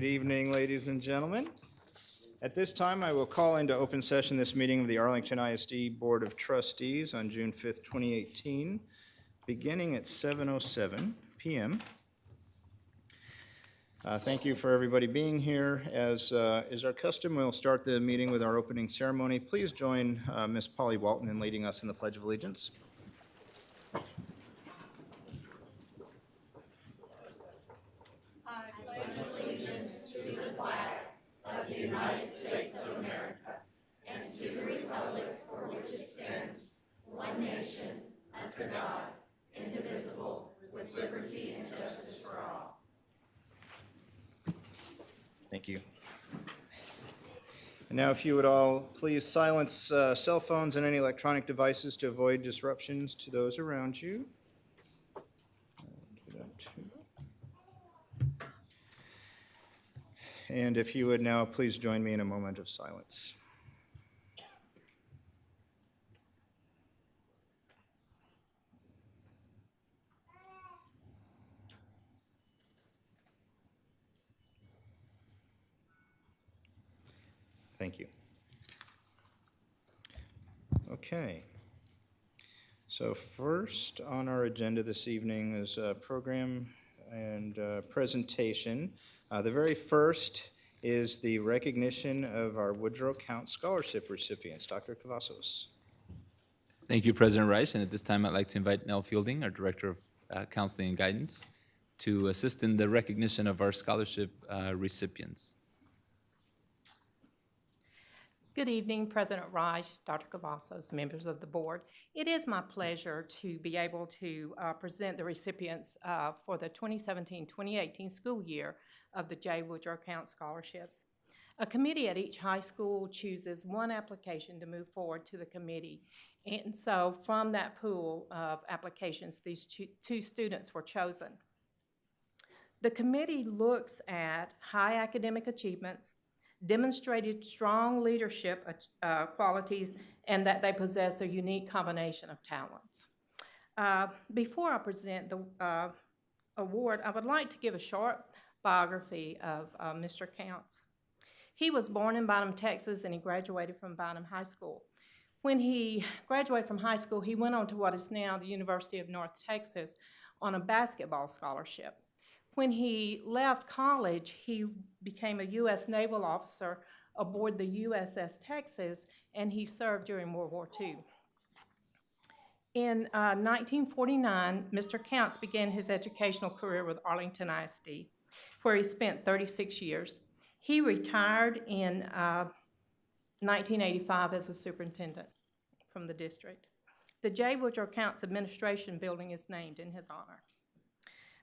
Good evening, ladies and gentlemen. At this time, I will call into open session this meeting of the Arlington ISD Board of Trustees on June 5th, 2018, beginning at 7:07 p.m. Thank you for everybody being here. As is our custom, we'll start the meeting with our opening ceremony. Please join Ms. Polly Walton in leading us in the Pledge of Allegiance. United States of America, and to the republic for which it stands, one nation, under God, indivisible, with liberty and justice for all. Thank you. And now if you would all please silence cell phones and any electronic devices to avoid disruptions to those around you. And if you would now please join me in a moment of silence. Thank you. Okay. So first on our agenda this evening is a program and presentation. The very first is the recognition of our Woodrow Count Scholarship recipients. Dr. Cavazos. Thank you, President Rice. And at this time, I'd like to invite Nell Fielding, our Director of Counseling and Guidance, to assist in the recognition of our scholarship recipients. Good evening, President Rice, Dr. Cavazos, members of the board. It is my pleasure to be able to present the recipients for the 2017-2018 school year of the J. Woodrow Count Scholarships. A committee at each high school chooses one application to move forward to the committee. And so from that pool of applications, these two students were chosen. The committee looks at high academic achievements, demonstrated strong leadership qualities, and that they possess a unique combination of talents. Before I present the award, I would like to give a short biography of Mr. Counts. He was born in Bynum, Texas, and he graduated from Bynum High School. When he graduated from high school, he went on to what is now the University of North Texas on a basketball scholarship. When he left college, he became a U.S. naval officer aboard the USS Texas, and he served during World War II. In 1949, Mr. Counts began his educational career with Arlington ISD, where he spent 36 years. He retired in 1985 as a superintendent from the district. The J. Woodrow Counts Administration Building is named in his honor.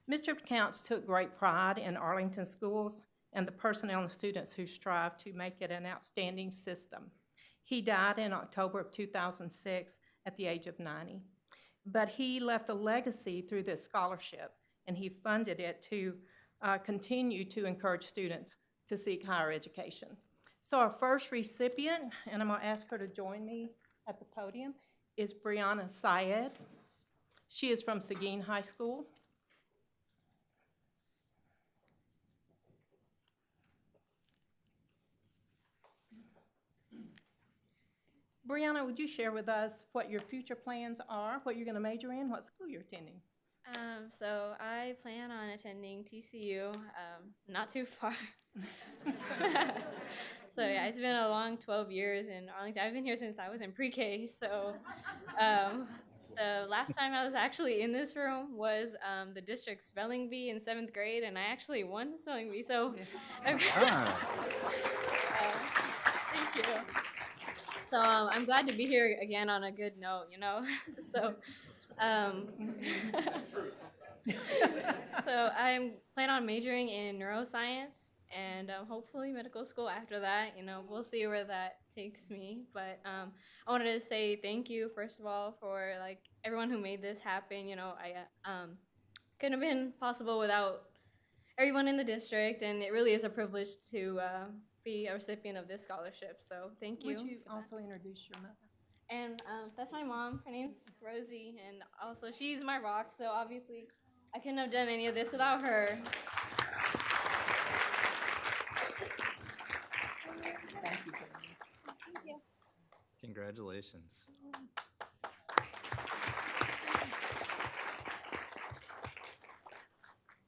Mr. Counts took great pride in Arlington schools and the personnel and students who strive to make it an outstanding system. He died in October of 2006 at the age of 90. But he left a legacy through this scholarship, and he funded it to continue to encourage students to seek higher education. So our first recipient, and I'm going to ask her to join me at the podium, is Brianna Syed. She is from Seguin High School. Brianna, would you share with us what your future plans are, what you're going to major in, what school you're attending? So I plan on attending TCU, not too far. So yeah, it's been a long 12 years in Arlington. I've been here since I was in pre-K, so the last time I was actually in this room was the district spelling bee in 7th grade, and I actually won the spelling bee, so thank you. So I'm glad to be here again on a good note, you know. So I plan on majoring in neuroscience and hopefully medical school after that. You know, we'll see where that takes me. But I wanted to say thank you, first of all, for like everyone who made this happen. You know, I couldn't have been possible without everyone in the district, and it really is a privilege to be a recipient of this scholarship. So thank you. Would you also introduce your mother? And that's my mom. Her name's Rosie, and also she's my rock, so obviously I couldn't have done any of this without her. Thank you, gentlemen. Congratulations.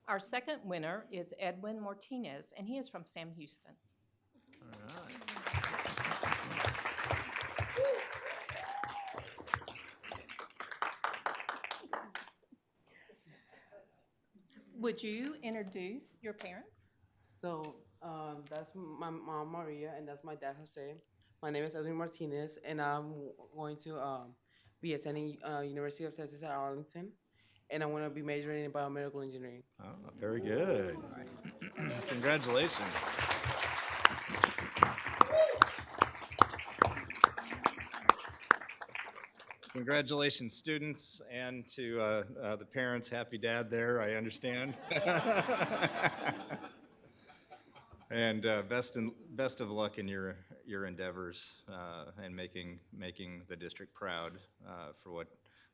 Our second winner is Edwin Martinez, and he is from Sam Houston. All right. Would you introduce your parents? So that's my mom Maria, and that's my dad Jose. My name is Edwin Martinez, and I'm going to be attending University of Texas at Arlington, and I'm going to be majoring in biomedical engineering. Oh, very good. Congratulations. Congratulations, students, and to the parents. Happy dad there, I understand. And best of luck in your endeavors and making the district proud for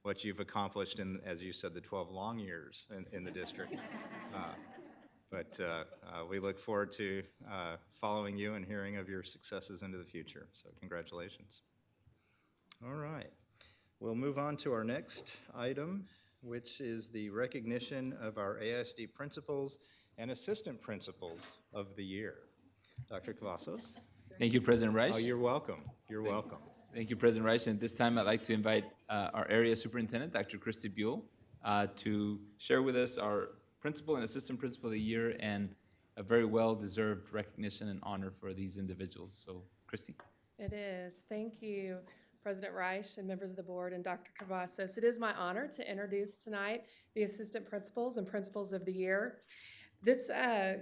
what you've accomplished in, as you said, the 12 long years in the district. But we look forward to following you and hearing of your successes into the future. So congratulations. All right. We'll move on to our next item, which is the recognition of our AISD principals and assistant principals of the year. Dr. Cavazos? Thank you, President Rice. Oh, you're welcome. You're welcome. Thank you, President Rice. And at this time, I'd like to invite our area superintendent, Dr. Christy Buell, to share with us our principal and assistant principal of the year and a very well-deserved recognition and honor for these individuals. So, Christy. It is. Thank you, President Reich and members of the board and Dr. Cavazos. It is my honor to introduce tonight the assistant principals and principals of the year. This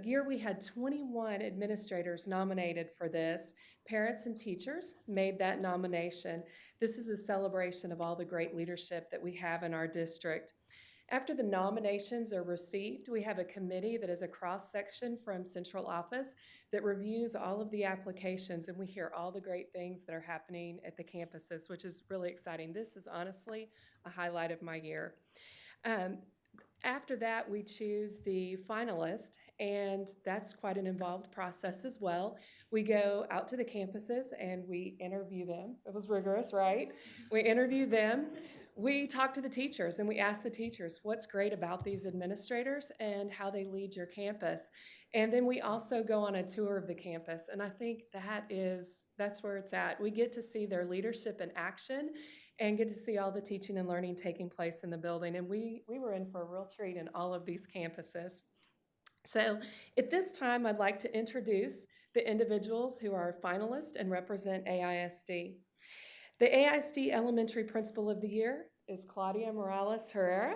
year we had 21 administrators nominated for this. Parents and teachers made that nomination. This is a celebration of all the great leadership that we have in our district. After the nominations are received, we have a committee that is a cross-section from central office that reviews all of the applications, and we hear all the great things that are happening at the campuses, which is really exciting. This is honestly a highlight of my year. After that, we choose the finalist, and that's quite an involved process as well. We go out to the campuses and we interview them. It was rigorous, right? We interview them. We talk to the teachers and we ask the teachers what's great about these administrators and how they lead your campus. And then we also go on a tour of the campus, and I think that's where it's at. We get to see their leadership in action and get to see all the teaching and learning taking place in the building. And we were in for a real treat in all of these campuses. So at this time, I'd like to introduce the individuals who are finalists and represent AISD. The AISD Elementary Principal of the Year is Claudia Morales Herrera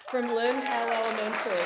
from Lynn Hall Elementary.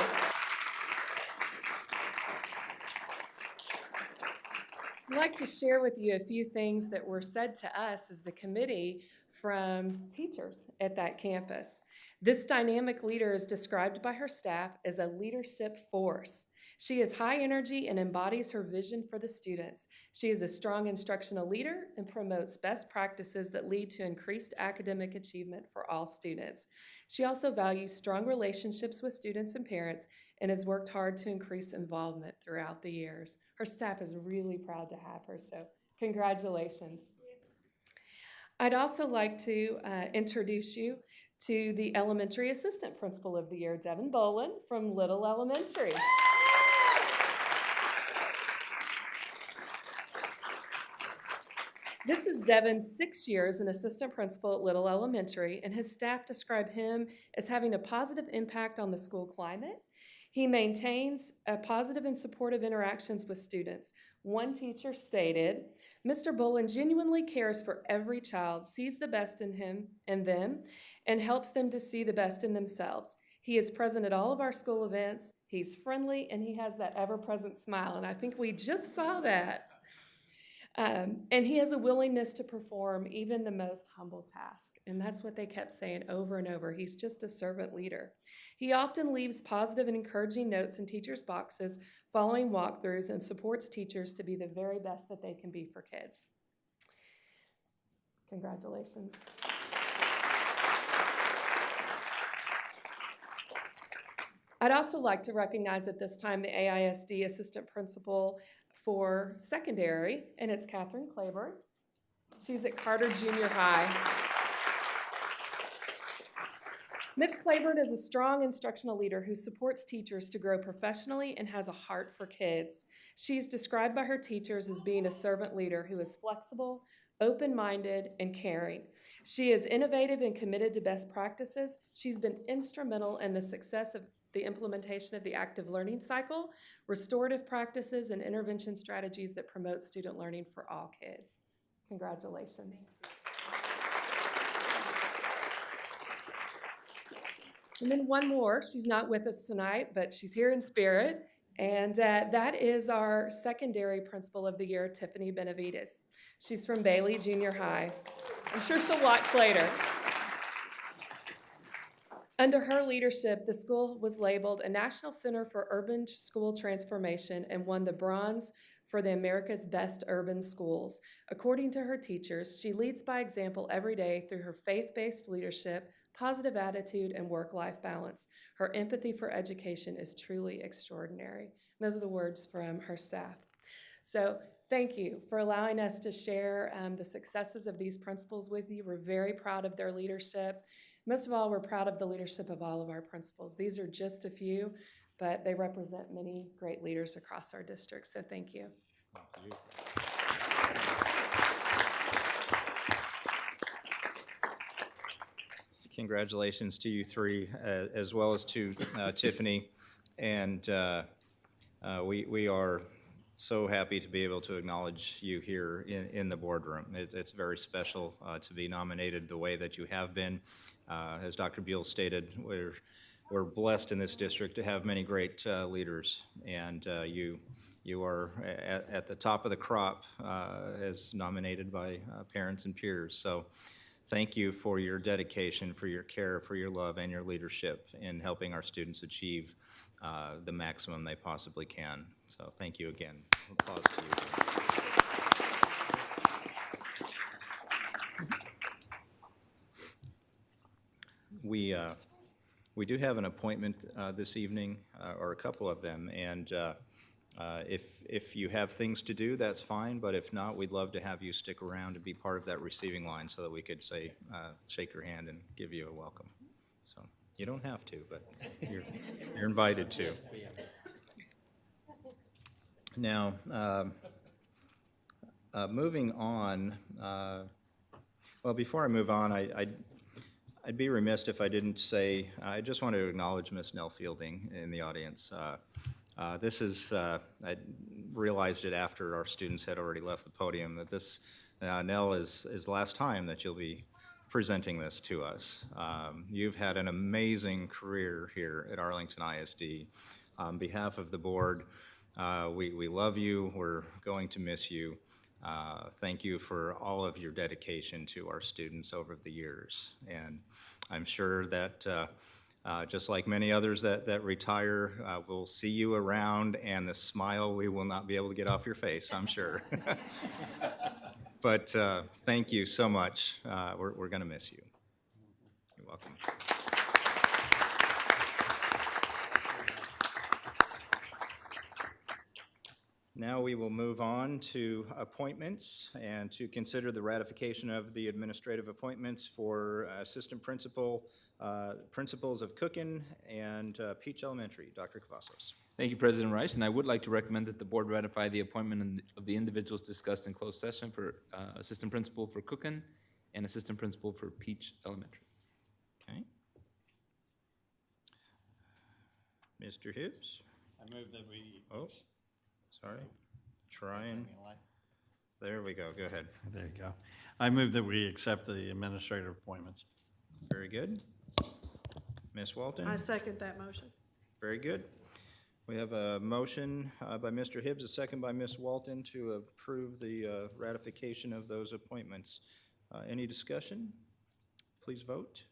I'd like to share with you a few things that were said to us as the committee from teachers at that campus. This dynamic leader is described by her staff as a leadership force. She is high energy and embodies her vision for the students. She is a strong instructional leader and promotes best practices that lead to increased academic achievement for all students. She also values strong relationships with students and parents and has worked hard to increase involvement throughout the years. Her staff is really proud to have her, so congratulations. I'd also like to introduce you to the Elementary Assistant Principal of the Year, Devin Boland from Little Elementary. This is Devin's 6 years as an assistant principal at Little Elementary, and his staff describe him as having a positive impact on the school climate. He maintains positive and supportive interactions with students. One teacher stated, "Mr. Boland genuinely cares for every child, sees the best in him and them, and helps them to see the best in themselves. He is present at all of our school events. He's friendly, and he has that ever-present smile." And I think we just saw that. And he has a willingness to perform even the most humble task. And that's what they kept saying over and over. He's just a servant leader. He often leaves positive and encouraging notes in teachers' boxes following walkthroughs and supports teachers to be the very best that they can be for kids. Congratulations. I'd also like to recognize at this time the AISD Assistant Principal for secondary, and it's Catherine Claiborne. She's at Carter Junior High. Ms. Claiborne is a strong instructional leader who supports teachers to grow professionally and has a heart for kids. She is described by her teachers as being a servant leader who is flexible, open-minded, and caring. She is innovative and committed to best practices. She's been instrumental in the success of the implementation of the active learning cycle, restorative practices, and intervention strategies that promote student learning for all kids. Congratulations. And then one more. She's not with us tonight, but she's here in spirit. And that is our secondary principal of the year, Tiffany Benavides. She's from Bailey Junior High. I'm sure she'll watch later. Under her leadership, the school was labeled a National Center for Urban School Transformation and won the bronze for the America's Best Urban Schools. According to her teachers, she leads by example every day through her faith-based leadership, positive attitude, and work-life balance. Her empathy for education is truly extraordinary. And those are the words from her staff. So thank you for allowing us to share the successes of these principals with you. We're very proud of their leadership. Most of all, we're proud of the leadership of all of our principals. These are just a few, but they represent many great leaders across our district. So thank you. Congratulations to you three, as well as to Tiffany. And we are so happy to be able to acknowledge you here in the boardroom. It's very special to be nominated the way that you have been. As Dr. Buell stated, we're blessed in this district to have many great leaders, and you are at the top of the crop as nominated by parents and peers. So thank you for your dedication, for your care, for your love, and your leadership in helping our students achieve the maximum they possibly can. So thank you again. Applause to you. We do have an appointment this evening, or a couple of them, and if you have things to do, that's fine, but if not, we'd love to have you stick around and be part of that receiving line so that we could say, shake your hand and give you a welcome. So you don't have to, but you're invited to. Now, moving on, well, before I move on, I'd be remiss if I didn't say, I just want to acknowledge Miss Nell Fielding in the audience. This is, I realized it after our students had already left the podium, that this, Nell, is the last time that you'll be presenting this to us. You've had an amazing career here at Arlington ISD. On behalf of the board, we love you. We're going to miss you. Thank you for all of your dedication to our students over the years. And I'm sure that just like many others that retire, we'll see you around, and the smile we will not be able to get off your face, I'm sure. But thank you so much. We're going to miss you. You're welcome. Now we will move on to appointments and to consider the ratification of the administrative appointments for assistant principal, principals of Cookin and Peach Elementary. Dr. Cavazos. Thank you, President Rice, and I would like to recommend that the board ratify the appointment of the individuals discussed in closed session for assistant principal for Cookin and assistant principal for Peach Elementary. Okay. Mr. Hibbs? I move that we. Oh, sorry. Trying. There we go. Go ahead. There you go. I move that we accept the administrative appointments. Very good. Ms. Walton? I second that motion. Very good. We have a motion by Mr. Hibbs, a second by Ms. Walton to approve the ratification of those appointments. Any discussion? Please vote.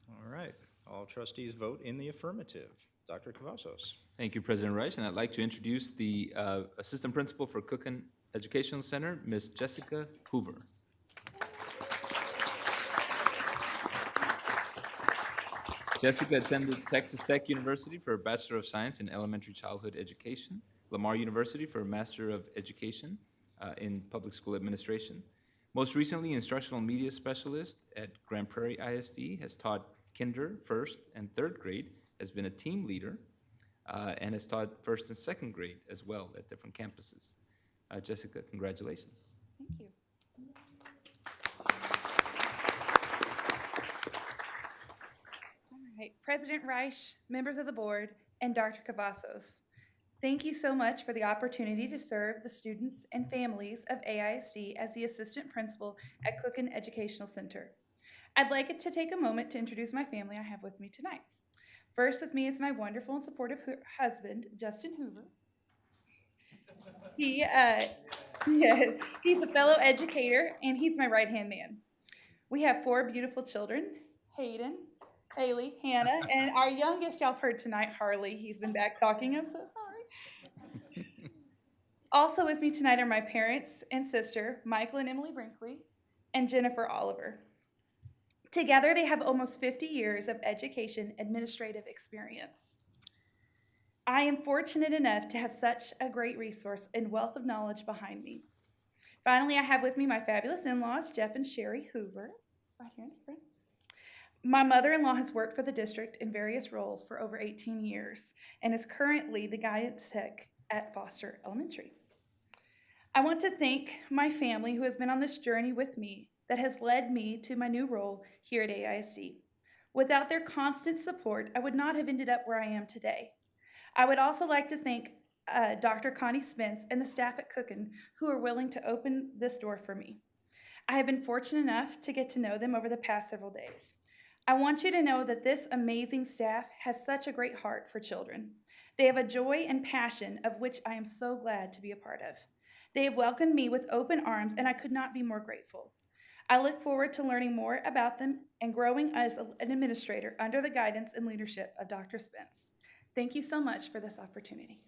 All right. All trustees vote in the affirmative. Dr. Cavazos. Thank you, President Rice, and I'd like to introduce the assistant principal for Cookin Educational Center, Ms. Jessica Hoover. Jessica attended Texas Tech University for a Bachelor of Science in Elementary Childhood Education, Lamar University for a Master of Education in Public School Administration. Most recently, Instructional Media Specialist at Grand Prairie ISD, has taught kinder, first, and third grade, has been a team leader, and has taught first and second grade as well at different campuses. Jessica, congratulations. Thank you. All right, President Reich, members of the board, and Dr. Cavazos, thank you so much for the opportunity to serve the students and families of AISD as the assistant principal at Cookin Educational Center. I'd like to take a moment to introduce my family I have with me tonight. First with me is my wonderful and supportive husband, Justin Hoover. He's a fellow educator, and he's my right-hand man. We have 4 beautiful children, Hayden, Haley, Hannah, and our youngest y'all have heard tonight, Harley. He's been back talking, I'm so sorry. Also with me tonight are my parents and sister, Michael and Emily Brinkley, and Jennifer Oliver. Together, they have almost 50 years of education administrative experience. I am fortunate enough to have such a great resource and wealth of knowledge behind me. Finally, I have with me my fabulous in-laws, Jeff and Sherry Hoover, right here in the front. My mother-in-law has worked for the district in various roles for over 18 years and is currently the guidance tech at Foster Elementary. I want to thank my family who has been on this journey with me that has led me to my new role here at AISD. Without their constant support, I would not have ended up where I am today. I would also like to thank Dr. Connie Spence and the staff at Cookin who are willing to open this door for me. I have been fortunate enough to get to know them over the past several days. I want you to know that this amazing staff has such a great heart for children. They have a joy and passion of which I am so glad to be a part of. They have welcomed me with open arms, and I could not be more grateful. I look forward to learning more about them and growing as an administrator under the guidance and leadership of Dr. Spence. Thank you so much for this opportunity.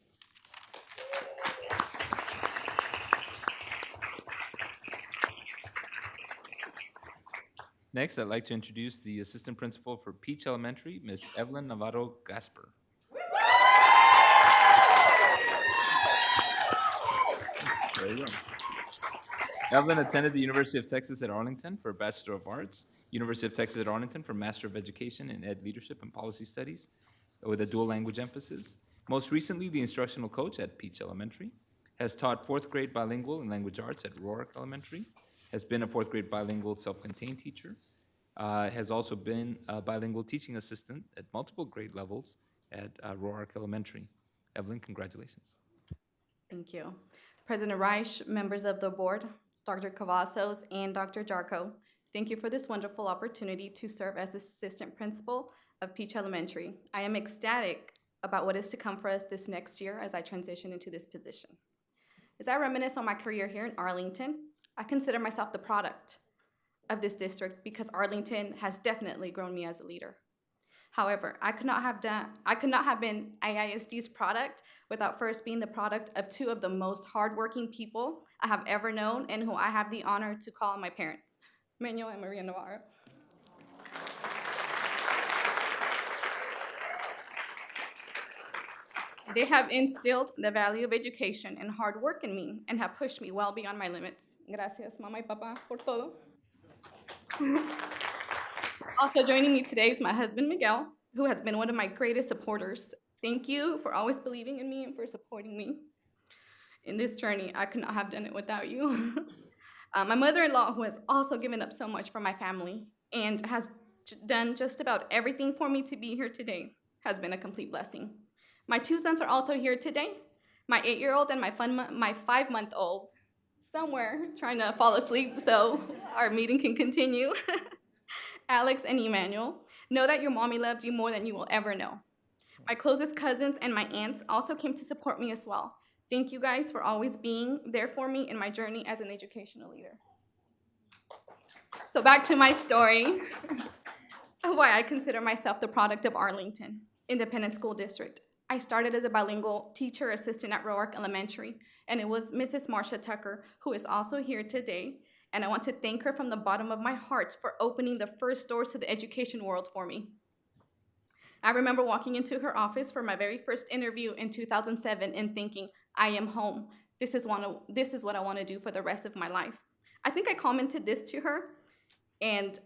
Next, I'd like to introduce the Assistant Principal for Peach Elementary, Ms. Evelyn Navarro Gasper. There you go. Evelyn attended the University of Texas at Arlington for a Bachelor of Arts, University of Texas at Arlington for Master of Education in Ed Leadership and Policy Studies with a dual language emphasis. Most recently, the instructional coach at Peach Elementary, has taught 4th grade bilingual and language arts at Roark Elementary, has been a 4th grade bilingual self-contained teacher, has also been a bilingual teaching assistant at multiple grade levels at Roark Elementary. Evelyn, congratulations. Thank you. President Reich, members of the board, Dr. Cavazos, and Dr. Jarko, thank you for this wonderful opportunity to serve as assistant principal of Peach Elementary. I am ecstatic about what is to come for us this next year as I transition into this position. As I reminisce on my career here in Arlington, I consider myself the product of this district because Arlington has definitely grown me as a leader. However, I could not have been AISD's product without first being the product of 2 of the most hardworking people I have ever known and who I have the honor to call my parents, Manuel and Maria Navarro. They have instilled the value of education and hard work in me and have pushed me well beyond my limits. Gracias, mamá y papá, por todo. Also joining me today is my husband, Miguel, who has been one of my greatest supporters. Thank you for always believing in me and for supporting me. In this journey, I could not have done it without you. My mother-in-law, who has also given up so much for my family and has done just about everything for me to be here today, has been a complete blessing. My 2 sons are also here today, my 8-year-old and my 5-month-old, somewhere trying to fall asleep so our meeting can continue. Alex and Emmanuel, know that your mommy loves you more than you will ever know. My closest cousins and my aunts also came to support me as well. Thank you guys for always being there for me in my journey as an educational leader. So back to my story of why I consider myself the product of Arlington Independent School District. I started as a bilingual teacher assistant at Roark Elementary, and it was Mrs. Marcia Tucker, who is also here today, and I want to thank her from the bottom of my heart for opening the first doors to the education world for me. I remember walking into her office for my very first interview in 2007 and thinking, I am home. This is what I want to do for the rest of my life. I think I commented this to her, and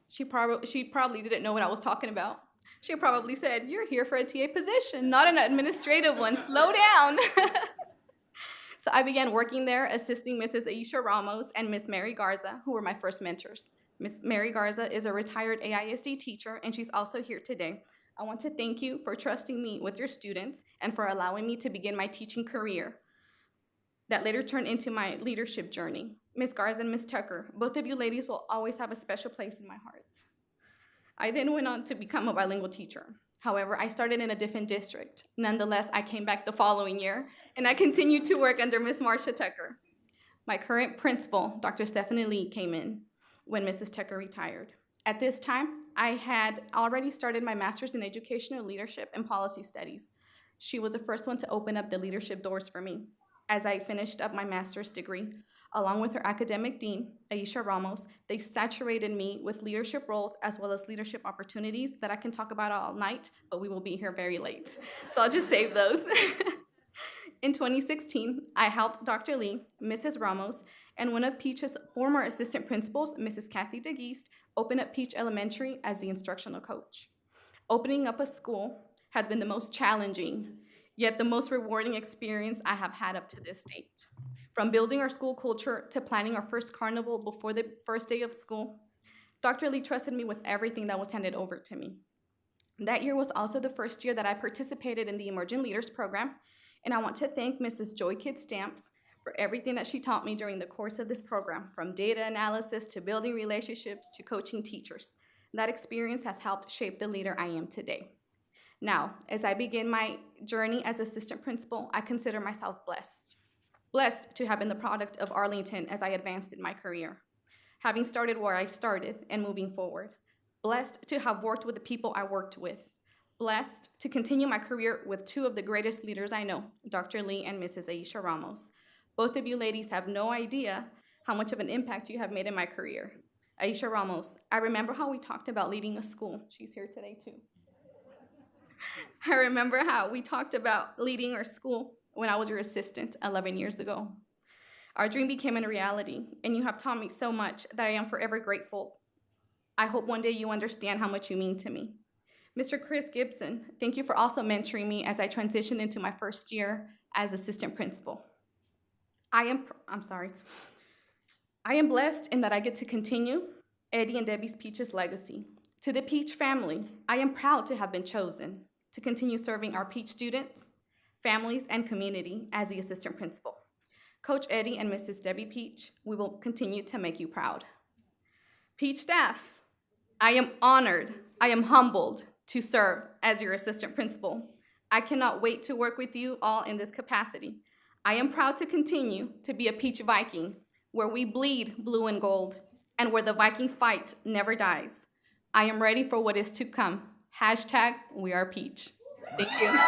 she probably didn't know what I was talking about. She probably said, you're here for a TA position, not an administrative one. Slow down. So I began working there, assisting Mrs. Aisha Ramos and Miss Mary Garza, who were my first mentors. Miss Mary Garza is a retired AISD teacher, and she's also here today. I want to thank you for trusting me with your students and for allowing me to begin my teaching career that later turned into my leadership journey. Miss Garza and Miss Tucker, both of you ladies will always have a special place in my heart. I then went on to become a bilingual teacher. However, I started in a different district. Nonetheless, I came back the following year, and I continued to work under Miss Marcia Tucker. My current principal, Dr. Stephanie Lee, came in when Mrs. Tucker retired. At this time, I had already started my master's in educational leadership and policy studies. She was the first one to open up the leadership doors for me. As I finished up my master's degree, along with her academic dean, Aisha Ramos, they saturated me with leadership roles as well as leadership opportunities that I can talk about all night, but we will be here very late. So I'll just save those. In 2016, I helped Dr. Lee, Mrs. Ramos, and one of Peach's former assistant principals, Mrs. Kathy DeGeest, open up Peach Elementary as the instructional coach. Opening up a school has been the most challenging, yet the most rewarding experience I have had up to this date. From building our school culture to planning our first carnival before the first day of school, Dr. Lee trusted me with everything that was handed over to me. That year was also the first year that I participated in the Emerging Leaders Program, and I want to thank Mrs. Joy Kidd Stamps for everything that she taught me during the course of this program, from data analysis to building relationships to coaching teachers. That experience has helped shape the leader I am today. Now, as I begin my journey as assistant principal, I consider myself blessed. Blessed to have been the product of Arlington as I advanced in my career, having started where I started and moving forward. Blessed to have worked with the people I worked with. Blessed to continue my career with two of the greatest leaders I know, Dr. Lee and Mrs. Aisha Ramos. Both of you ladies have no idea how much of an impact you have made in my career. Aisha Ramos, I remember how we talked about leading a school. She's here today too. I remember how we talked about leading our school when I was your assistant 11 years ago. Our dream became a reality, and you have taught me so much that I am forever grateful. I hope one day you understand how much you mean to me. Mr. Chris Gibson, thank you for also mentoring me as I transitioned into my first year as assistant principal. I am blessed in that I get to continue Eddie and Debbie's Peach's legacy. To the Peach family, I am proud to have been chosen to continue serving our Peach students, families, and community as the assistant principal. Coach Eddie and Mrs. Debbie Peach, we will continue to make you proud. Peach staff, I am honored, I am humbled to serve as your assistant principal. I cannot wait to work with you all in this capacity. I am proud to continue to be a Peach Viking, where we bleed blue and gold, and where the Viking fight never dies. I am ready for what is to come. Hashtag We Are Peach. Thank you.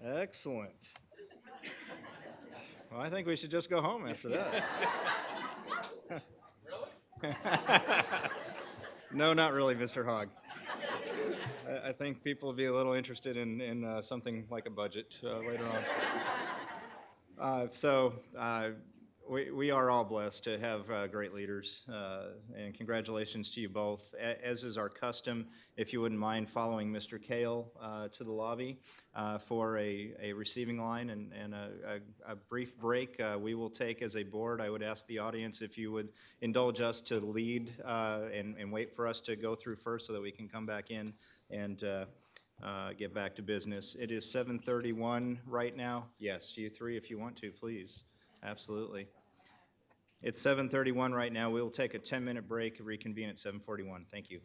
Excellent. Well, I think we should just go home after that. No, not really, Mr. Hogg. I think people will be a little interested in something like a budget later on. We are all blessed to have great leaders, and congratulations to you both. As is our custom, if you wouldn't mind following Mr. Kale to the lobby for a receiving line and a brief break we will take as a board. I would ask the audience if you would indulge us to lead and wait for us to go through first so that we can come back in and get back to business. It is 7:31 right now. Yes, you three, if you want to, please. Absolutely. It's 7:31 right now. We'll take a 10-minute break, reconvene at 7:41. Thank you.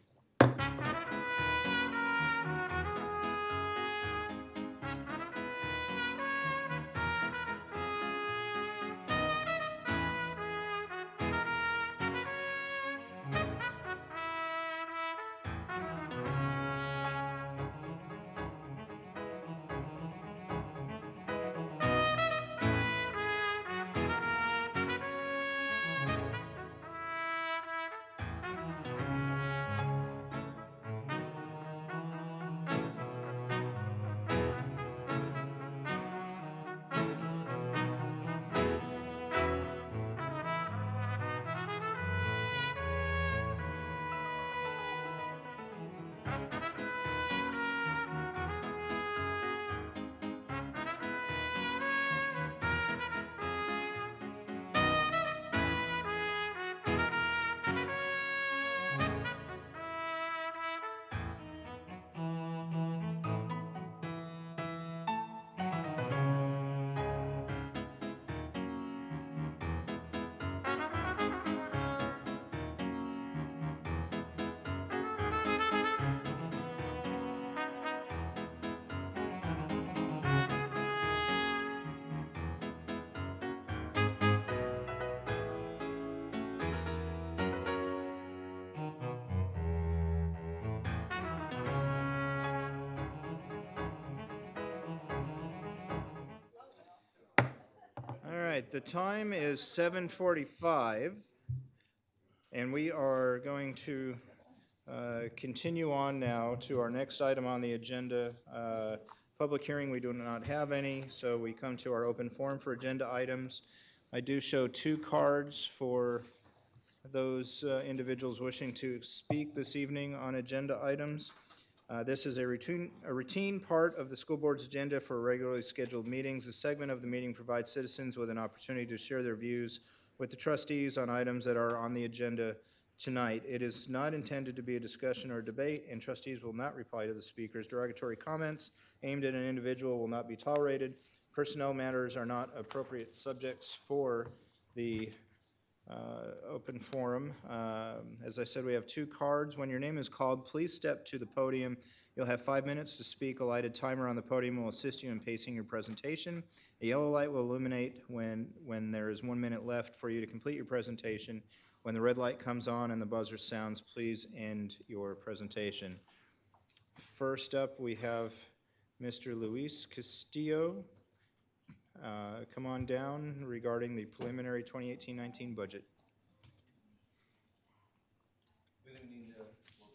right, the time is 7:45, and we are going to continue on now to our next item on the agenda. Public hearing, we do not have any, so we come to our open forum for agenda items. I do show 2 cards for those individuals wishing to speak this evening on agenda items. This is a routine part of the school board's agenda for regularly scheduled meetings. A segment of the meeting provides citizens with an opportunity to share their views with the trustees on items that are on the agenda tonight. It is not intended to be a discussion or debate, and trustees will not reply to the speakers. Derogatory comments aimed at an individual will not be tolerated. Personnel matters are not appropriate subjects for the open forum. As I said, we have 2 cards. When your name is called, please step to the podium. You'll have 5 minutes to speak. A lighted timer on the podium will assist you in pacing your presentation. A yellow light will illuminate when there is 1 minute left for you to complete your presentation. When the red light comes on and the buzzer sounds, please end your presentation. First up, we have Mr. Luis Castillo. Come on down regarding the preliminary 2018-19 budget. Good evening, Board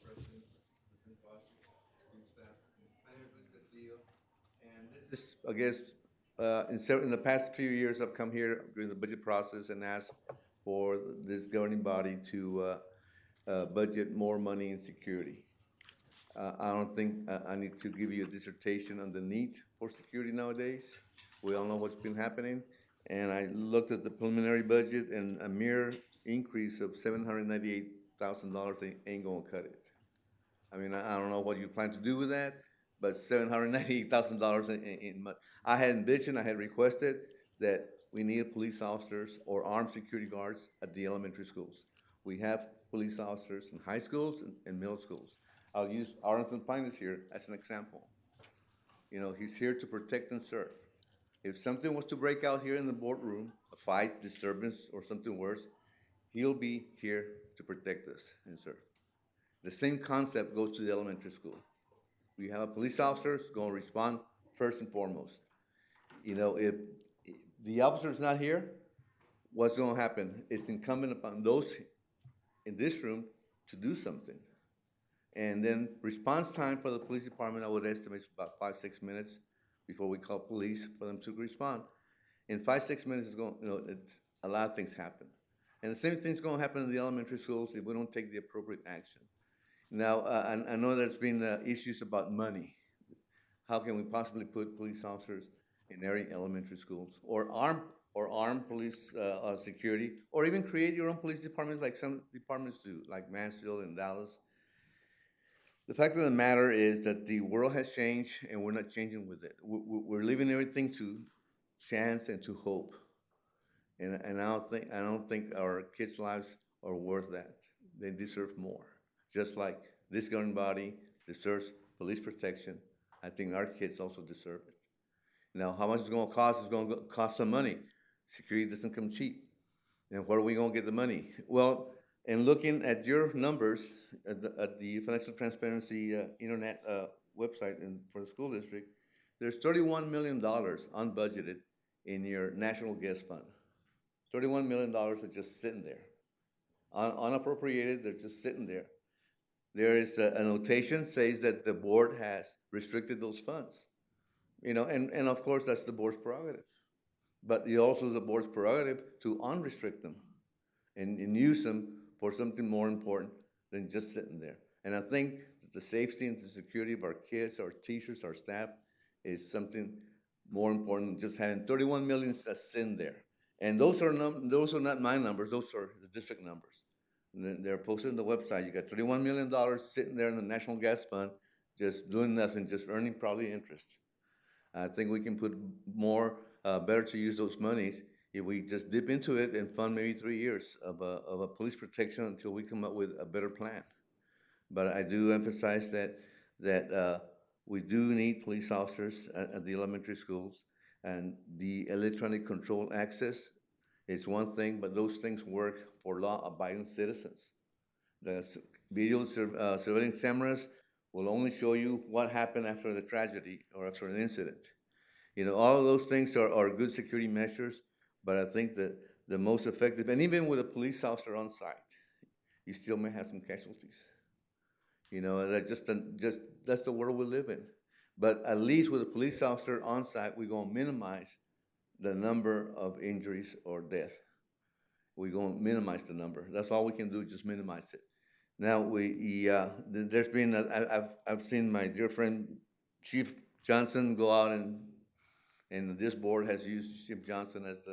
President, President Foster, School staff. My name is Luis Castillo, and this is, I guess, in the past few years, I've come here during the budget process and asked for this governing body to budget more money in security. I don't think I need to give you a dissertation on the need for security nowadays. We all know what's been happening, and I looked at the preliminary budget, and a mere increase of $798,000 ain't gonna cut it. I mean, I don't know what you plan to do with that, but $798,000 ain't much. I had envisioned, I had requested that we needed police officers or armed security guards at the elementary schools. We have police officers in high schools and middle schools. I'll use Arlington Finest here as an example. You know, he's here to protect and serve. If something was to break out here in the boardroom, a fight, disturbance, or something worse, he'll be here to protect us and serve. The same concept goes to the elementary school. We have police officers going to respond first and foremost. You know, if the officer's not here, what's going to happen? It's incumbent upon those in this room to do something. And then response time for the police department, I would estimate about 5-6 minutes before we call police for them to respond. In 5-6 minutes, it's going, a lot of things happen. And the same thing's going to happen in the elementary schools if we don't take the appropriate action. Now, I know there's been issues about money. How can we possibly put police officers in every elementary schools, or arm police security, or even create your own police departments like some departments do, like Mansfield and Dallas? The fact of the matter is that the world has changed, and we're not changing with it. We're leaving everything to chance and to hope, and I don't think our kids' lives are worth that. They deserve more. Just like this governing body deserves police protection, I think our kids also deserve it. Now, how much it's going to cost? It's going to cost some money. Security doesn't come cheap. And where are we going to get the money? Well, in looking at your numbers at the Financial Transparency Internet website for the school district, there's $31 million unbudgeted in your National Guest Fund. $31 million are just sitting there. Unappropriated, they're just sitting there. There is a notation says that the board has restricted those funds. You know, and of course, that's the board's prerogative. But it also is the board's prerogative to unrestrict them and use them for something more important than just sitting there. And I think that the safety and the security of our kids, our teachers, our staff is something more important than just having 31 million sitting there. And those are not my numbers, those are the district numbers. And they're posted on the website. You got $31 million sitting there in the National Gas Fund, just doing nothing, just earning probably interest. I think we can put more, better to use those monies if we just dip into it and fund maybe 3 years of a police protection until we come up with a better plan. But I do emphasize that we do need police officers at the elementary schools, and the electronic control access is one thing, but those things work for law-abiding citizens. The video surveillance cameras will only show you what happened after the tragedy or after an incident. You know, all of those things are good security measures, But I think that the most effective, and even with a police officer on site, you still may have some casualties. You know, that just that's the world we live in. But at least with a police officer on site, we're gonna minimize the number of injuries or death. We're gonna minimize the number. That's all we can do, just minimize it. Now there's been I've seen my dear friend Chief Johnson go out and this board has used Chief Johnson as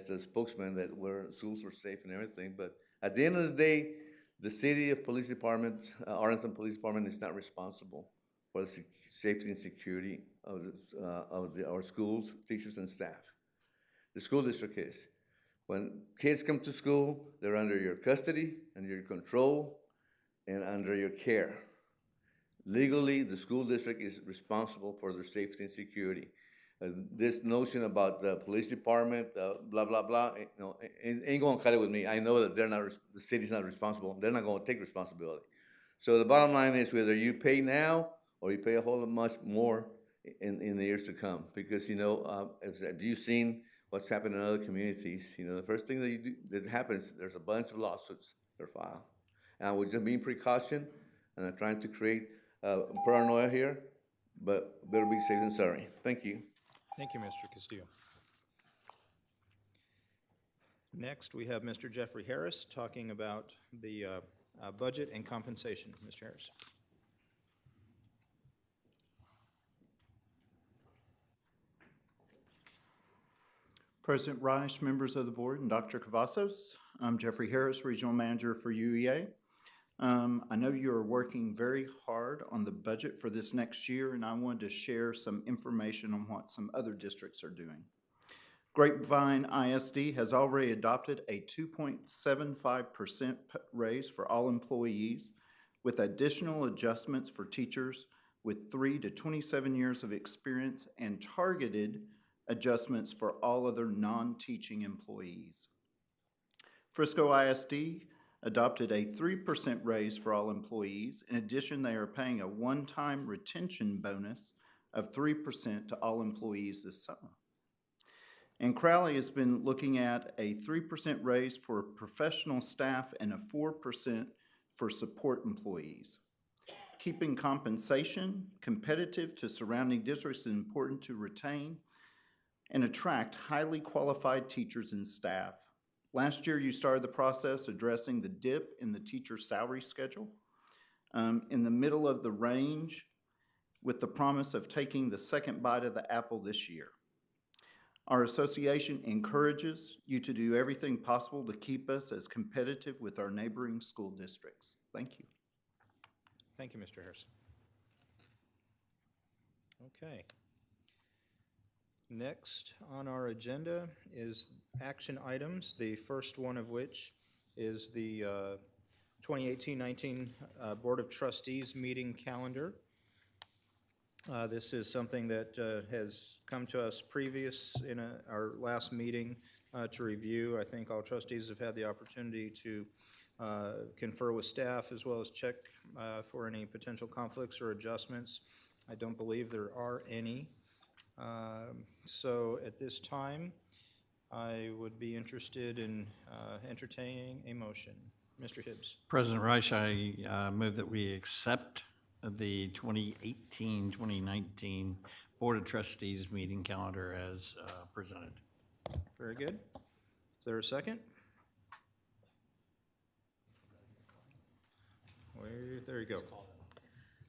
the spokesman that where schools are safe and everything. But at the end of the day, the city of police department, Arlington Police Department, is not responsible for the safety and security of our schools, teachers, and staff. The school district is. When kids come to school, they're under your custody, under your control, and under your care. Legally, the school district is responsible for their safety and security. This notion about the police department, blah, blah, blah, ain't gonna cut it with me. I know that the city's not responsible. They're not gonna take responsibility. So the bottom line is whether you pay now or you pay a whole lot much more in the years to come. Because, if you've seen what's happened in other communities, the first thing that happens, there's a bunch of lawsuits that are filed. And we're just being precaution and I'm trying to create paranoia here, but better be safe than sorry. Thank you. Thank you, Mr. Castillo. Next, we have Mr. Jeffrey Harris talking about the budget and compensation. Mr. Harris. President Reich, members of the board, and Dr. Cavazos. I'm Jeffrey Harris, Regional Manager for UEA. I know you're working very hard on the budget for this next year, and I wanted to share some information on what some other districts are doing. Grapevine ISD has already adopted a 2.75% raise for all employees, with additional adjustments for teachers with 3 to 27 years of experience and targeted adjustments for all other non-teaching employees. Frisco ISD adopted a 3% raise for all employees. In addition, they are paying a one-time retention bonus of 3% to all employees this summer. And Crowley has been looking at a 3% raise for professional staff and a 4% for support employees. Keeping compensation competitive to surrounding districts is important to retain and attract highly qualified teachers and staff. Last year, you started the process addressing the dip in the teacher salary schedule in the middle of the range with the promise of taking the second bite of the apple this year. Our association encourages you to do everything possible to keep us as competitive with our neighboring school districts. Thank you. Thank you, Mr. Harris. Okay. Next on our agenda is action items, the first one of which is the 2018-19 Board of Trustees meeting calendar. This is something that has come to us previous in our last meeting to review. I think all trustees have had the opportunity to confer with staff as well as check for any potential conflicts or adjustments. I don't believe there are any. So at this time, I would be interested in entertaining a motion. Mr. Hibbs. President Reich, I move that we accept the 2018-2019 Board of Trustees meeting calendar as presented. Very good. Is there a second? There you go.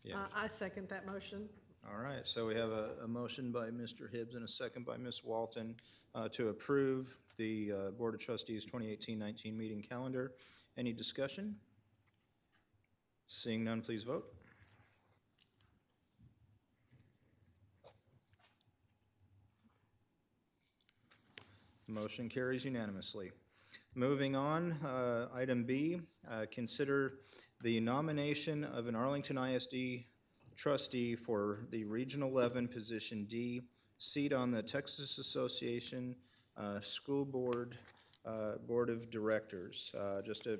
Yeah. I second that motion. All right, so we have a motion by Mr. Hibbs and a second by Ms. Walton to approve the Board of Trustees 2018-19 meeting calendar. Any discussion? Seeing none, please vote. Motion carries unanimously. Moving on, item B, consider the nomination of an Arlington ISD trustee for the Regional 11 Position D, seat on the Texas Association School Board Board of Directors. Just a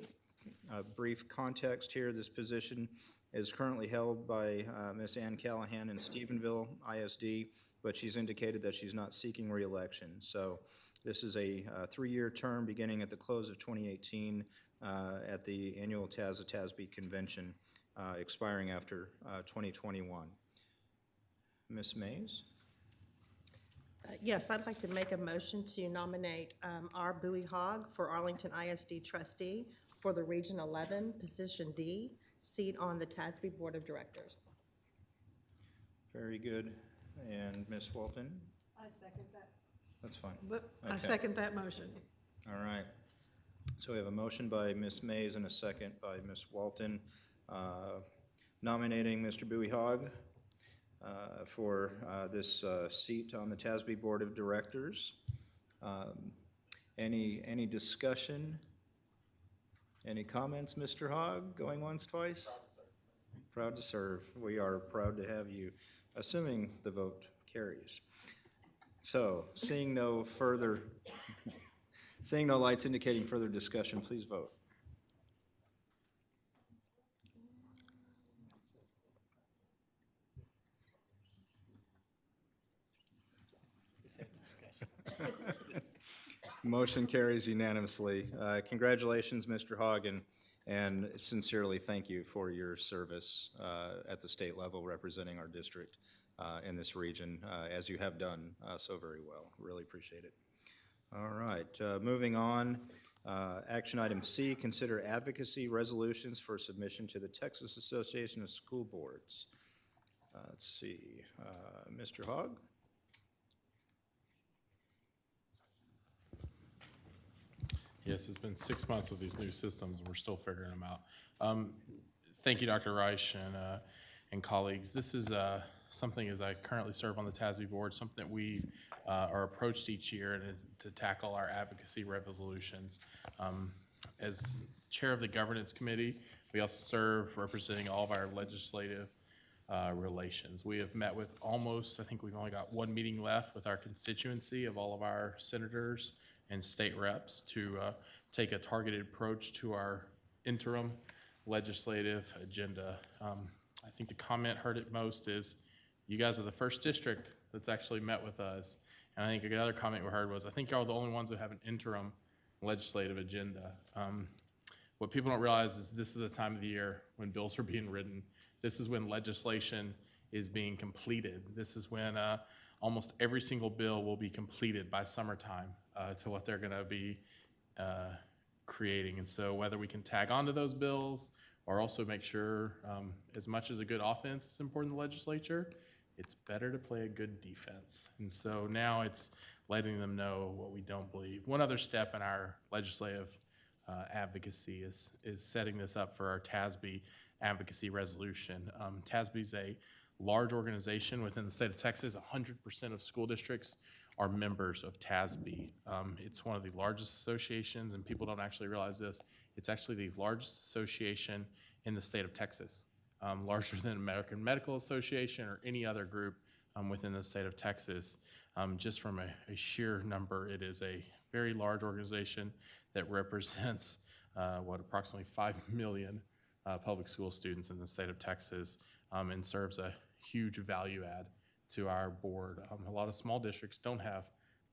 brief context here, this position is currently held by Ms. Ann Callahan in Stephenville ISD, but she's indicated that she's not seeking reelection. So this is a three-year term beginning at the close of 2018 at the annual TASB convention, expiring after 2021. Ms. Mays? Yes, I'd like to make a motion to nominate R. Bowie Hogg for Arlington ISD trustee for the Region 11, Position D, seat on the TASB Board of Directors. Very good. And Ms. Walton? I second that. That's fine. I Okay. second that motion. All right. So we have a motion by Ms. Mays and a second by Ms. Walton nominating Mr. Bowie Hogg for this seat on the TASB Board of Directors. Any discussion? Any comments, Mr. Hogg? Going once, twice? Proud to serve. We are proud to have you, assuming the vote carries. So, seeing no lights indicating further discussion, please vote. Motion carries unanimously. Congratulations, Mr. Hogg, and sincerely thank you for your service at the state level representing our district in this region, as you have done so very well. Really appreciate it. All right, moving on. Action item C, consider advocacy resolutions for submission to the Texas Association of School Boards. Let's see, Mr. Hogg? Yes, it's been 6 months with these new systems, and we're still figuring them out. Thank you, Dr. Reich and colleagues. This is something, as I currently serve on the TASB board, something that we are approached each year and is to tackle our advocacy resolutions. As chair of the governance committee, we also serve representing all of our legislative relations. We have met with almost, I think we've only got one meeting left with our constituency of all of our senators and state reps to take a targeted approach to our interim legislative agenda. I think the comment heard it most is, you guys are the first district that's actually met with us. And I think another comment we heard was, I think y'all are the only ones who have an interim legislative agenda. What people don't realize is this is the time of the year when bills are being written. This is when legislation is being completed. This is when almost every single bill will be completed by summertime to what they're gonna be creating. And so whether we can tag onto those bills or also make sure, as much as a good offense is important to the legislature, it's better to play a good defense. And so now it's letting them know what we don't believe. One other step in our legislative advocacy is setting this up for our TASB advocacy resolution. TASB is a large organization within the state of Texas. 100% of school districts are members of TASB. It's one of the largest associations, and people don't actually realize this. It's actually the largest association in the state of Texas, larger than American Medical Association or any other group within the state of Texas. Just from a sheer number, it is a very large organization that represents approximately 5 million public school students in the state of Texas, and serves a huge value add to our board. A lot of small districts don't have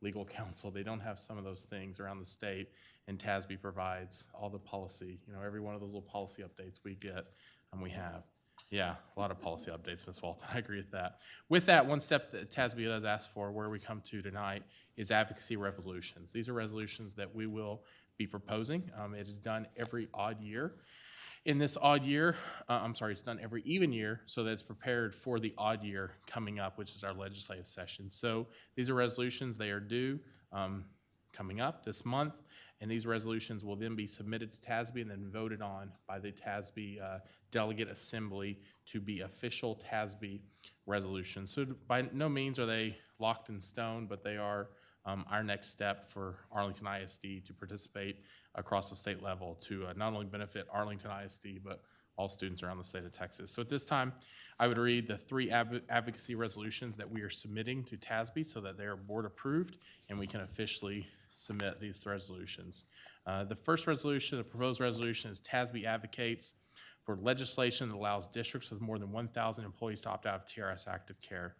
legal counsel. They don't have some of those things around the state, and TASB provides all the policy, every one of those little policy updates we get, and we have. Yeah, a lot of policy updates, Ms. Walton. I agree with that. With that, one step that TASB does ask for, where we come to tonight, is advocacy resolutions. These are resolutions that we will be proposing. It is done every odd year. In this odd year, it's done every even year, so that it's prepared for the odd year coming up, which is our legislative session. So these are resolutions, they are due coming up this month, and these resolutions will then be submitted to TASB and then voted on by the TASB Delegate Assembly to be official TASB resolutions. So by no means are they locked in stone, but they are our next step for Arlington ISD to participate across the state level to not only benefit Arlington ISD, but all students around the state of Texas. So at this time, I would read the 3 advocacy resolutions that we are submitting to TASB so that they are board approved and we can officially submit these resolutions. The first resolution, the proposed resolution, is TASB advocates for legislation that allows districts with more than 1,000 employees to opt out of TRS active care.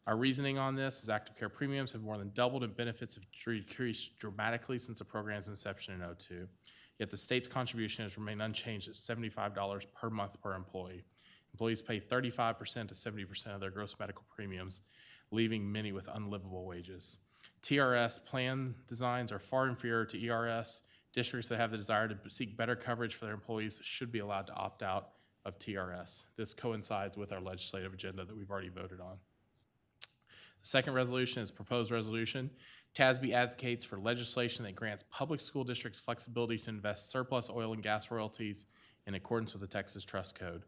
Our reasoning on this is active care premiums have more than doubled and benefits have decreased dramatically since the program's inception in '02. Yet the state's contribution has remained unchanged at $75 per month per employee. Employees pay 35% to 70% of their gross medical premiums, leaving many with unlivable wages. TRS plan designs are far inferior to ERS. Districts that have the desire to seek better coverage for their employees should be allowed to opt out of TRS. This coincides with our legislative agenda that we've already voted on. The second resolution is proposed resolution. TASB advocates for legislation that grants public school districts flexibility to invest surplus oil and gas royalties in accordance with the Texas Trust Code.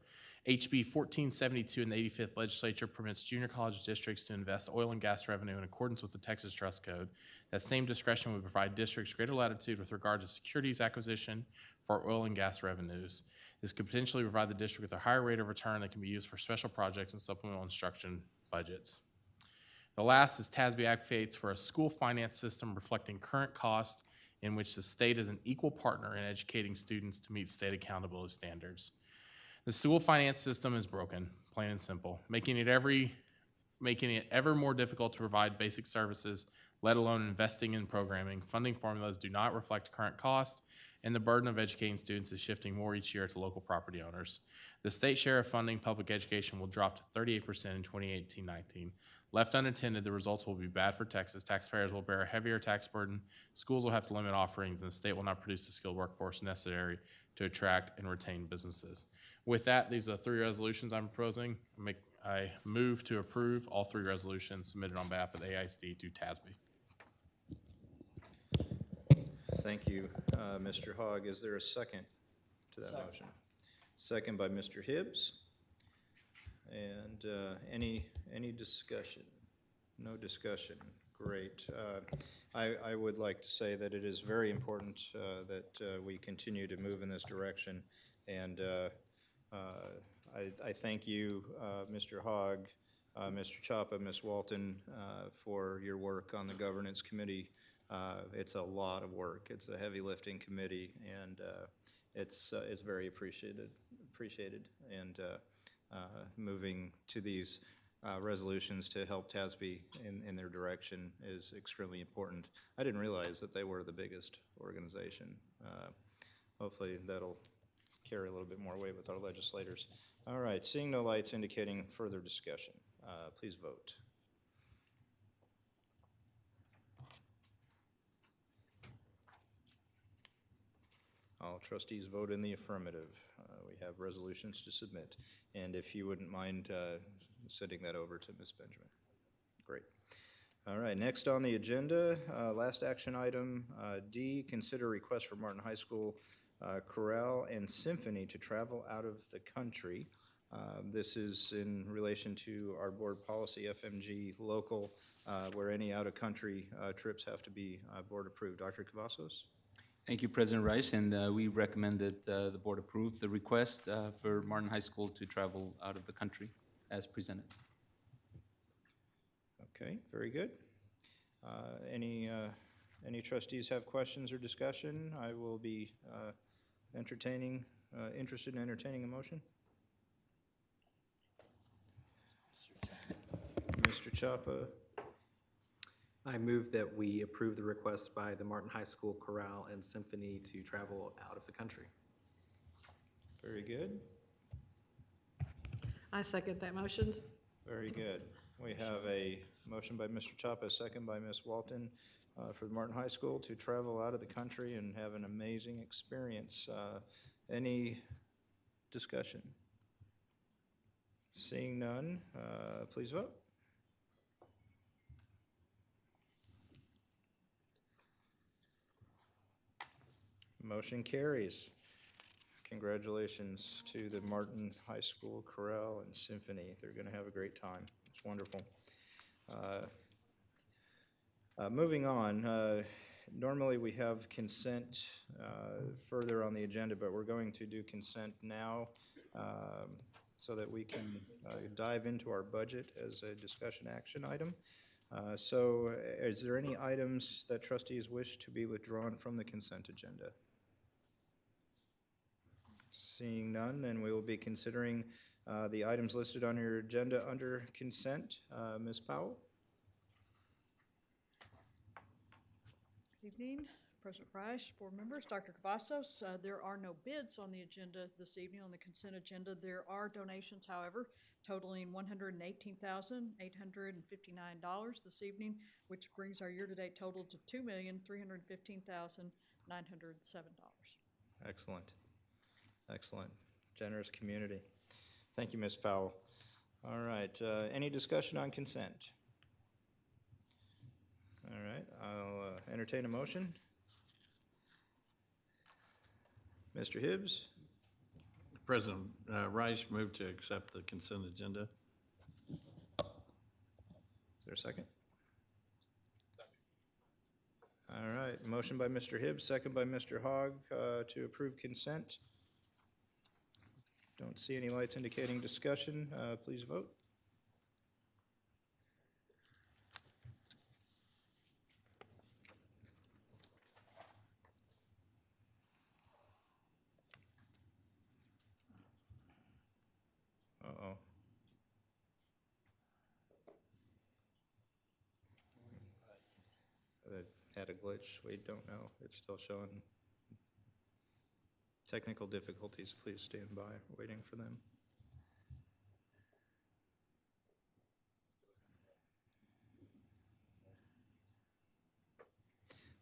HB 1472 in the 85th legislature permits junior college districts to invest oil and gas revenue in accordance with the Texas Trust Code. That same discretion would provide districts greater latitude with regard to securities acquisition for oil and gas revenues. This could potentially provide the district with a higher rate of return that can be used for special projects and supplemental instruction budgets. The last is TASB advocates for a school finance system reflecting current cost in which the state is an equal partner in educating students to meet state accountability standards. The school finance system is broken, plain and simple, making it ever more difficult to provide basic services, let alone investing in programming. Funding formulas do not reflect current cost, and the burden of educating students is shifting more each year to local property owners. The state share of funding public education will drop to 38% in 2018-19. Left unattended, the results will be bad for Texas. Taxpayers will bear a heavier tax burden, schools will have to limit offerings, and the state will not produce the skilled workforce necessary to attract and retain businesses. With that, these are the three resolutions I'm proposing. I move to approve all three resolutions submitted on behalf of the AISD to TASB. Thank you, Mr. Hogg. Is there a second to that motion? Second by Mr. Hibbs. And any discussion? No discussion. Great. I would like to say that it is very important that we continue to move in this direction. And I thank you, Mr. Hogg, Mr. Chapa, Ms. Walton, for your work on the governance committee. It's a lot of work. It's a heavy lifting committee, and it's very appreciated. And moving to these resolutions to help TASB in their direction is extremely important. I didn't realize that they were the biggest organization. Hopefully that'll carry a little bit more weight with our legislators. All right, seeing no lights indicating further discussion, please vote. All trustees vote in the affirmative. We have resolutions to submit. And if you wouldn't mind sending that over to Ms. Benjamin. Great. All right, next on the agenda, last action item, D, consider request for Martin High School Choral and Symphony to travel out of the country. This is in relation to our board policy, FMG local, where any out-of-country trips have to be board approved. Dr. Cavazos? Thank you, President Rice, and we recommend that the board approve the request for Martin High School to travel out of the country as presented. Okay, very good. Any trustees have questions or discussion? I will be interested in entertaining a motion. Mr. Chapa. I move that we approve the request by the Martin High School Choral and Symphony to travel out of the country. Very good. I second that motion. Very good. We have a motion by Mr. Chapa, a second by Ms. Walton for the Martin High School to travel out of the country and have an amazing experience. Any discussion? Seeing none, please vote. Motion carries. Congratulations to the Martin High School Choral and Symphony. They're going to have a great time. It's wonderful. Moving on, normally we have consent further on the agenda, but we're going to do consent now so that we can dive into our budget as a discussion action item. So is there any items that trustees wish to be withdrawn from the consent agenda? Seeing none, then we will be considering the items listed on your agenda under consent. Ms. Powell? Evening, President Reich, board members, Dr. Cavazos. There are no bids on the agenda this evening on the consent agenda. There are donations, however, totaling $118,859 this evening, which brings our year-to-date total to $2,315,907. Excellent. Excellent. Generous community. Thank you, Ms. Powell. All right, any discussion on consent? All right, I'll entertain a motion. Mr. Hibbs? President Reich moved to accept the consent agenda. Is there a second? All right, motion by Mr. Hibbs, second by Mr. Hogg to approve consent. Don't see any lights indicating discussion. Please vote. Uh-oh. That had a glitch. We don't know. It's still showing. Technical difficulties. Please stand by, waiting for them.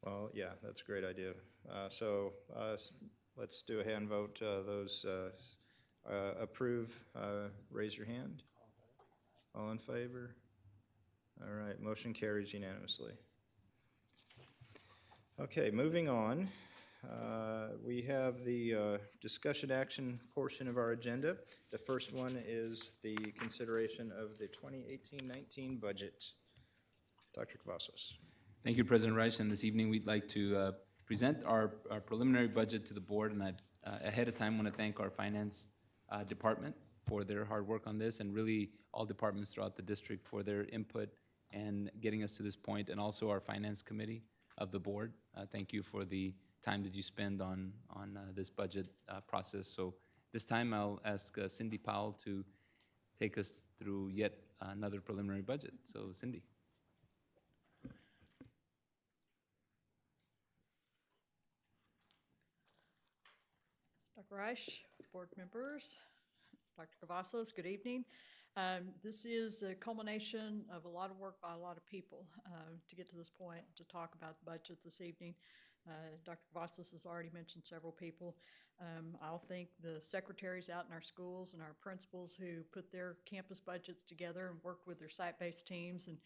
Well, yeah, that's a great idea. Let's do a hand vote. Those approve, raise your hand. All in favor? All right, motion carries unanimously. Okay, moving on. We have the discussion action portion of our agenda. The first one is the consideration of the 2018-19 budget. Dr. Cavazos. Thank you, President Reich, and this evening we'd like to present our preliminary budget to the board, and I ahead of time want to thank our finance department for their hard work on this, and really all departments throughout the district for their input and getting us to this point, and also our finance committee of the board. Thank you for the time that you spend on this budget process. So this time I'll ask Cindy Powell to take us through yet another preliminary budget. So Cindy. Dr. Reich, board members, Dr. Cavazos, good evening. This is a culmination of a lot of work by a lot of people to get to this point to talk about the budget this evening. Dr. Cavazos has already mentioned several people. I'll thank the secretaries out in our schools and our principals who put their campus budgets together and worked with their site-based teams, and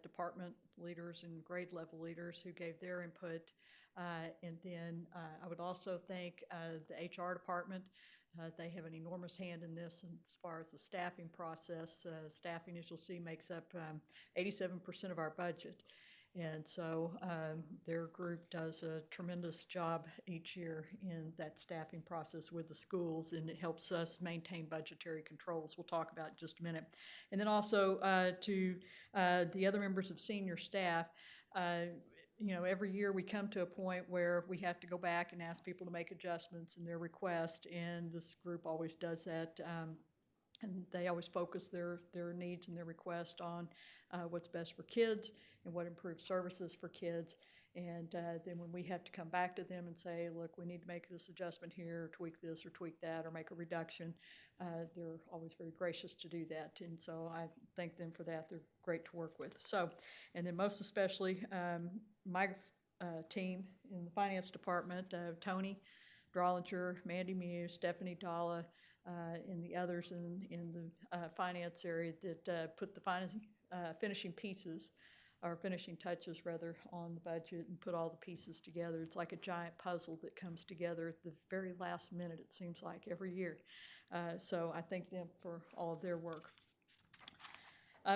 department leaders and grade level leaders who gave their input. And then I would also thank the HR department. They have an enormous hand in this as far as the staffing process. Staffing, as you'll see, makes up 87% of our budget. And so their group does a tremendous job each year in that staffing process with the schools, and it helps us maintain budgetary controls. We'll talk about in just a minute. And then also to the other members of senior staff, you know, every year we come to a point where we have to go back and ask people to make adjustments in their request, and this group always does that. And they always focus their needs and their request on what's best for kids and what improves services for kids. And then when we have to come back to them and say, look, we need to make this adjustment here, or tweak this or tweak that, or make a reduction, they're always very gracious to do that. And so I thank them for that. They're great to work with. So, and then most especially my team in the finance department, Tony Drollinger, Mandy Mew, Stephanie Dalla, and the others in the finance area that put the finishing pieces, or finishing touches rather, on the budget and put all the pieces together. It's like a giant puzzle that comes together at the very last minute, it seems like, every year. So I thank them for all of their work.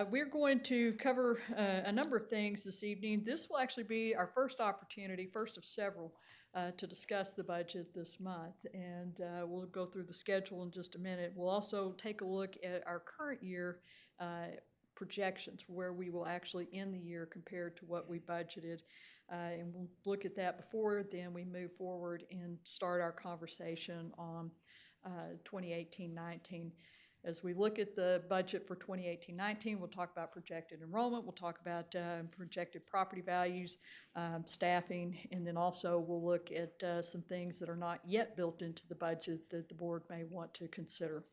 We're going to cover a number of things this evening. This will actually be our first opportunity, first of several, to discuss the budget this month, and we'll go through the schedule in just a minute. We'll also take a look at our current year projections, where we will actually end the year compared to what we budgeted, and we'll look at that before then we move forward and start our conversation on 2018-19. As we look at the budget for 2018-19, we'll talk about projected enrollment, we'll talk about projected property values, staffing, and then also we'll look at some things that are not yet built into the budget that the board may want to consider.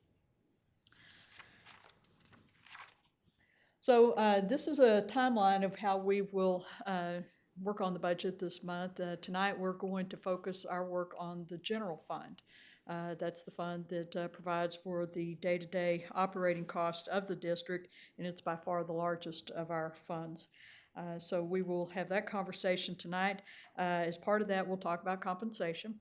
So this is a timeline of how we will work on the budget this month. Tonight we're going to focus our work on the general fund. That's the fund that provides for the day-to-day operating cost of the district, and it's by far the largest of our funds. So we will have that conversation tonight. As part of that, we'll talk about compensation.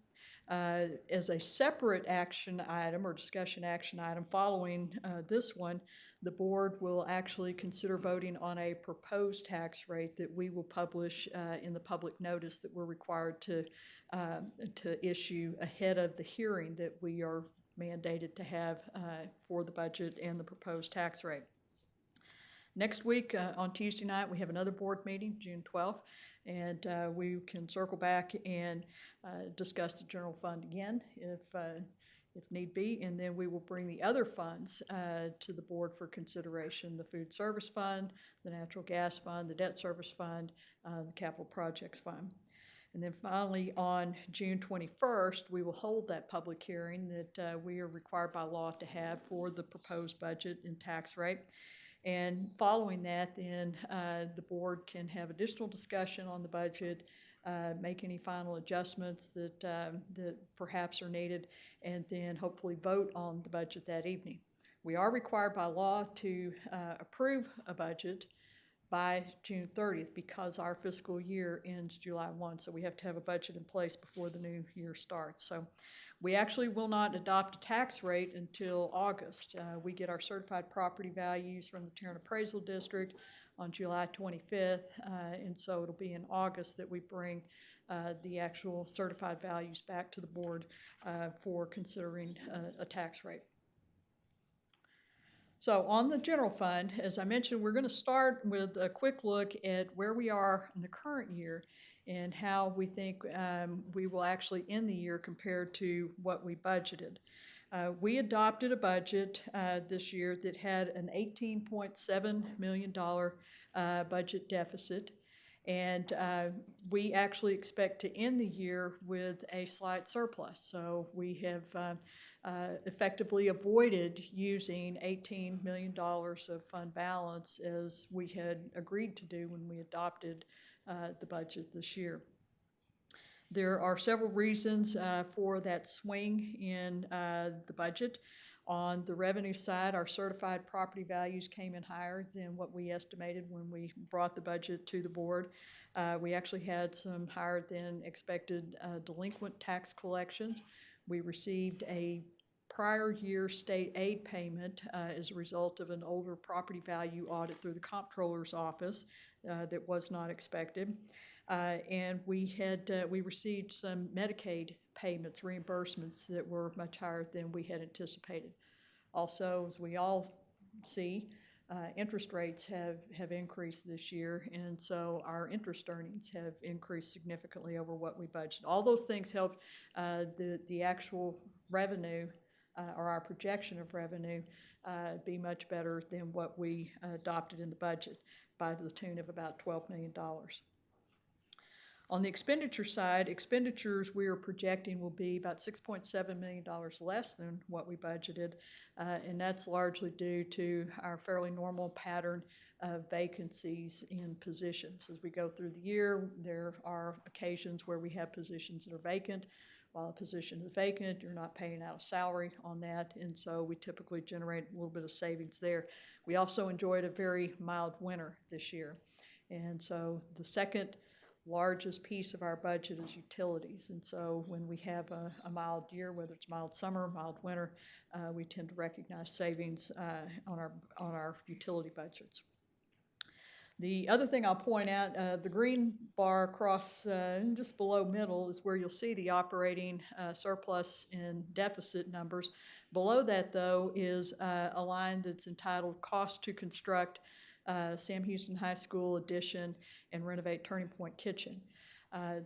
As a separate action item or discussion action item following this one, the board will actually consider voting on a proposed tax rate that we will publish in the public notice that we're required to issue ahead of the hearing that we are mandated to have for the budget and the proposed tax rate. Next week, on Tuesday night, we have another board meeting, June 12th, and we can circle back and discuss the general fund again if need be, and then we will bring the other funds to the board for consideration: the food service fund, the natural gas fund, the debt service fund, the capital projects fund. And then finally, on June 21st, we will hold that public hearing that we are required by law to have for the proposed budget and tax rate. And following that, then the board can have additional discussion on the budget, make any final adjustments that perhaps are needed, and then hopefully vote on the budget that evening. We are required by law to approve a budget by June 30th because our fiscal year ends July 1, so we have to have a budget in place before the new year starts. So we actually will not adopt a tax rate until August. We get our certified property values from the Tarrant Appraisal District on July 25th, and so it'll be in August that we bring the actual certified values back to the board for considering a tax rate. So on the general fund, as I mentioned, we're going to start with a quick look at where we are in the current year and how we think we will actually end the year compared to what we budgeted. We adopted a budget this year that had an $18.7 million budget deficit, and we actually expect to end the year with a slight surplus. So we have effectively avoided using $18 million of fund balance as we had agreed to do when we adopted the budget this year. There are several reasons for that swing in the budget. On the revenue side, our certified property values came in higher than what we estimated when we brought the budget to the board. We actually had some higher than expected delinquent tax collections. We received a prior year state aid payment as a result of an older property value audit through the comptroller's office that was not expected. And we received some Medicaid payments, reimbursements that were much higher than we had anticipated. Also, as we all see, interest rates have increased this year, and so our interest earnings have increased significantly over what we budgeted. All those things helped the actual revenue or our projection of revenue be much better than what we adopted in the budget by the tune of about $12 million. On the expenditure side, expenditures we are projecting will be about $6.7 million less than what we budgeted, and that's largely due to our fairly normal pattern of vacancies in positions. As we go through the year, there are occasions where we have positions that are vacant. While a position is vacant, you're not paying out a salary on that, and so we typically generate a little bit of savings there. We also enjoyed a very mild winter this year, and so the second largest piece of our budget is utilities, and so when we have a mild year, whether it's mild summer, mild winter, we tend to recognize savings on our utility budgets. The other thing I'll point out, the green bar across just below middle is where you'll see the operating surplus and deficit numbers. Below that, though, is a line that's entitled Cost to Construct Sam Houston High School Addition and Renovate Turning Point Kitchen.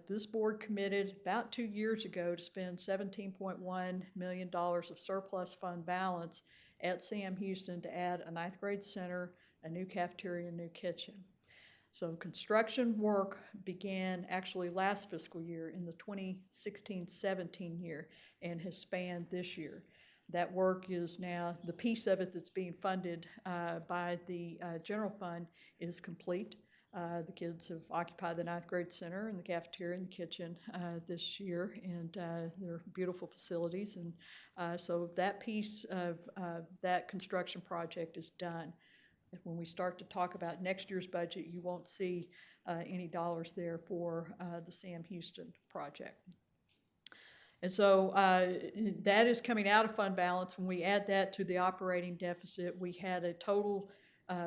This board committed about 2 years ago to spend $17.1 million of surplus fund balance at Sam Houston to add a 9th grade center, a new cafeteria, and new kitchen. So construction work began actually last fiscal year in the 2016-17 year and has spanned this year. That work is now, the piece of it that's being funded by the general fund is complete. The kids have occupied the 9th grade center and the cafeteria and the kitchen this year, and they're beautiful facilities. And so that piece of that construction project is done. When we start to talk about next year's budget, you won't see any dollars there for the Sam Houston project. And so that is coming out of fund balance. When we add that to the operating deficit, we had a total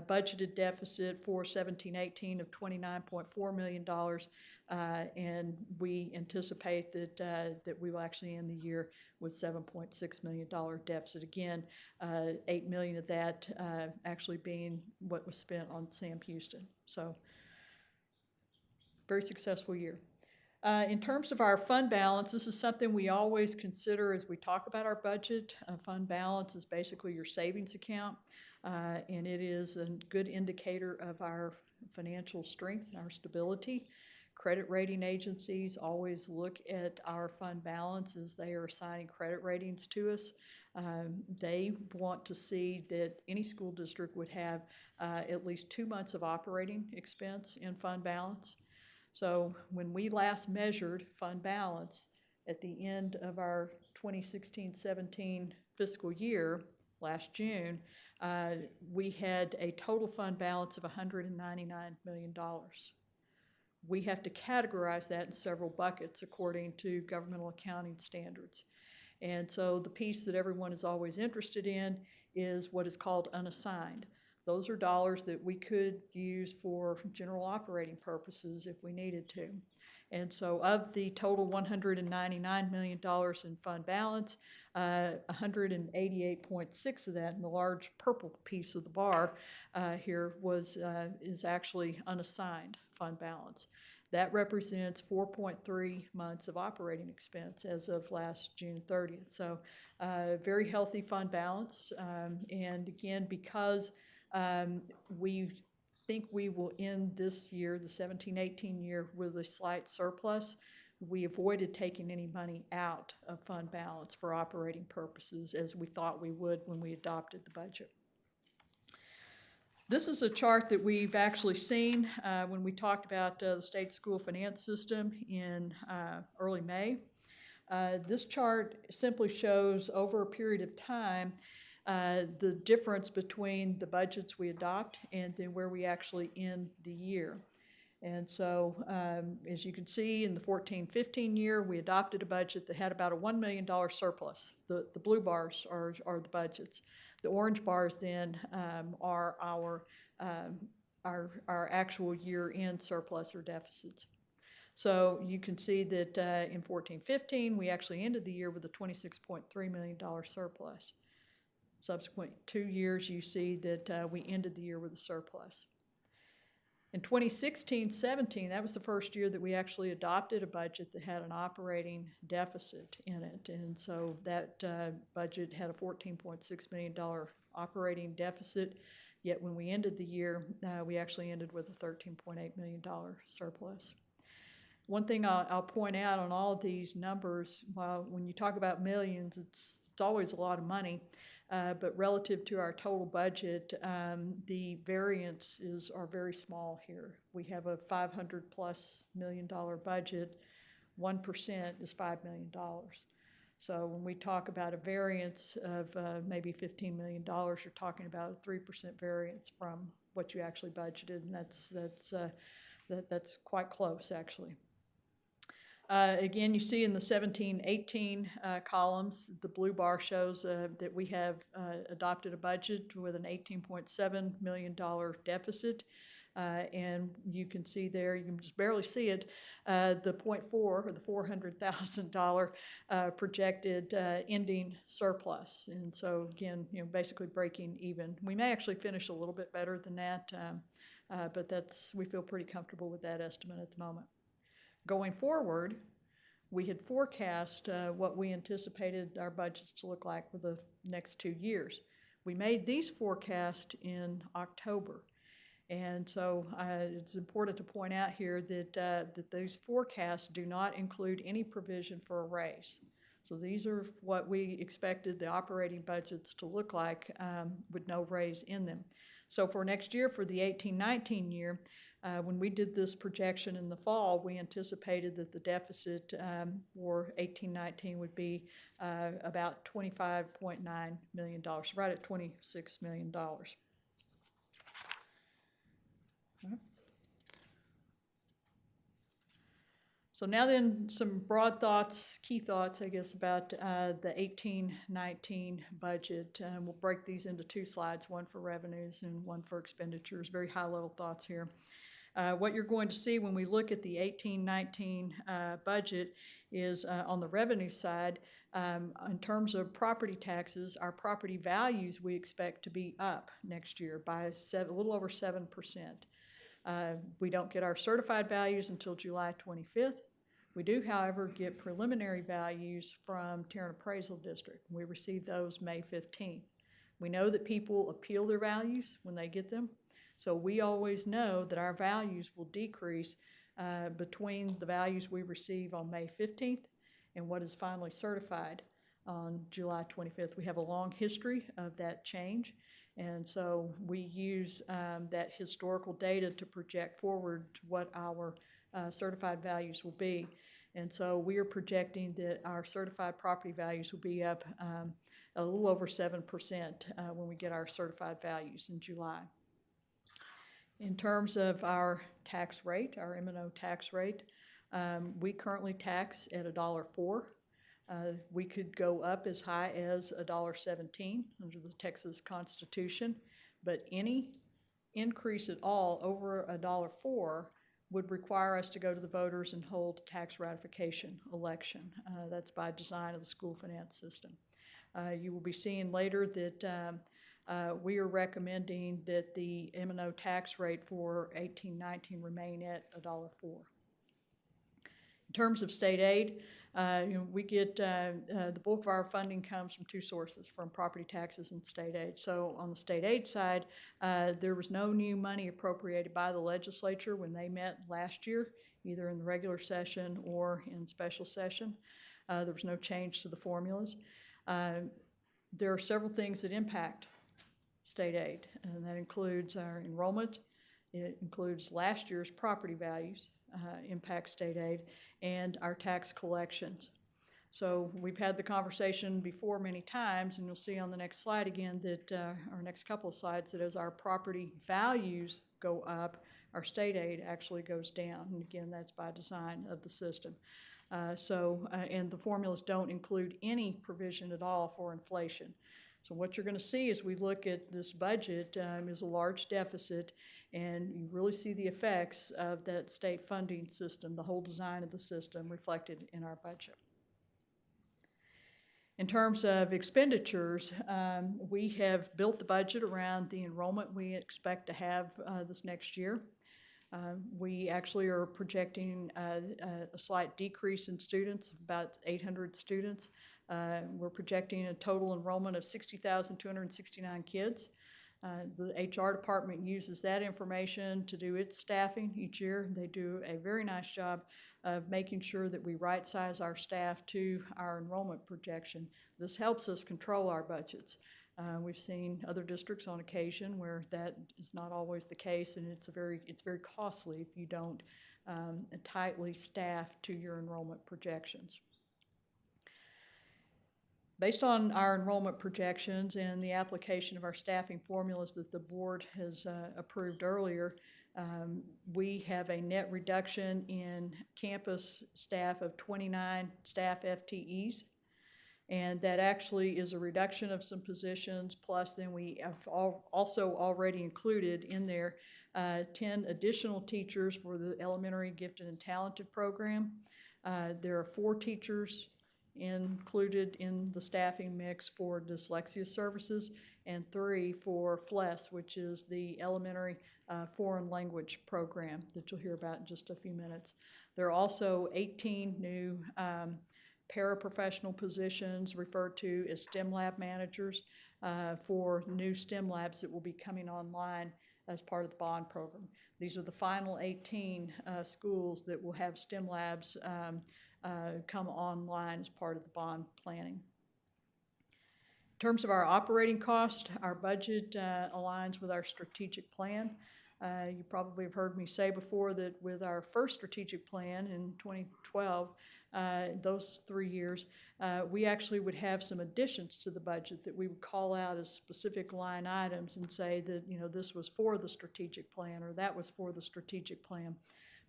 budgeted deficit for 17-18 of $29.4 million, and we anticipate that we will actually end the year with $7.6 million deficit. Again, $8 million of that actually being what was spent on Sam Houston. So, very successful year. In terms of our fund balance, this is something we always consider as we talk about our budget. Fund balance is basically your savings account. And it is a good indicator of our financial strength and our stability. Credit rating agencies always look at our fund balance as they are assigning credit ratings to us. They want to see that any school district would have at least 2 months of operating expense in fund balance. So when we last measured fund balance at the end of our 2016-17 fiscal year, last June, we had a total fund balance of $199 million. We have to categorize that in several buckets according to governmental accounting standards. And so the piece that everyone is always interested in is what is called unassigned. Those are dollars that we could use for general operating purposes if we needed to. And so of the total $199 million in fund balance, 188.6 of that, in the large purple piece of the bar here, is actually unassigned fund balance. That represents 4.3 months of operating expense as of last June 30th. So very healthy fund balance. And again, because we think we will end this year, the 17-18 year, with a slight surplus, we avoided taking any money out of fund balance for operating purposes as we thought we would when we adopted the budget. This is a chart that we've actually seen when we talked about the state school finance system in early May. This chart simply shows over a period of time the difference between the budgets we adopt and then where we actually end the year. And so, as you can see, in the 14-15 year, we adopted a budget that had about a $1 million surplus. The blue bars are the budgets. The orange bars then are our actual year-end surplus or deficits. So you can see that in 14-15, we actually ended the year with a $26.3 million surplus. Subsequent 2 years, you see that we ended the year with a surplus. In 2016-17, that was the first year that we actually adopted a budget that had an operating deficit in it. And so that budget had a $14.6 million operating deficit, yet when we ended the year, we actually ended with a $13.8 million surplus. One thing I'll point out on all of these numbers, while when you talk about millions, it's always a lot of money. But relative to our total budget, the variances are very small here. We have a $500+ million budget. 1% is $5 million. So when we talk about a variance of maybe $15 million, you're talking about a 3% variance from what you actually budgeted, and that's quite close, actually. Again, you see in the 17-18 columns, the blue bar shows that we have adopted a budget with an $18.7 million deficit. And you can see there, you can just barely see it, the 0.4 or the $400,000 projected ending surplus. And so again, basically breaking even. We may actually finish a little bit better than that, but we feel pretty comfortable with that estimate at the moment. Going forward, we had forecast what we anticipated our budgets to look like for the next 2 years. We made these forecasts in October. And so it's important to point out here that those forecasts do not include any provision for a raise. So these are what we expected the operating budgets to look like with no raise in them. So for next year, for the 18-19 year, when we did this projection in the fall, we anticipated that the deficit for 18-19 would be about $25.9 million, right at $26 million. So now then, some broad thoughts, key thoughts, I guess, about the 18-19 budget. We'll break these into two slides, one for revenues and one for expenditures. Very high-level thoughts here. What you're going to see when we look at the 18-19 budget is on the revenue side, in terms of property taxes, our property values we expect to be up next year by a little over 7%. We don't get our certified values until July 25th. We do, however, get preliminary values from Tarrant Appraisal District. We receive those May 15th. We know that people appeal their values when they get them, so we always know that our values will decrease between the values we receive on May 15th and what is finally certified on July 25th. We have a long history of that change, and so we use that historical data to project forward what our certified values will be. And so we are projecting that our certified property values will be up a little over 7% when we get our certified values in July. In terms of our tax rate, our M&O tax rate, we currently tax at $1.04. We could go up as high as $1.17 under the Texas Constitution, but any increase at all over $1.04 would require us to go to the voters and hold a tax ratification election. That's by design of the school finance system. You will be seeing later that we are recommending that the M&O tax rate for 18-19 remain at $1.04. In terms of state aid, we get the bulk of our funding comes from two sources, from property taxes and state aid. So on the state aid side, there was no new money appropriated by the legislature when they met last year, either in the regular session or in special session. There was no change to the formulas. There are several things that impact state aid, and that includes our enrollment. It includes last year's property values, impact state aid, and our tax collections. So we've had the conversation before many times, and you'll see on the next slide again that, our next couple of slides, that as our property values go up, our state aid actually goes down. And again, that's by design of the system. And the formulas don't include any provision at all for inflation. So what you're going to see as we look at this budget is a large deficit, and you really see the effects of that state funding system, the whole design of the system reflected in our budget. In terms of expenditures, we have built the budget around the enrollment we expect to have this next year. We actually are projecting a slight decrease in students, about 800 students. We're projecting a total enrollment of 60,269 kids. The HR department uses that information to do its staffing each year. They do a very nice job of making sure that we right-size our staff to our enrollment projection. This helps us control our budgets. We've seen other districts on occasion where that is not always the case, and it's very costly if you don't tightly staff to your enrollment projections. Based on our enrollment projections and the application of our staffing formulas that the board has approved earlier, we have a net reduction in campus staff of 29 staff FTEs. And that actually is a reduction of some positions, plus then we have also already included in there 10 additional teachers for the elementary gifted and talented program. There are 4 teachers included in the staffing mix for dyslexia services, and 3 for FLES, which is the elementary foreign language program that you'll hear about in just a few minutes. There are also 18 new paraprofessional positions referred to as STEM lab managers. for new STEM labs that will be coming online as part of the bond program. These are the final 18 schools that will have STEM labs come online as part of the bond planning. In terms of our operating cost, our budget aligns with our strategic plan. You probably have heard me say before that with our first strategic plan in 2012, those 3 years, we actually would have some additions to the budget that we would call out as specific line items and say that, you know, this was for the strategic plan or that was for the strategic plan.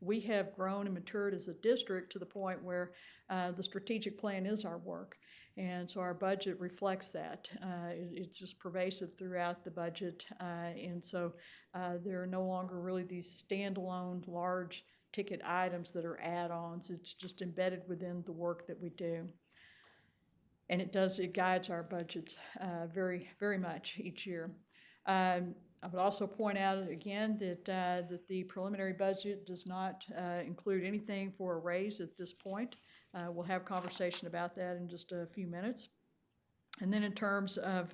We have grown and matured as a district to the point where the strategic plan is our work. And so our budget reflects that. It's just pervasive throughout the budget. And so there are no longer really these standalone large ticket items that are add-ons. It's just embedded within the work that we do. And it guides our budgets very, very much each year. I would also point out again that the preliminary budget does not include anything for a raise at this point. We'll have conversation about that in just a few minutes. And then in terms of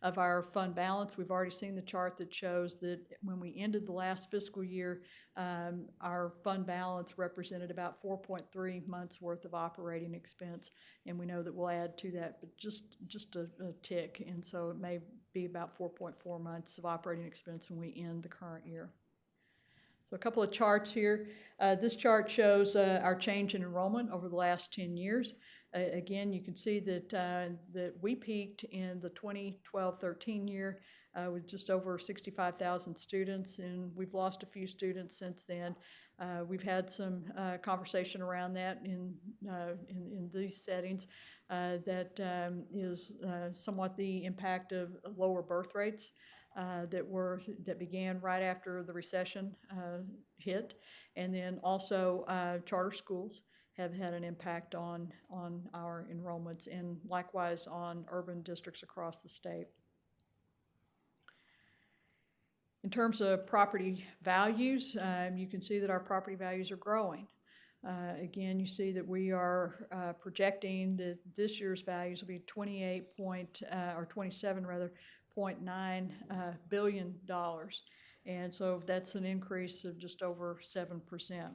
our fund balance, we've already seen the chart that shows that when we ended the last fiscal year, our fund balance represented about 4.3 months worth of operating expense, and we know that we'll add to that, but just a tick, and so it may be about 4.4 months of operating expense when we end the current year. So a couple of charts here. This chart shows our change in enrollment over the last 10 years. Again, you can see that we peaked in the 2012-13 year with just over 65,000 students, and we've lost a few students since then. We've had some conversation around that in these settings. That is somewhat the impact of lower birth rates that began right after the recession hit, and then also charter schools have had an impact on our enrollments, and likewise on urban districts across the state. In terms of property values, you can see that our property values are growing. Again, you see that we are projecting that this year's values will be $27.9 billion, and so that's an increase of just over 7%.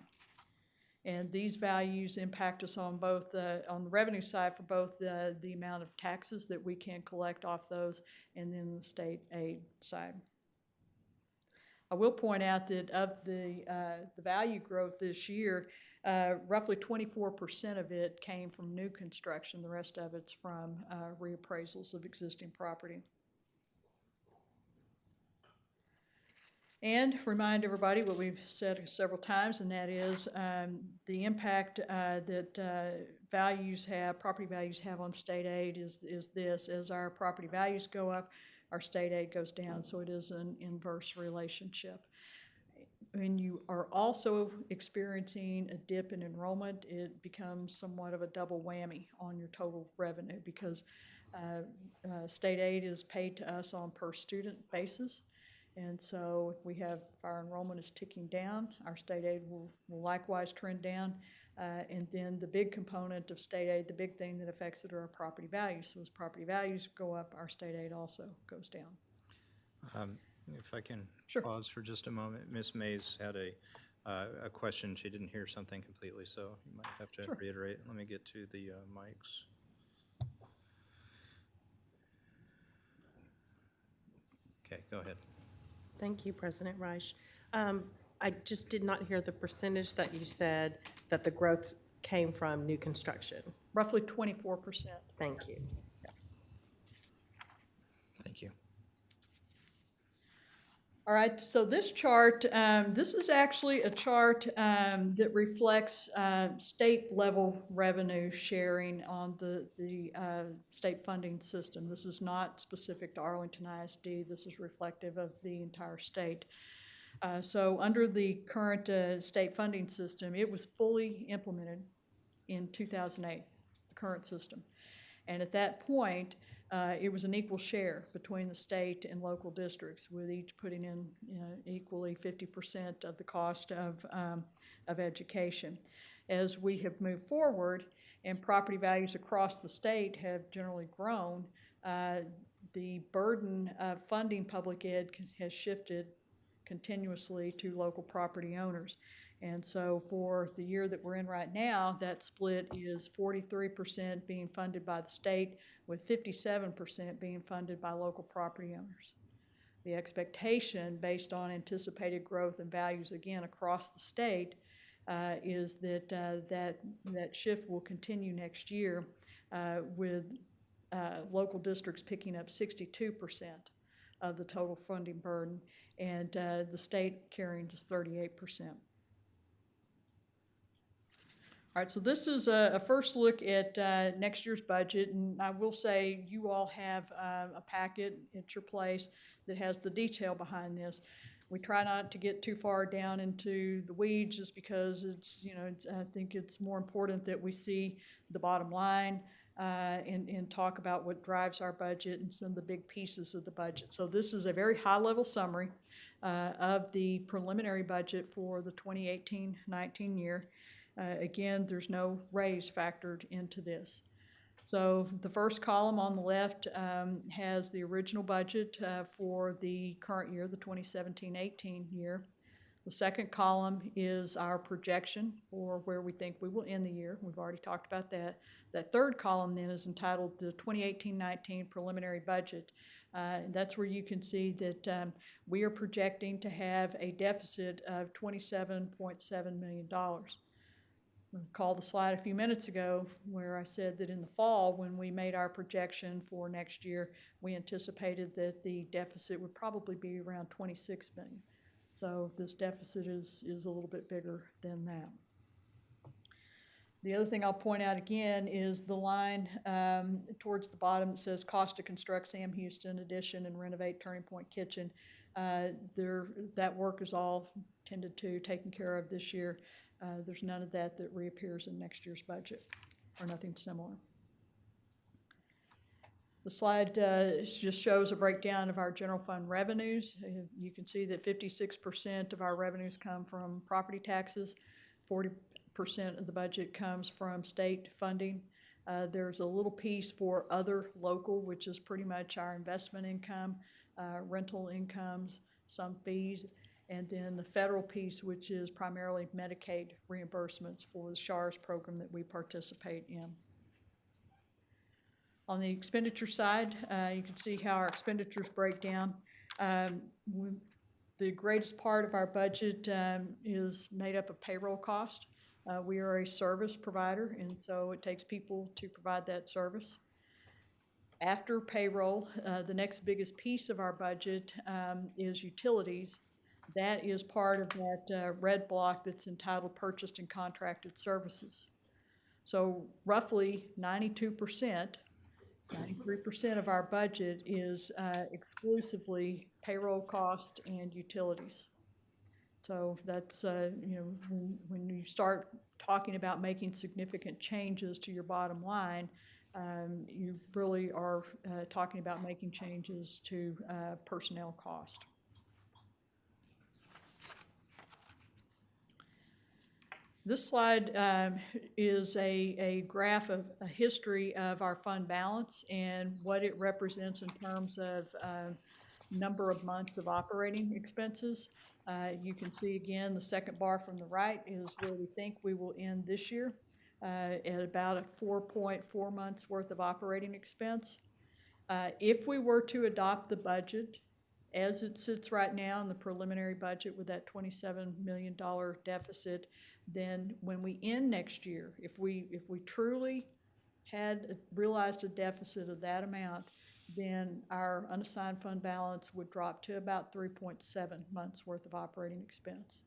And these values impact us on both on the revenue side for both the amount of taxes that we can collect off those, and then the state aid side. I will point out that of the value growth this year, roughly 24% of it came from new construction. The rest of it's from reappraisals of existing property. And remind everybody what we've said several times, and that is the impact that property values have on state aid is this: as our property values go up, our state aid goes down, so it is an inverse relationship. When you are also experiencing a dip in enrollment, it becomes somewhat of a double whammy on your total revenue, because state aid is paid to us on per student basis. And so if our enrollment is ticking down, our state aid will likewise trend down. And then the big component of state aid, the big thing that affects it, are our property values. So as property values go up, our state aid also goes down. If I can Sure. pause for just a moment. Ms. Mays had a question. She didn't hear something completely, so you might have to Sure. reiterate. Let me get to the mics. Okay, go ahead. Thank you, President Reich. I just did not hear the percentage that you said that the growth came from new construction. Roughly 24%. Thank you. Thank you. All right, so this chart, this is actually a chart that reflects state-level revenue sharing on the state funding system. This is not specific to Arlington ISD. This is reflective of the entire state. So under the current state funding system, it was fully implemented in 2008, the current system. And at that point, it was an equal share between the state and local districts, with each putting in equally 50% of the cost of education. As we have moved forward and property values across the state have generally grown, the burden of funding public ed has shifted continuously to local property owners. And so for the year that we're in right now, that split is 43% being funded by the state, with 57% being funded by local property owners. The expectation, based on anticipated growth and values, again, across the state, is that that shift will continue next year, with local districts picking up 62% of the total funding burden, and the state carrying just 38%. All right, so this is a first look at next year's budget, and I will say you all have a packet at your place that has the detail behind this. We try not to get too far down into the weeds, just because it's, I think it's more important that we see the bottom line and talk about what drives our budget and some of the big pieces of the budget. So this is a very high-level summary of the preliminary budget for the 2018-19 year. Again, there's no raise factored into this. So the first column on the left has the original budget for the current year, the 2017-18 year. The second column is our projection for where we think we will end the year. We've already talked about that. That third column then is entitled the 2018-19 preliminary budget. That's where you can see that we are projecting to have a deficit of $27.7 million. Recall the slide a few minutes ago where I said that in the fall, when we made our projection for next year, we anticipated that the deficit would probably be around $26 million. So this deficit is a little bit bigger than that. The other thing I'll point out again is the line towards the bottom that says cost to construct Sam Houston addition and renovate Turning Point Kitchen. That work is all tended to taken care of this year. There's none of that reappears in next year's budget, or nothing similar. The slide just shows a breakdown of our general fund revenues. You can see that 56% of our revenues come from property taxes, 40% of the budget comes from state funding. There's a little piece for other local, which is pretty much our investment income, rental incomes, some fees, and then the federal piece, which is primarily Medicaid reimbursements for the SHARS program that we participate in. On the expenditure side, you can see how our expenditures break down. The greatest part of our budget is made up of payroll cost. We are a service provider, and so it takes people to provide that service. After payroll, the next biggest piece of our budget is utilities. That is part of that red block that's entitled Purchased and Contracted Services. So roughly 93% of our budget is exclusively payroll cost and utilities. So that's, when you start talking about making significant changes to your bottom line, you really are talking about making changes to personnel cost. This slide is a graph of a history of our fund balance and what it represents in terms of number of months of operating expenses. You can see again the second bar from the right is where we think we will end this year at about a 4.4 months worth of operating expense. If we were to adopt the budget as it sits right now in the preliminary budget with that $27 million deficit, then when we end next year, if we truly had realized a deficit of that amount, then our unassigned fund balance would drop to about 3.7 months worth of operating expense.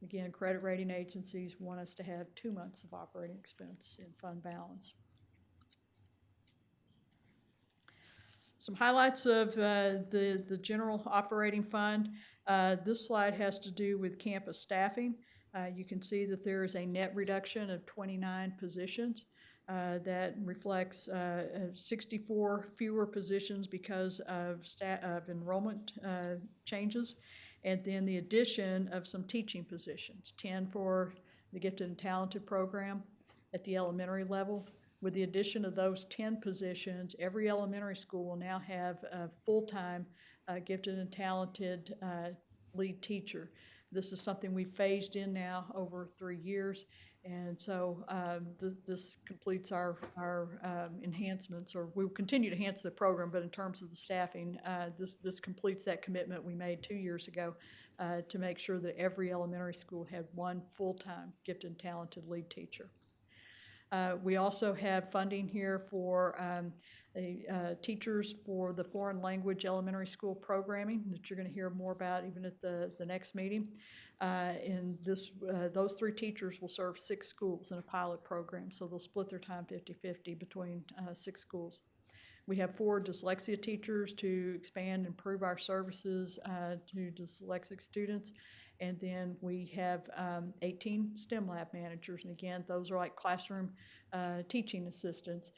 Again, credit rating agencies want us to have 2 months of operating expense in fund balance. Some highlights of the general operating fund. This slide has to do with campus staffing. You can see that there is a net reduction of 29 positions. That reflects 64 fewer positions because of enrollment changes, and then the addition of some teaching positions, 10 for the Gifted and Talented program at the elementary level, With the addition of those 10 positions, every elementary school will now have a full-time gifted and talented lead teacher. This is something we phased in now over 3 years, and so this completes our enhancements, or we'll continue to enhance the program, but in terms of the staffing, this completes that commitment we made 2 years ago to make sure that every elementary school had one full-time gifted and talented lead teacher. We also have funding here for teachers for the foreign language elementary school programming that you're going to hear more about even at the next meeting. And those 3 teachers will serve 6 schools in a pilot program, so they'll split their time 50-50 between 6 schools. We have 4 dyslexia teachers to expand and improve our services to dyslexic students. And then we have 18 STEM lab managers. And again, those are like classroom teaching assistants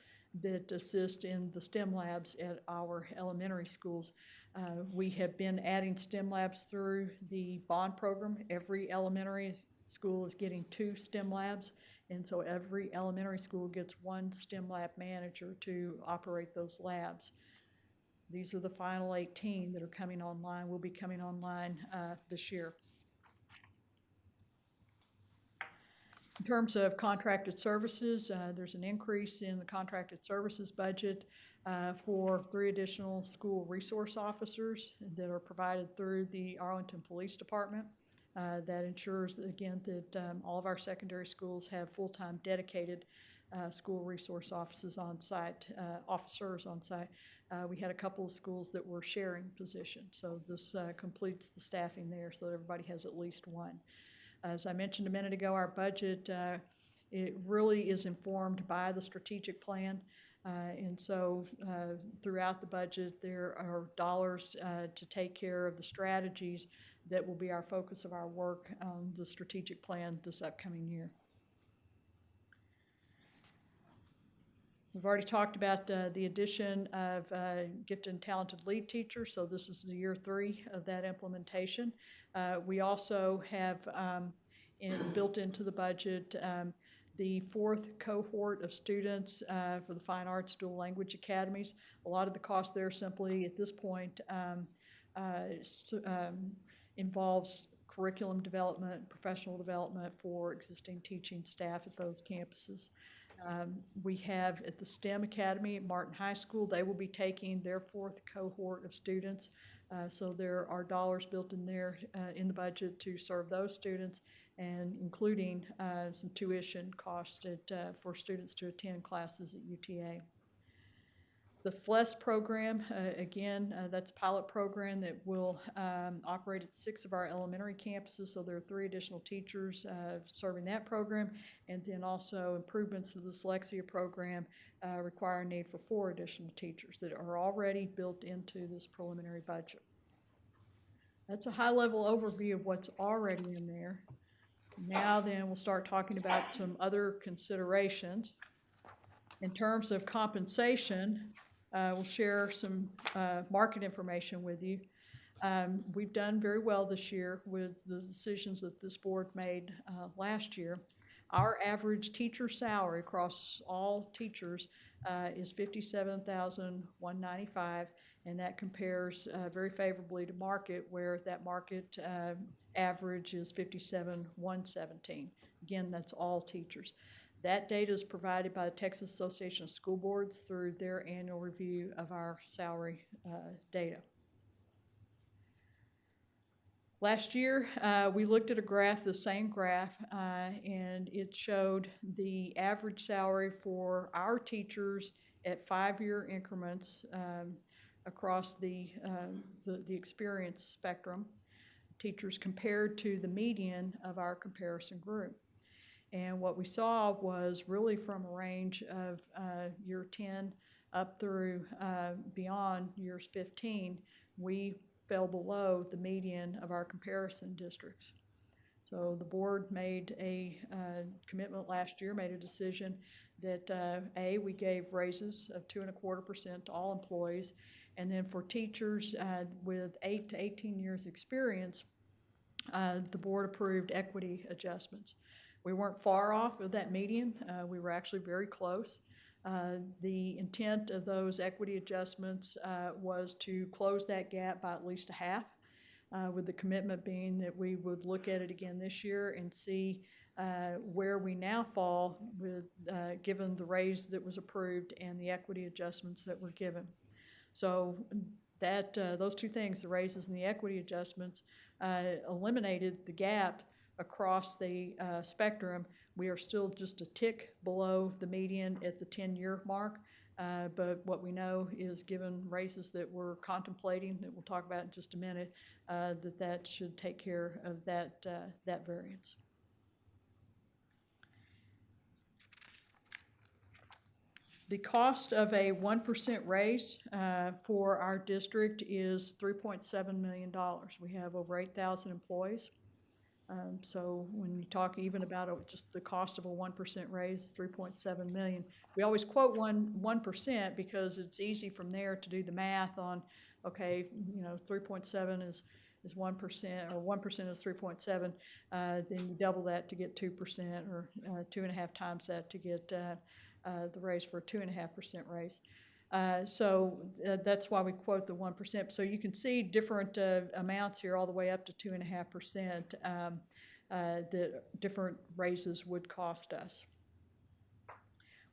that assist in the STEM labs at our elementary schools. We have been adding STEM labs through the bond program. Every elementary school is getting 2 STEM labs. And so every elementary school gets 1 STEM lab manager to operate those labs. These are the final 18 that are coming online, will be coming online this year. In terms of contracted services, there's an increase in the contracted services budget for 3 additional school resource officers that are provided through the Arlington Police Department. That ensures, again, that all of our secondary schools have full-time dedicated school resource officers on site. We had a couple of schools that were sharing positions, so this completes the staffing there so that everybody has at least 1. As I mentioned a minute ago, our budget, it really is informed by the strategic plan. And so throughout the budget, there are dollars to take care of the strategies that will be our focus of our work on the strategic plan this upcoming year. We've already talked about the addition of gifted and talented lead teachers, so this is the year 3 of that implementation. We also have built into the budget the 4th cohort of students for the Fine Arts Dual Language Academies. A lot of the cost there simply at this point involves curriculum development, professional development for existing teaching staff at those campuses. We have at the STEM Academy at Martin High School, they will be taking their 4th cohort of students. So there are dollars built in there in the budget to serve those students, and including some tuition costs for students to attend classes at UTA. The FLES program, again, that's a pilot program that will operate at 6 of our elementary campuses, so there are 3 additional teachers serving that program, and then also improvements to the dyslexia program require a need for 4 additional teachers that are already built into this preliminary budget. That's a high-level overview of what's already in there. Now then, we'll start talking about some other considerations. In terms of compensation, we'll share some market information with you. We've done very well this year with the decisions that this board made last year. Our average teacher salary across all teachers is $57,195, and that compares very favorably to market, where that market average is $57,117. Again, that's all teachers. That data is provided by the Texas Association of School Boards through their annual review of our salary data. Last year, we looked at a graph, the same graph, and it showed the average salary for our teachers at 5-year increments across the experience spectrum, teachers compared to the median of our comparison group. And what we saw was really from a range of year 10 up through beyond years 15, we fell below the median of our comparison districts. So the board made a commitment last year, made a decision that we gave raises of 2.25% to all employees, and then for teachers with 8 to 18 years experience, the board approved equity adjustments. We weren't far off of that median. We were actually very close. The intent of those equity adjustments was to close that gap by at least a half, with the commitment being that we would look at it again this year and see where we now fall with, given the raise that was approved and the equity adjustments that were given. So that those two things, the raises and the equity adjustments, eliminated the gap across the spectrum. We are still just a tick below the median at the 10-year mark, but what we know is, given raises that we're contemplating, that we'll talk about in just a minute, that should take care of that variance. The cost of a 1% raise for our district is $3.7 million. We have over 8,000 employees. So when you talk even about just the cost of a 1% raise, $3.7 million. We always quote 1% because it's easy from there to do the math on, okay, 3.7 is 1%, or 1% is 3.7. Then you double that to get 2%, or 2.5 times that to get the raise for a 2.5% raise. So that's why we quote the 1%. So you can see different amounts here, all the way up to 2.5%, that different raises would cost us.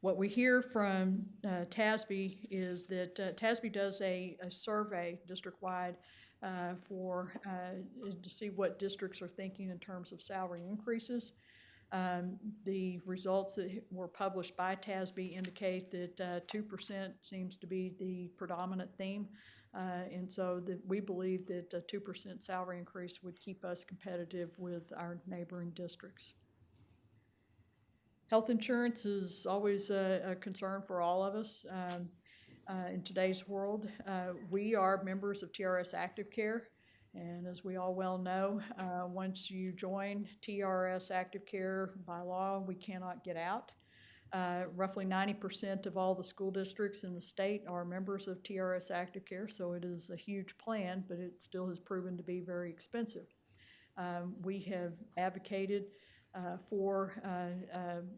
What we hear from TASB is that TASB does a survey district-wide to see what districts are thinking in terms of salary increases. The results that were published by TASB indicate that 2% seems to be the predominant theme, and so we believe that a 2% salary increase would keep us competitive with our neighboring districts. Health insurance is always a concern for all of us in today's world. We are members of TRS Active Care. And as we all well know, once you join TRS Active Care by law, we cannot get out. Roughly 90% of all the school districts in the state are members of TRS Active Care, so it is a huge plan, but it still has proven to be very expensive. We have advocated for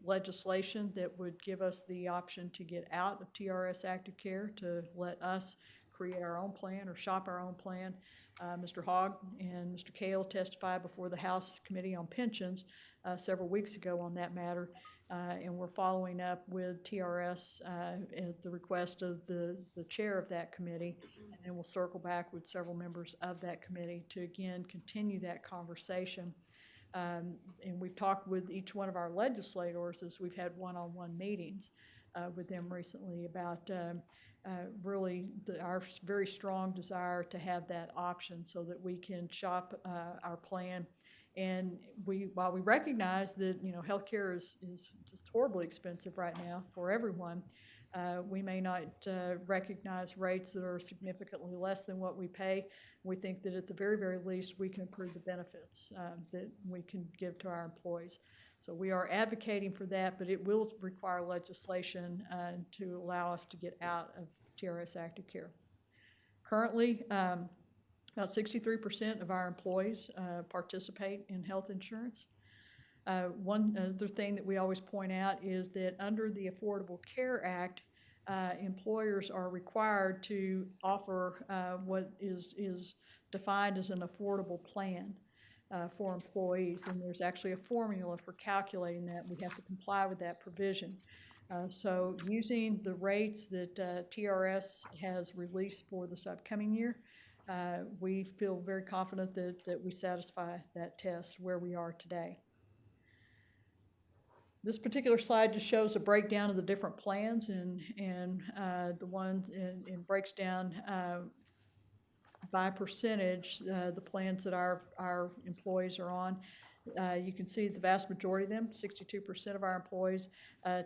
legislation that would give us the option to get out of TRS Active Care, to let us create our own plan or shop our own plan. Mr. Hogg and Mr. Kale testified before the House Committee on Pensions several weeks ago on that matter, and we're following up with TRS at the request of the chair of that committee, and then we'll circle back with several members of that committee to again continue that conversation. And we've talked with each one of our legislators as we've had one-on-one meetings with them recently about really our very strong desire to have that option so that we can shop our plan. And while we recognize that healthcare is just horribly expensive right now for everyone, we may not recognize rates that are significantly less than what we pay. We think that at the very, very least we can improve the benefits that we can give to our employees. So we are advocating for that, but it will require legislation to allow us to get out of TRS Active Care. Currently, about 63% of our employees participate in health insurance. One other thing that we always point out is that under the Affordable Care Act, employers are required to offer what is defined as an affordable plan for employees, and there's actually a formula for calculating that. We have to comply with that provision. So using the rates that TRS has released for this upcoming year, we feel very confident that we satisfy that test where we are today. This particular slide just shows a breakdown of the different plans and the ones and breaks down by percentage the plans that our employees are on. You can see the vast majority of them, 62% of our employees,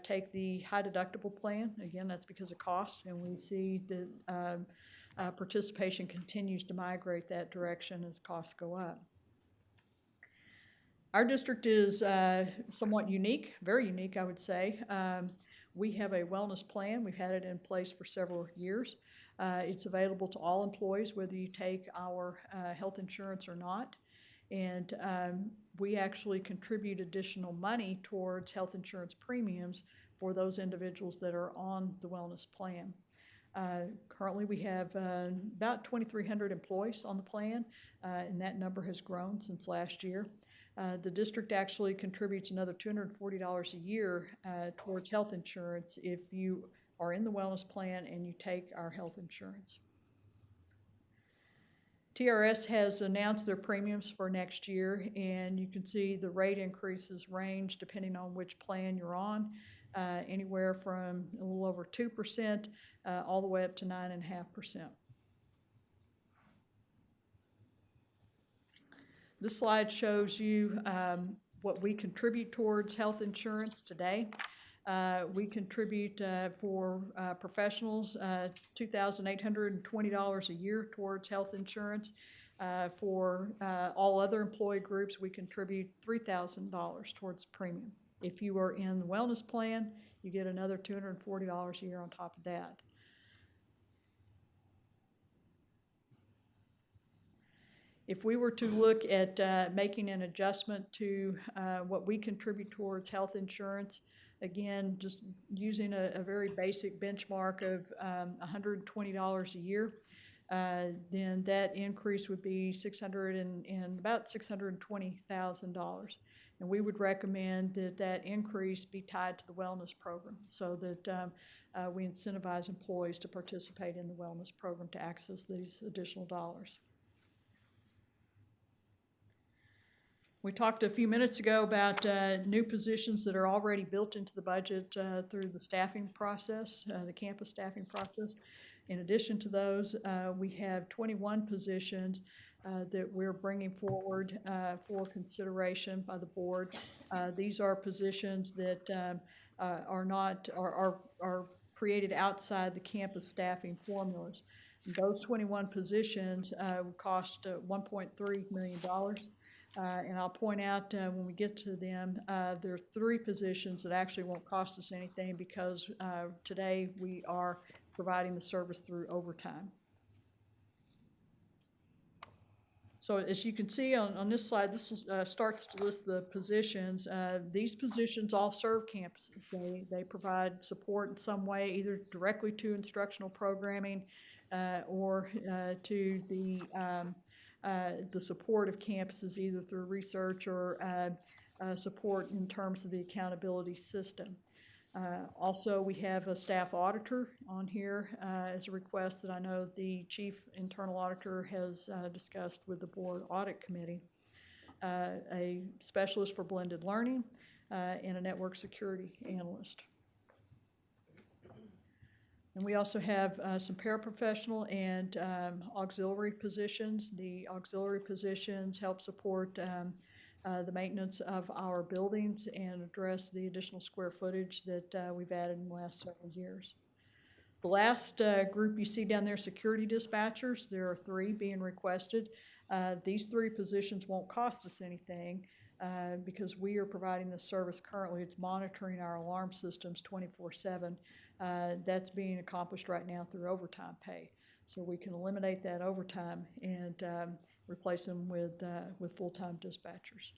take the high deductible plan. Again, that's because of cost, and we see that participation continues to migrate that direction as costs go up. Our district is somewhat unique, very unique, I would say. We have a wellness plan. We've had it in place for several years. It's available to all employees, whether you take our health insurance or not. And we actually contribute additional money towards health insurance premiums for those individuals that are on the wellness plan. Currently, we have about 2,300 employees on the plan, and that number has grown since last year. The district actually contributes another $240 a year towards health insurance if you are in the wellness plan and you take our health insurance. TRS has announced their premiums for next year, and you can see the rate increases range depending on which plan you're on, anywhere from a little over 2% all the way up to 9.5%. This slide shows you what we contribute towards health insurance today. We contribute for professionals $2,820 a year towards health insurance. For all other employee groups, we contribute $3,000 towards premium. If you are in the wellness plan, you get another $240 a year on top of that. If we were to look at making an adjustment to what we contribute towards health insurance, again, just using a very basic benchmark of $120 a year, then that increase would be about $620,000. And we would recommend that that increase be tied to the wellness program so that we incentivize employees to participate in the wellness program to access these additional dollars. We talked a few minutes ago about new positions that are already built into the budget through the staffing process, the campus staffing process. In addition to those, we have 21 positions that we're bringing forward for consideration by the board. These are positions that are created outside the campus staffing formulas. Those 21 positions cost $1.3 million. And I'll point out when we get to them, there are 3 positions that actually won't cost us anything because today we are providing the service through overtime. So as you can see on this slide, this starts to list the positions. These positions all serve campuses. They provide support in some way, either directly to instructional programming or to the support of campuses either through research or support in terms of the accountability system. Also, we have a staff auditor on here as a request that I know the chief internal auditor has discussed with the board audit committee, a specialist for blended learning, and a network security analyst. And we also have some paraprofessional and auxiliary positions. The auxiliary positions help support the maintenance of our buildings and address the additional square footage that we've added in the last several years. The last group you see down there, security dispatchers, there are 3 being requested. These 3 positions won't cost us anything because we are providing this service currently. It's monitoring our alarm systems 24/7. That's being accomplished right now through overtime pay. So we can eliminate that overtime and replace them with full-time dispatchers.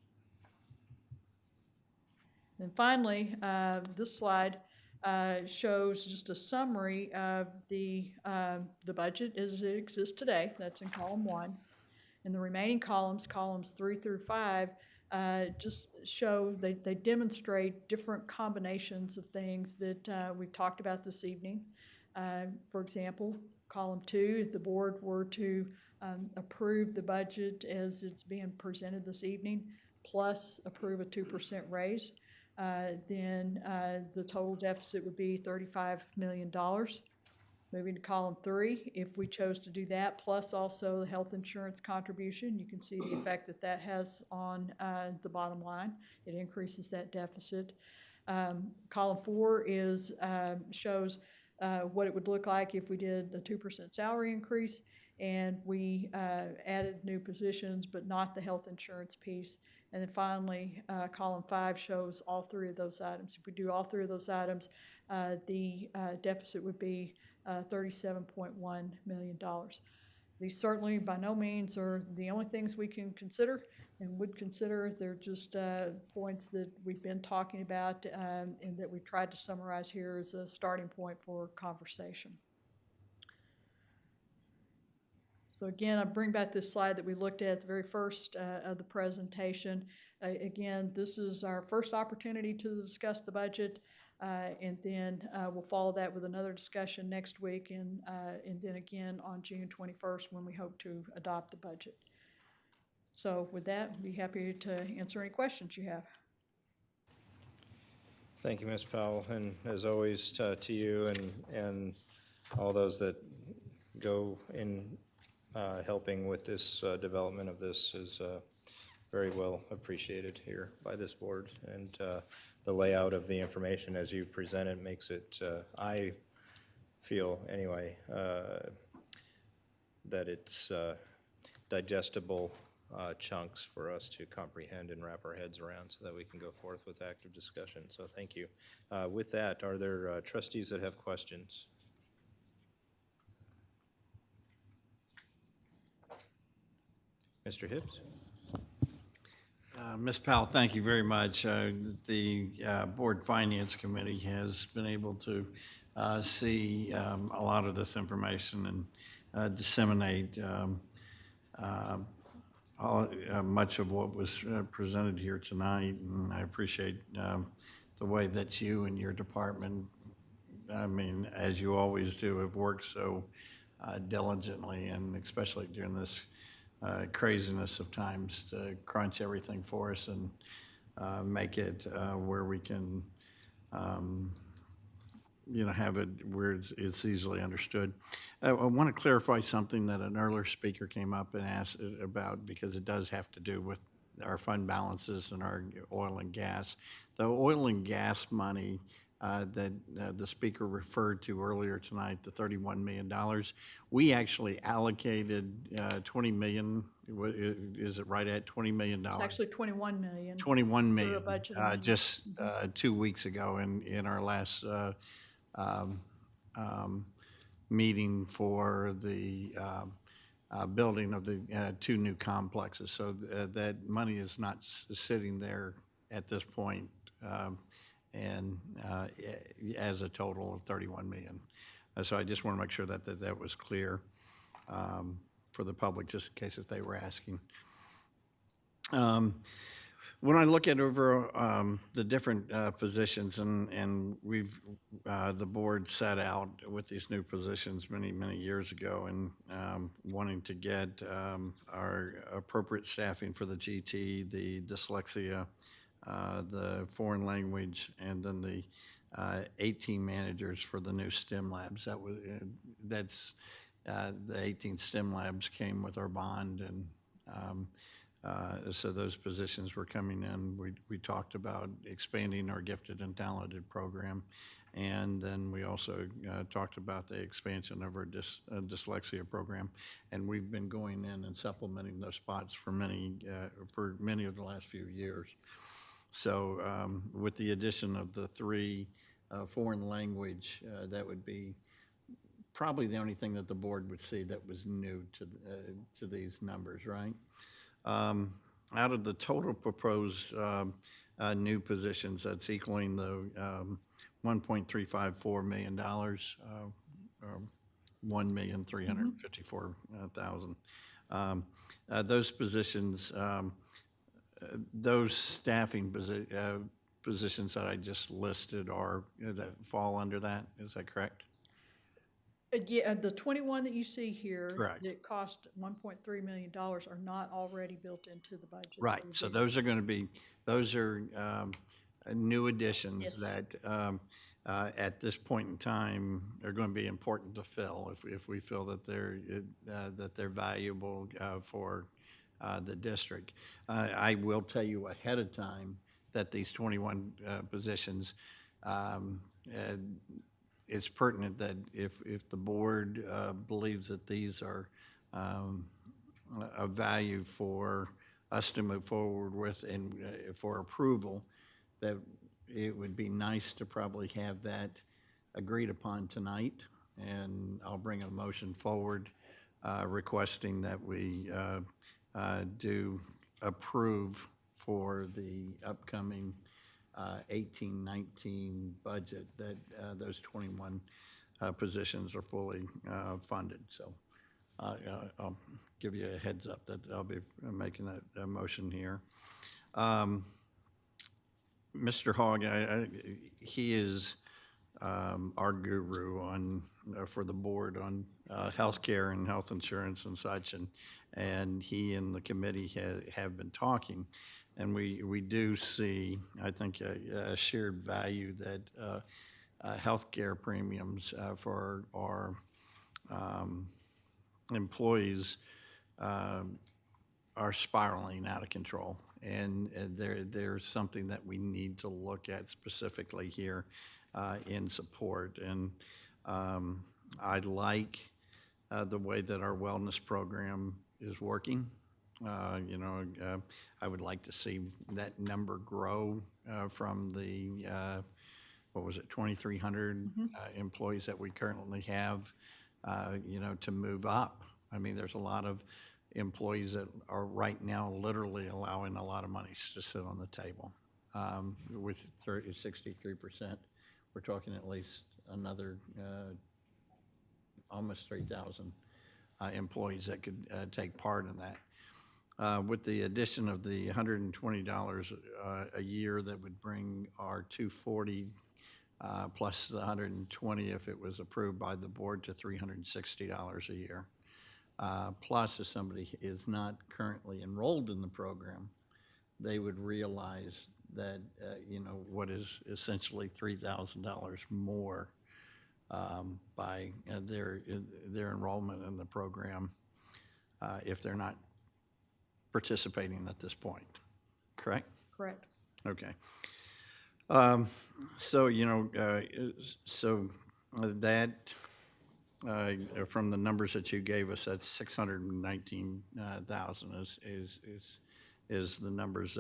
And finally, this slide shows just a summary of the budget as it exists today. That's in column 1. And the remaining columns, columns 3 through 5, just show, they demonstrate different combinations of things that we've talked about this evening. For example, column 2, if the board were to approve the budget as it's being presented this evening, plus approve a 2% raise, then the total deficit would be $35 million. Moving to column 3, if we chose to do that, plus also the health insurance contribution, you can see the effect that that has on the bottom line. It increases that deficit. Column 4 shows what it would look like if we did a 2% salary increase and we added new positions but not the health insurance piece. And then finally, column 5 shows all 3 of those items. If we do all 3 of those items, the deficit would be $37.1 million. These certainly by no means are the only things we can consider. and would consider. They're just points that we've been talking about and that we tried to summarize here as a starting point for conversation. So again, I bring back this slide that we looked at the very first of the presentation. Again, this is our first opportunity to discuss the budget, and then we'll follow that with another discussion next week, and then again on June 21st when we hope to adopt the budget. So with that, I'd be happy to answer any questions you have. Thank you, Ms. Powell, and as always to you and all those that go in helping with this development of this is very well appreciated here by this board, and the layout of the information as you present it makes it, I feel anyway, that it's digestible chunks for us to comprehend and wrap our heads around so that we can go forth with active discussion. So thank you. With that, are there trustees that have questions? Mr. Hibbs? Ms. Powell, thank you very much. The Board Finance Committee has been able to see a lot of this information and disseminate much of what was presented here tonight, and I appreciate the way that you and your department, I mean, as you always do, have worked so diligently, and especially during this craziness of times, to crunch everything for us and make it where we can have it where it's easily understood. I want to clarify something that an earlier speaker came up and asked about, because it does have to do with our fund balances and our oil and gas. The oil and gas money that the speaker referred to earlier tonight, the $31 million, we actually allocated $20 million. Is it right at $20 million? It's actually $21 million. $21 million, For a budget amendment. just 2 weeks ago in our last meeting for the building of the 2 new complexes. So that money is not sitting there at this point, and as a total of $31 million. So I just want to make sure that was clear for the public, just in case if they were asking. When I look at over the different positions, and we've the board set out with these new positions many years ago, and wanting to get our appropriate staffing for the GT, the dyslexia, the foreign language, and then the 18 managers for the new STEM labs. That's the 18 STEM labs came with our bond, and so those positions were coming in. We talked about expanding our gifted and talented program, and then we also talked about the expansion of our dyslexia program, and we've been going in and supplementing those spots for many of the last few years. So with the addition of the 3 foreign language, that would be probably the only thing that the board would see that was new to these numbers, right? Out of the total proposed new positions, that's equaling the $1.354 million, $1,354,000. Those positions, those staffing positions that I just listed are that fall under that. Is that correct? Yeah, the 21 that you see here. Correct. That cost $1.3 million are not already built into the budget. Right, so those are going to be, those are new additions. Yes. That at this point in time are going to be important to fill if we feel that they're valuable for the district. I will tell you ahead of time that these 21 positions, it's pertinent that if the board believes that these are of value for us to move forward with and for approval, that it would be nice to probably have that agreed upon tonight. And I'll bring a motion forward requesting that we do approve for the upcoming 18-19 budget that those 21 positions are fully funded. So I'll give you a heads up that I'll be making that motion here. Mr. Hogg, he is our guru on for the board on healthcare and health insurance and such, and he and the committee have been talking, and we do see, I think, a shared value that healthcare premiums for our employees are spiraling out of control, and there's something that we need to look at specifically here in support. And I like the way that our wellness program is working. I would like to see that number grow from the, 2,300 employees that we currently have, to move up. I mean, there's a lot of employees that are right now literally allowing a lot of money to sit on the table. With 63%, we're talking at least another almost 3,000 employees that could take part in that. With the addition of the $120 a year, that would bring our $240 plus the $120 if it was approved by the board to $360 a year. Plus, if somebody is not currently enrolled in the program, they would realize that, what is essentially $3,000 more by their enrollment in the program if they're not participating at this point. Correct? Correct. Okay. So that from the numbers that you gave us, that's 619,000 is the numbers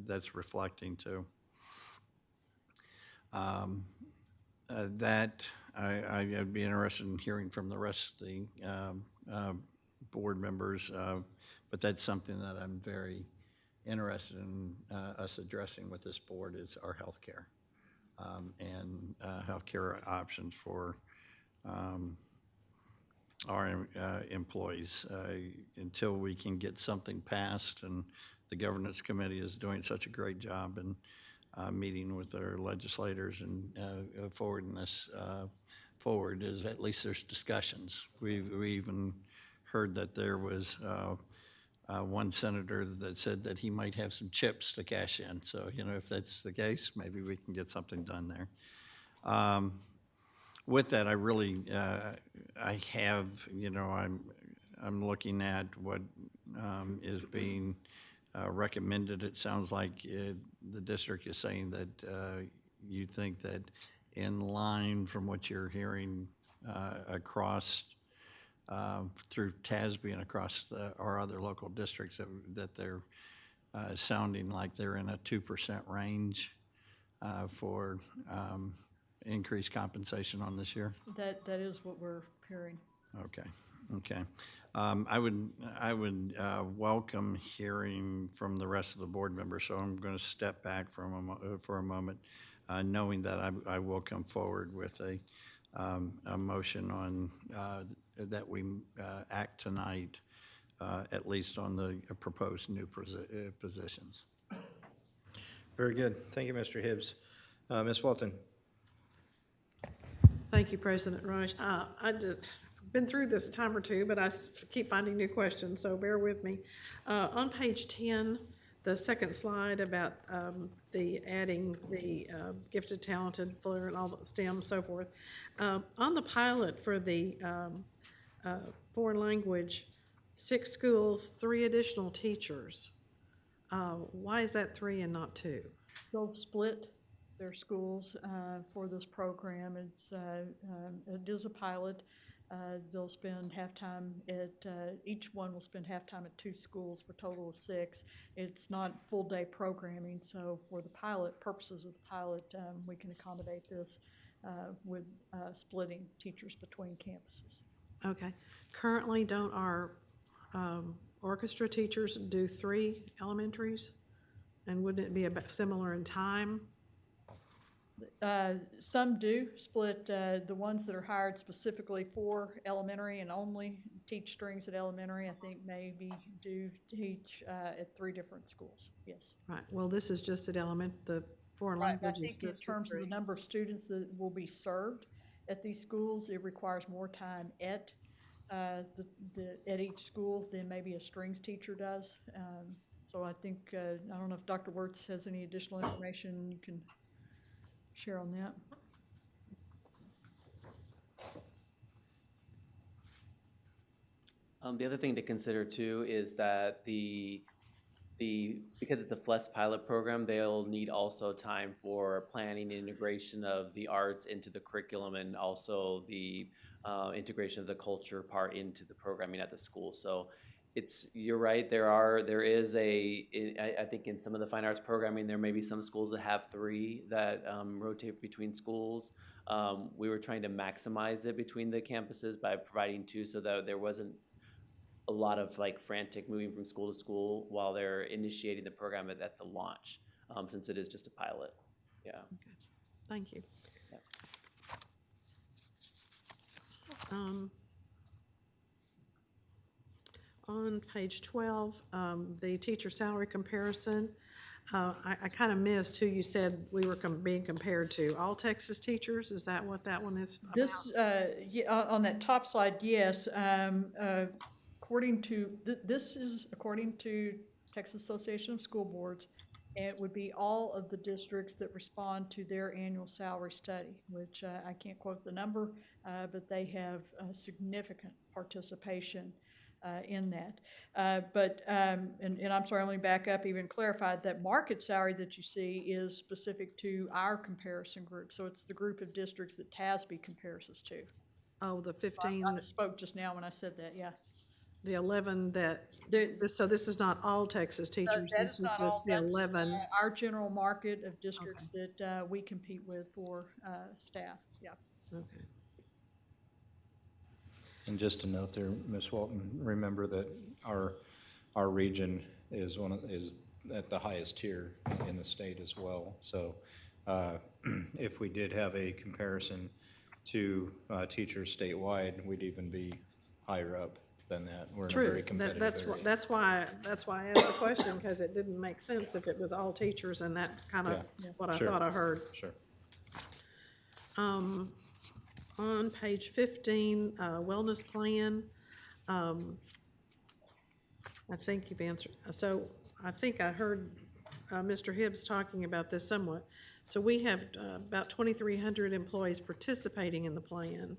that's reflecting to. That I'd be interested in hearing from the rest of the board members, but that's something that I'm very interested in us addressing with this board is our healthcare and healthcare options for our employees. Until we can get something passed, and the governance committee is doing such a great job in meeting with our legislators and forwarding this forward, is at least there's discussions. We even heard that there was one senator that said that he might have some chips to cash in. So, if that's the case, maybe we can get something done there. With that, I really, I have, I'm looking at what is being recommended. It sounds like the district is saying that you think that in line from what you're hearing across through TASB and across our other local districts, that they're sounding like they're in a 2% range for increased compensation on this year? That is what we're hearing. Okay. I would welcome hearing from the rest of the board members, so I'm going to step back for a moment, knowing that I will come forward with a motion on that we act tonight, at least on the proposed new positions. Very good. Thank you, Mr. Hibbs. Ms. Walton. Thank you, President Rush. I've been through this a time or two, but I keep finding new questions, so bear with me. On page 10, the second slide about the adding the gifted, talented, fluent, all the STEM, so forth. On the pilot for the foreign language, 6 schools, 3 additional teachers. Why is that 3 and not 2? They'll split their schools for this program. It is a pilot. They'll spend half-time at, each one will spend half-time at 2 schools for a total of 6. It's not full-day programming, so for the pilot, purposes of the pilot, we can accommodate this with splitting teachers between campuses. Okay. Currently, don't our orchestra teachers do 3 elementaries? And wouldn't it be about similar in time? Some do split, the ones that are hired specifically for elementary and only teach strings at elementary, I think maybe do teach at 3 different schools, yes. Right, well, this is just at the foreign Right, I language is think in just at terms of the 3. number of students that will be served at these schools, it requires more time at at each school than maybe a strings teacher does. So I think, I don't know if Dr. Wirtz has any additional information you can share on that. The other thing to consider too is that because it's a FLES pilot program, they'll need also time for planning and integration of the arts into the curriculum and also the integration of the culture part into the programming at the school. So you're right, there is I think in some of the fine arts programming, there may be some schools that have 3 that rotate between schools. We were trying to maximize it between the campuses by providing 2 so that there wasn't a lot of like frantic moving from school to school while they're initiating the program at the launch, since it is just a pilot. Yeah. Okay. Thank you. Yeah. On page 12, the teacher salary comparison, I kind of missed who you said we were being compared to. All Texas teachers, is that what that one is about? This, on that top slide, yes. According to, this is according to Texas Association of School Boards, and it would be all of the districts that respond to their annual salary study, which I can't quote the number, but they have significant participation in that. And I'm sorry, let me back up, even clarify that market salary that you see is specific to our comparison group. So it's the group of districts that TASB compares us to. Oh, the 15. I spoke just now when I said that, yeah. The 11 so this is not all Texas teachers, this is just the 11. Our general market of districts that we compete with for staff, yeah. Okay. And just to note there, Ms. Walton, remember that our region is is at the highest tier in the state as well. So if we did have a comparison to teachers statewide, we'd even be higher up than that. We're in a very competitive area. That's why I asked the question, because it didn't make sense if it was all teachers, and that's kind of what I thought I heard. Sure. On page 15, wellness plan, I think you've answered. So I think I heard Mr. Hibbs talking about this somewhat. So we have about 2,300 employees participating in the plan,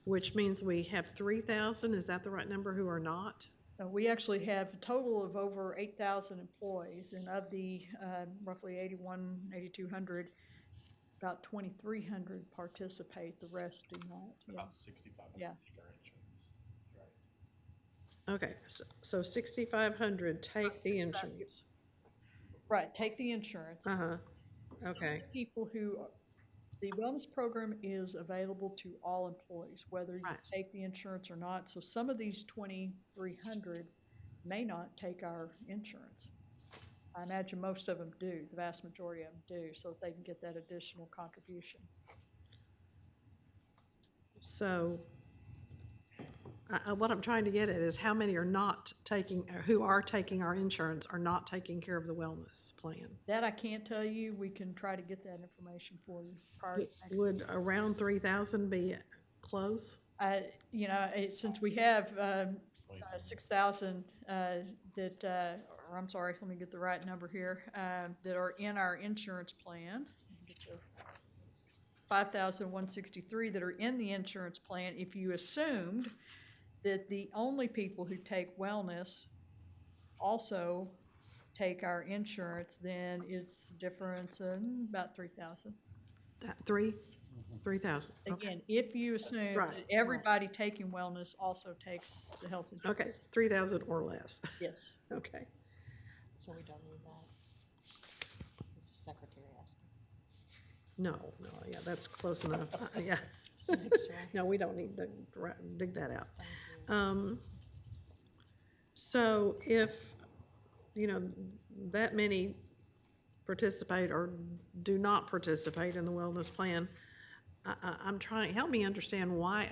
which means we have 3,000, is that the right number, who are not? We actually have a total of over 8,000 employees, and of the roughly 8,200, about 2,300 participate, the rest do not. About 6,500 take our insurance. Right. Okay, so 6,500 take the insurance. Right, take the insurance. Okay. Some of the people the wellness program is available to all employees, whether you take the insurance or not. So some of these 2,300 may not take our insurance. I imagine most of them do, the vast majority of them do, so they can get that additional contribution. So what I'm trying to get at is how many are not taking, who are taking our insurance, are not taking care of the wellness plan? That I can't tell you. We can try to get that information for you prior to next Would week. around 3,000 be close? You know, since we have 6,000 that, or I'm sorry, let me get the right number here, that are in our insurance plan. 5,163 that are in the insurance plan. If you assumed that the only people who take wellness also take our insurance, then it's difference in about 3,000. 3,000. Again, if you assume that everybody taking wellness also takes the health insurance. Okay, 3,000 or less. Yes. Okay. So we don't need that? Is the secretary asking? No, yeah, that's close enough. Yeah. No, we don't need to dig that out. So if, that many participate or do not participate in the wellness plan, I'm trying, help me understand why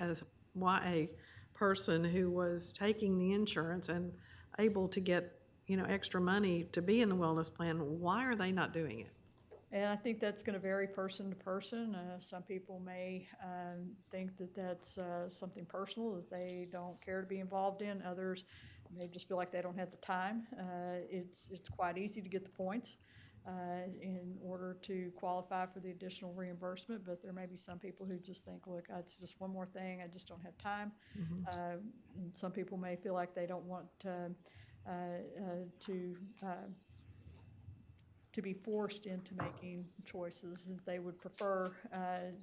a person who was taking the insurance and able to get, extra money to be in the wellness plan, why are they not doing it? And I think that's going to vary person to person. Some people may think that that's something personal that they don't care to be involved in. Others may just feel like they don't have the time. It's quite easy to get the points in order to qualify for the additional reimbursement, but there may be some people who just think, look, it's just one more thing, I just don't have time. And some people may feel like they don't want to be forced into making choices, that they would prefer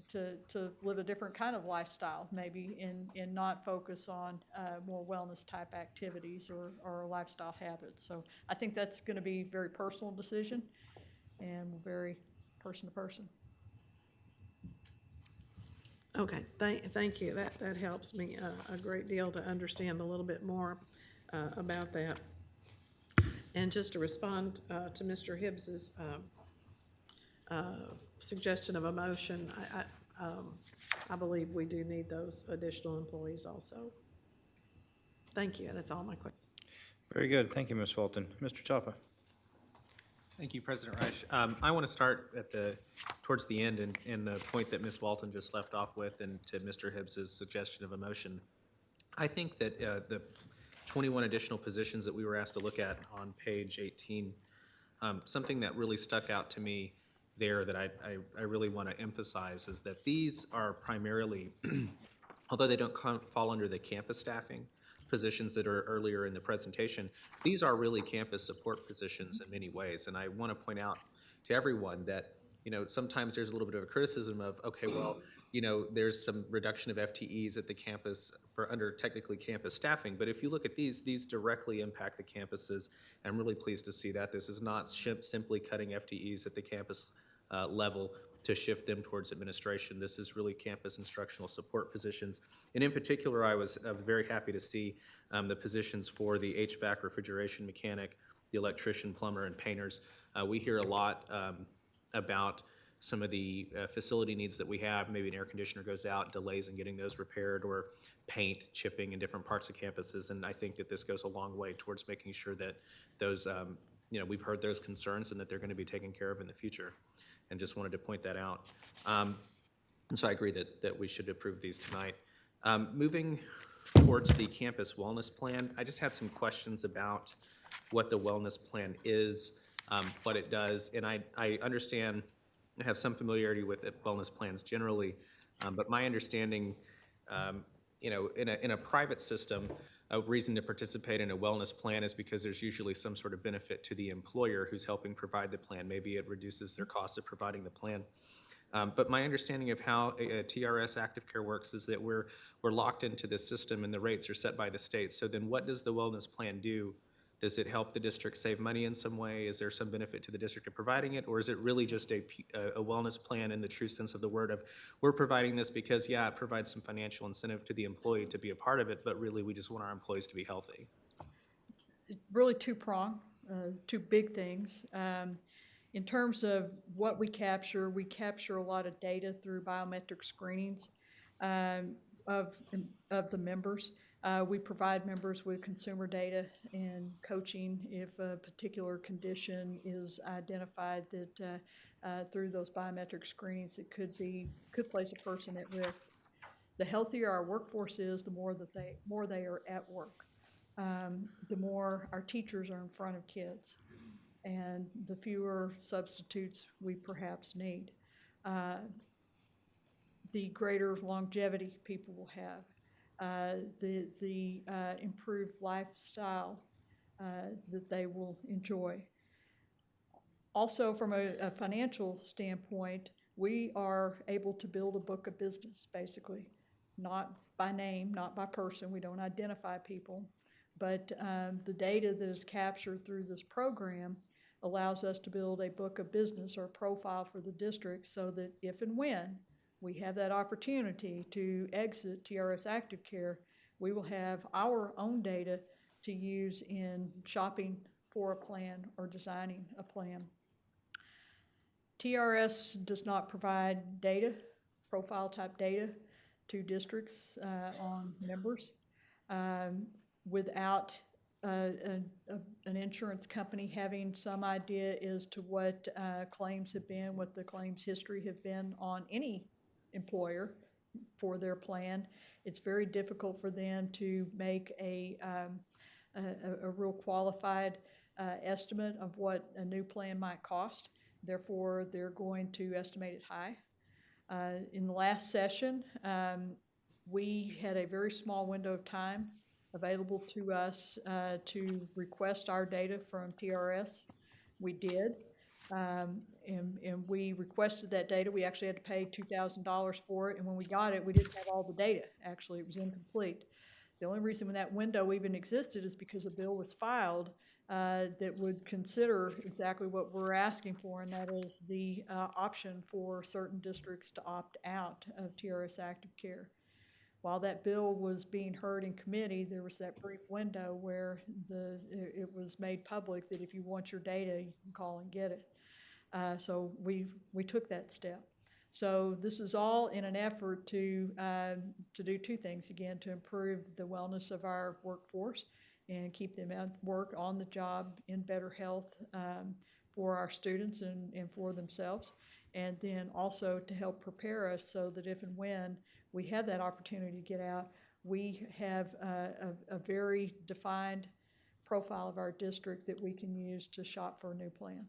to live a different kind of lifestyle, maybe and not focus on more wellness type activities or lifestyle habits. So I think that's going to be a very personal decision and will vary person to person. Okay, thank you. That helps me a great deal to understand a little bit more about that. And just to respond to Mr. Hibbs's suggestion of a motion, I believe we do need those additional employees also. Thank you. That's all my questions. Very good. Thank you, Ms. Fulton. Mr. Chapa. Thank you, President Reich. I want to start towards the end and the point that Ms. Walton just left off with, and to Mr. Hibbs's suggestion of a motion. I think that the 21 additional positions that we were asked to look at on page 18, something that really stuck out to me there that I really want to emphasize is that these are primarily, although they don't fall under the campus staffing positions that are earlier in the presentation, these are really campus support positions in many ways. And I want to point out to everyone that, sometimes there's a little bit of a criticism of, okay, well, there's some reduction of FTEs at the campus for under technically campus staffing. But if you look at these directly impact the campuses. And I'm really pleased to see that. This is not simply cutting FTEs at the campus level to shift them towards administration. This is really campus instructional support positions. And in particular, I was very happy to see the positions for the HVAC refrigeration mechanic, the electrician, plumber, and painters. We hear a lot about some of the facility needs that we have. Maybe an air conditioner goes out, delays in getting those repaired, or paint chipping in different parts of campuses. And I think that this goes a long way towards making sure that those, we've heard those concerns and that they're going to be taken care of in the future. And just wanted to point that out. And so I agree that we should approve these tonight. Moving towards the campus wellness plan, I just had some questions about what the wellness plan is, what it does. And I understand, I have some familiarity with wellness plans generally, but my understanding, in a private system, a reason to participate in a wellness plan is because there's usually some sort of benefit to the employer who's helping provide the plan. Maybe it reduces their cost of providing the plan. But my understanding of how TRS Active Care works is that we're locked into this system and the rates are set by the state. So then what does the wellness plan do? Does it help the district save money in some way? Is there some benefit to the district of providing it? Or is it really just a wellness plan in the true sense of the word of, we're providing this because, yeah, it provides some financial incentive to the employee to be a part of it, but really we just want our employees to be healthy? Really two-pronged, two big things. In terms of what we capture a lot of data through biometric screenings of the members. We provide members with consumer data and coaching if a particular condition is identified that through those biometric screenings it could place a person at risk. The healthier our workforce is, the more they are at work. The more our teachers are in front of kids, and the fewer substitutes we perhaps need. The greater longevity people will have. The improved lifestyle that they will enjoy. Also, from a financial standpoint, we are able to build a book of business, basically, not by name, not by person. We don't identify people, but the data that is captured through this program allows us to build a book of business or a profile for the district so that if and when we have that opportunity to exit TRS Active Care, we will have our own data to use in shopping for a plan or designing a plan. TRS does not provide data, profile type data, to districts on members without an insurance company having some idea as to what claims have been, what the claims history have been on any employer for their plan. It's very difficult for them to make a real qualified estimate of what a new plan might cost. Therefore, they're going to estimate it high. In the last session, we had a very small window of time available to us to request our data from TRS. We did, and we requested that data. We actually had to pay $2,000 for it, and when we got it, we didn't have all the data. Actually, it was incomplete. The only reason when that window even existed is because a bill was filed that would consider exactly what we're asking for, and that is the option for certain districts to opt out of TRS Active Care. While that bill was being heard in committee, there was that brief window where it was made public that if you want your data, you can call and get it. So we took that step. So this is all in an effort to do two things. Again, to improve the wellness of our workforce and keep them at work, on the job, in better health for our students and for themselves. And then also to help prepare us so that if and when we have that opportunity to get out, we have a very defined profile of our district that we can use to shop for a new plan,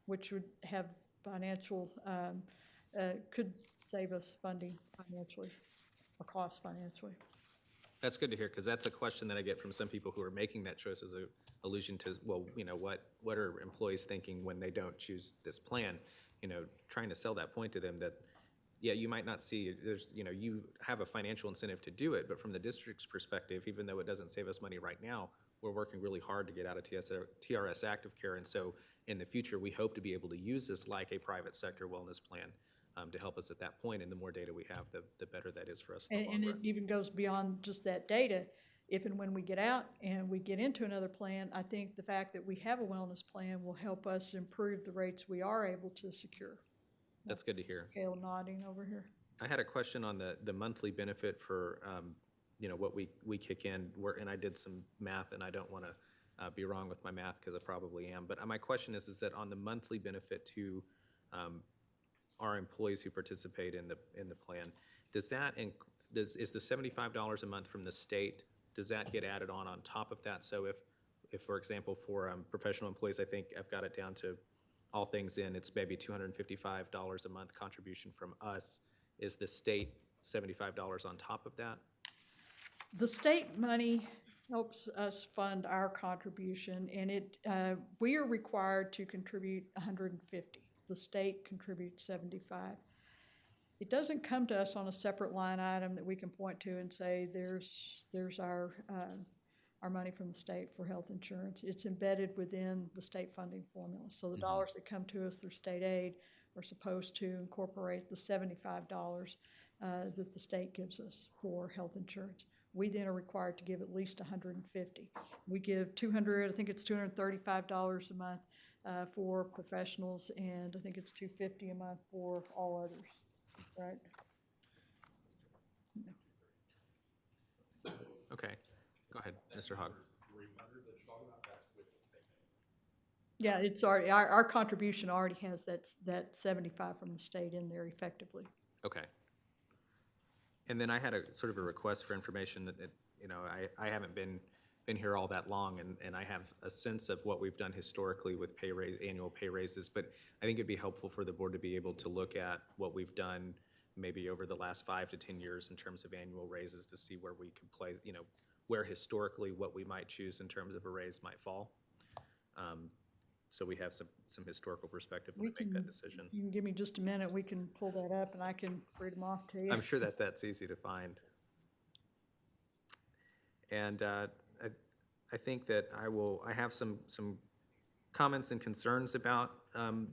which would have financial, could save us funding financially or cost financially. That's good to hear, because that's a question that I get from some people who are making that choice as a allusion to, well, you know, what are employees thinking when they don't choose this plan? You know, trying to sell that point to them that, yeah, you might not see, there's, you know, you have a financial incentive to do it, but from the district's perspective, even though it doesn't save us money right now, we're working really hard to get out of TRS Active Care. And so in the future, we hope to be able to use this like a private sector wellness plan to help us at that point. And the more data we have, the better that is for us in the long And it run. even goes beyond just that data. If and when we get out and we get into another plan, I think the fact that we have a wellness plan will help us improve the rates we are able to secure. That's good to hear. Gail nodding over here. I had a question on the monthly benefit for, you know, what we kick in, and I did some math, and I don't want to be wrong with my math because I probably am. But my question is that on the monthly benefit to our employees who participate in the plan, does that is the $75 a month from the state? Does that get added on top of that? So if for example, for professional employees, I think I've got it down to all things in, it's maybe $255 a month contribution from us. Is the state $75 on top of that? The state money helps us fund our contribution, and we are required to contribute $150. The state contributes $75. It doesn't come to us on a separate line item that we can point to and say there's our money from the state for health insurance. It's embedded within the state funding formula. So the dollars that come to us through state aid are supposed to incorporate the $75 that the state gives us for health insurance. We then are required to give at least $150. We give I think it's $235 a month for professionals, and I think it's $250 a month for all others, right? Okay, go ahead, Mr. Hogg. Yeah, it's already, our contribution already has that 75 from the state in there effectively. Okay. And then I had a sort of a request for information that you know, I haven't been here all that long, and I have a sense of what we've done historically with annual pay raises, but I think it'd be helpful for the board to be able to look at what we've done maybe over the last 5 to 10 years in terms of annual raises to see where we could play, you know, where historically what we might choose in terms of a raise might fall. So we have some historical perspective when we make that decision. You can give me just a minute, we can pull that up and I can read them off to you. I'm sure that's easy to find. And I think that I have some comments and concerns about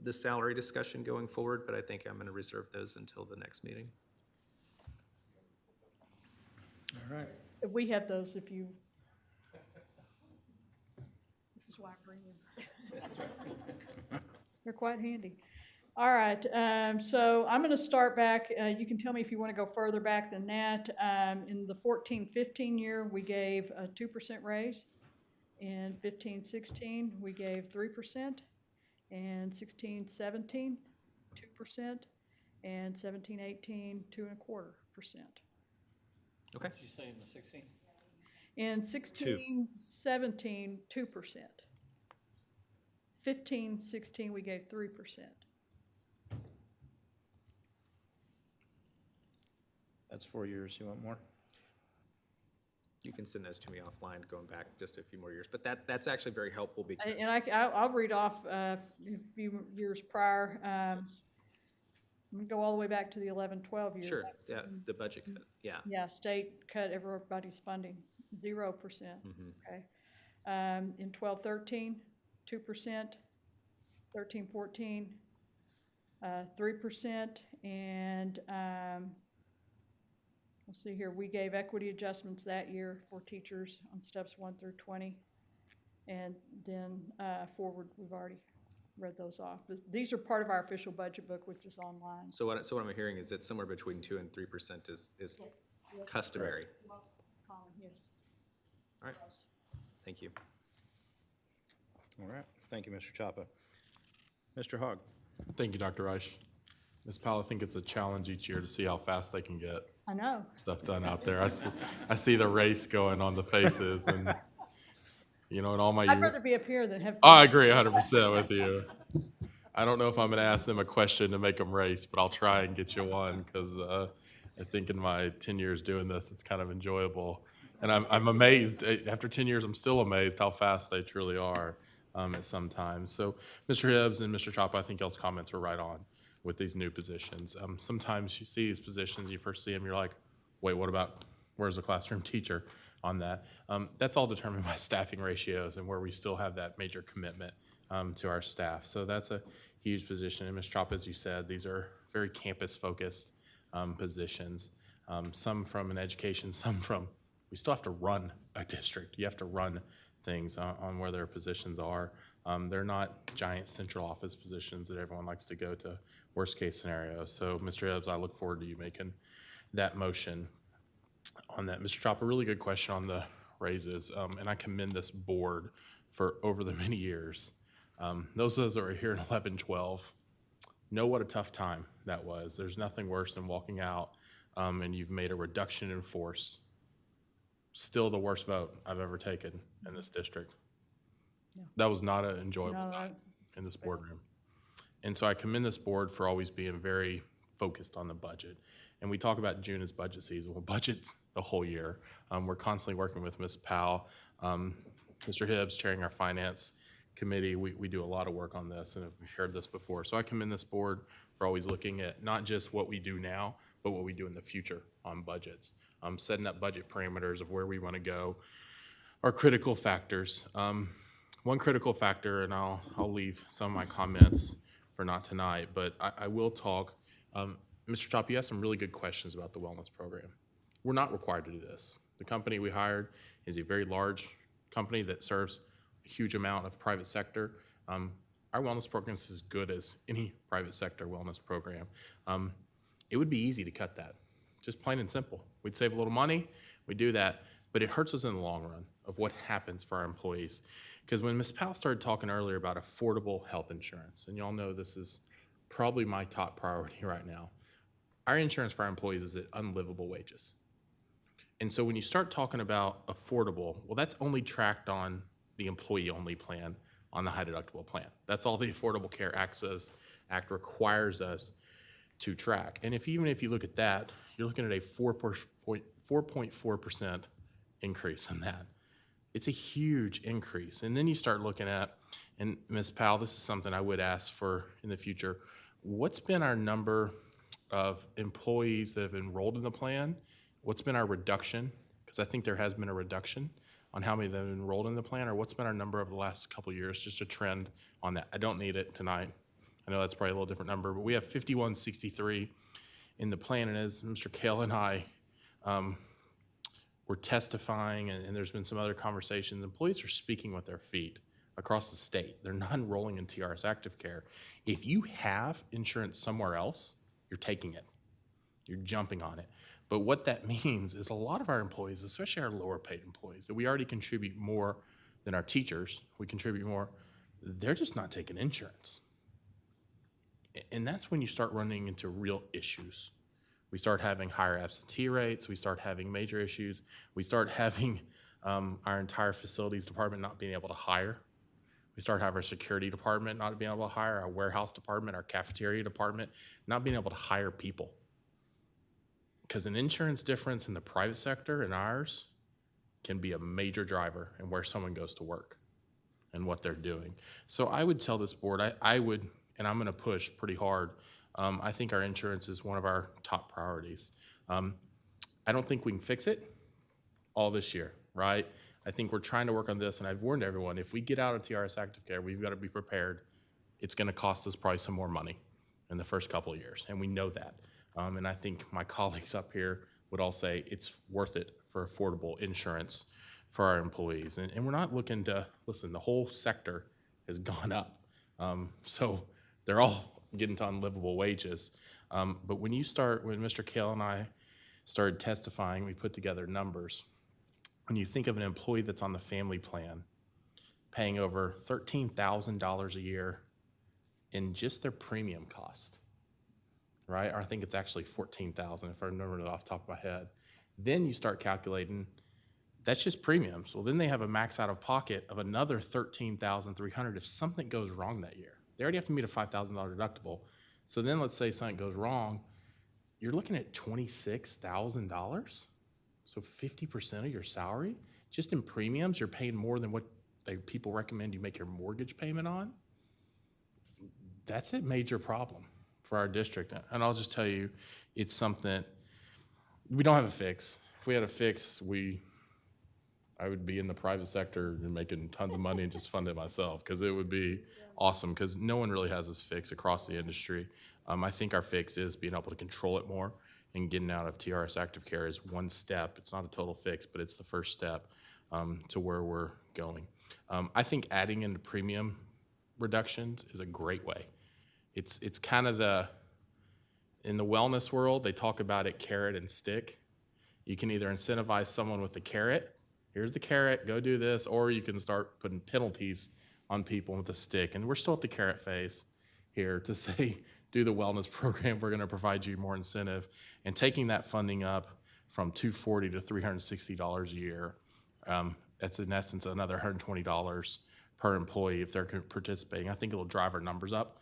the salary discussion going forward, but I think I'm going to reserve those until the next meeting. All right. We have those if you why I bring them. They're quite handy. All right, so I'm going to start back. You can tell me if you want to go further back than that. In the 14-15 year, we gave a 2% raise. In 15-16, we gave 3%. And 16-17, 2%. And 17-18, 2.25%. Okay. What did you say in the 16? In 16-17, 2%. 15-16, we gave 3%. That's 4 years. You want more? You can send those to me offline, going back just a few more years. But that's actually very helpful because. And I'll read off a few years prior. We go all the way back to the 11-12 years. Sure, yeah, the budget cut, yeah. Yeah, state cut everybody's funding, 0%. Okay. In 12-13, 2%. 13-14, 3%. And let's see here, we gave equity adjustments that year for teachers on steps 1 through 20. And then forward, we've already read those off. But these are part of our official budget book, which is online. So what I'm hearing is that somewhere between 2 and 3% is customary. Most common, yes. All right, thank you. All right. Thank you, Mr. Chapa. Mr. Hogg. Thank you, Dr. Reich. Ms. Powell, I think it's a challenge each year to see how fast they can get I know. stuff done out there. I see the race going on the faces, and in all my I'd years. rather be up here than have. Oh, I agree 100% with you. I don't know if I'm going to ask them a question to make them race, but I'll try and get you one because I think in my 10 years doing this, it's kind of enjoyable. And I'm amazed. After 10 years, I'm still amazed how fast they truly are at some times. So Mr. Hibbs and Mr. Chapa, I think y'all's comments were right on with these new positions. Sometimes you see these positions, you first see them, you're like, wait, where's the classroom teacher on that? That's all determined by staffing ratios and where we still have that major commitment to our staff. So that's a huge position. And Ms. Chapa, as you said, these are very campus-focused positions, some from an education, some from, we still have to run a district. You have to run things on where their positions are. They're not giant central office positions that everyone likes to go to, worst case scenario. So Mr. Hibbs, I look forward to you making that motion on that. Mr. Chop, a really good question on the raises, and I commend this board for over the many years. Those of us that were here in 11-12 know what a tough time that was. There's nothing worse than walking out and you've made a reduction in force. Still the worst vote I've ever taken in this district. Yeah. That was not an enjoyable night in this boardroom. And so I commend this board for always being very focused on the budget. And we talk about June as budget season. Well, budget's the whole year. We're constantly working with Ms. Powell. Mr. Hibbs chairing our finance committee. We do a lot of work on this and have heard this before. So I commend this board for always looking at not just what we do now, but what we do in the future on budgets. Setting up budget parameters of where we want to go are critical factors. One critical factor, and I'll leave some of my comments for not tonight, but I will talk. Mr. Chop, you asked some really good questions about the wellness program. We're not required to do this. The company we hired is a very large company that serves a huge amount of private sector. Our wellness program is as good as any private sector wellness program. It would be easy to cut that, just plain and simple. We'd save a little money, we do that, but it hurts us in the long run of what happens for our employees. Because when Ms. Powell started talking earlier about affordable health insurance, and y'all know this is probably my top priority right now, our insurance for our employees is at unlivable wages. And so when you start talking about affordable, well, that's only tracked on the employee-only plan on the high deductible plan. That's all the Affordable Care Access Act requires us to track. And even if you look at that, you're looking at a 4.4% increase in that. It's a huge increase. And then you start looking at, and Ms. Powell, this is something I would ask for in the future, what's been our number of employees that have enrolled in the plan? What's been our reduction? Because I think there has been a reduction on how many that have enrolled in the plan, or what's been our number over the last couple of years, just a trend on that. I don't need it tonight. I know that's probably a little different number, but we have 5163 in the plan, and as Mr. Kale and I were testifying, and there's been some other conversations, employees are speaking with their feet across the state. They're not enrolling in TRS Active Care. If you have insurance somewhere else, you're taking it. You're jumping on it. But what that means is a lot of our employees, especially our lower paid employees, that we already contribute more than our teachers, we contribute more, they're just not taking insurance. And that's when you start running into real issues. We start having higher absentee rates, we start having major issues, we start having our entire facilities department not being able to hire. We start having our security department not being able to hire, our warehouse department, our cafeteria department, not being able to hire people. Because an insurance difference in the private sector and ours can be a major driver in where someone goes to work and what they're doing. So I would tell this board, I would, and I'm gonna push pretty hard, I think our insurance is one of our top priorities. I don't think we can fix it all this year, right? I think we're trying to work on this, and I've warned everyone, if we get out of TRS Active Care, we've got to be prepared. It's going to cost us probably some more money in the first couple of years, and we know that. And I think my colleagues up here would all say it's worth it for affordable insurance for our employees. And we're not looking to, listen, the whole sector has gone up. So they're all getting to unlivable wages. But when Mr. Kale and I started testifying, we put together numbers. When you think of an employee that's on the family plan, paying over $13,000 a year in just their premium cost, right? Or I think it's actually $14,000 if I remember it off the top of my head. Then you start calculating, that's just premiums. Well, then they have a max out of pocket of another $13,300 if something goes wrong that year. They already have to meet a $5,000 deductible. So then let's say something goes wrong, you're looking at $26,000. So 50% of your salary, just in premiums, you're paying more than what people recommend you make your mortgage payment on. That's a major problem for our district. And I'll just tell you, it's something, we don't have a fix. If we had a fix, I would be in the private sector and making tons of money and just fund it myself, because it would be awesome, because no one really has this fix across the industry. I think our fix is being able to control it more, and getting out of TRS Active Care is one step. It's not a total fix, but it's the first step to where we're going. I think adding into premium reductions is a great way. It's kind of in the wellness world, they talk about it carrot and stick. You can either incentivize someone with the carrot, here's the carrot, go do this, or you can start putting penalties on people with a stick. And we're still at the carrot phase here to say, do the wellness program, we're gonna provide you more incentive. And taking that funding up from $240 to $360 a year, that's in essence another $120 per employee if they're participating. I think it'll drive our numbers up.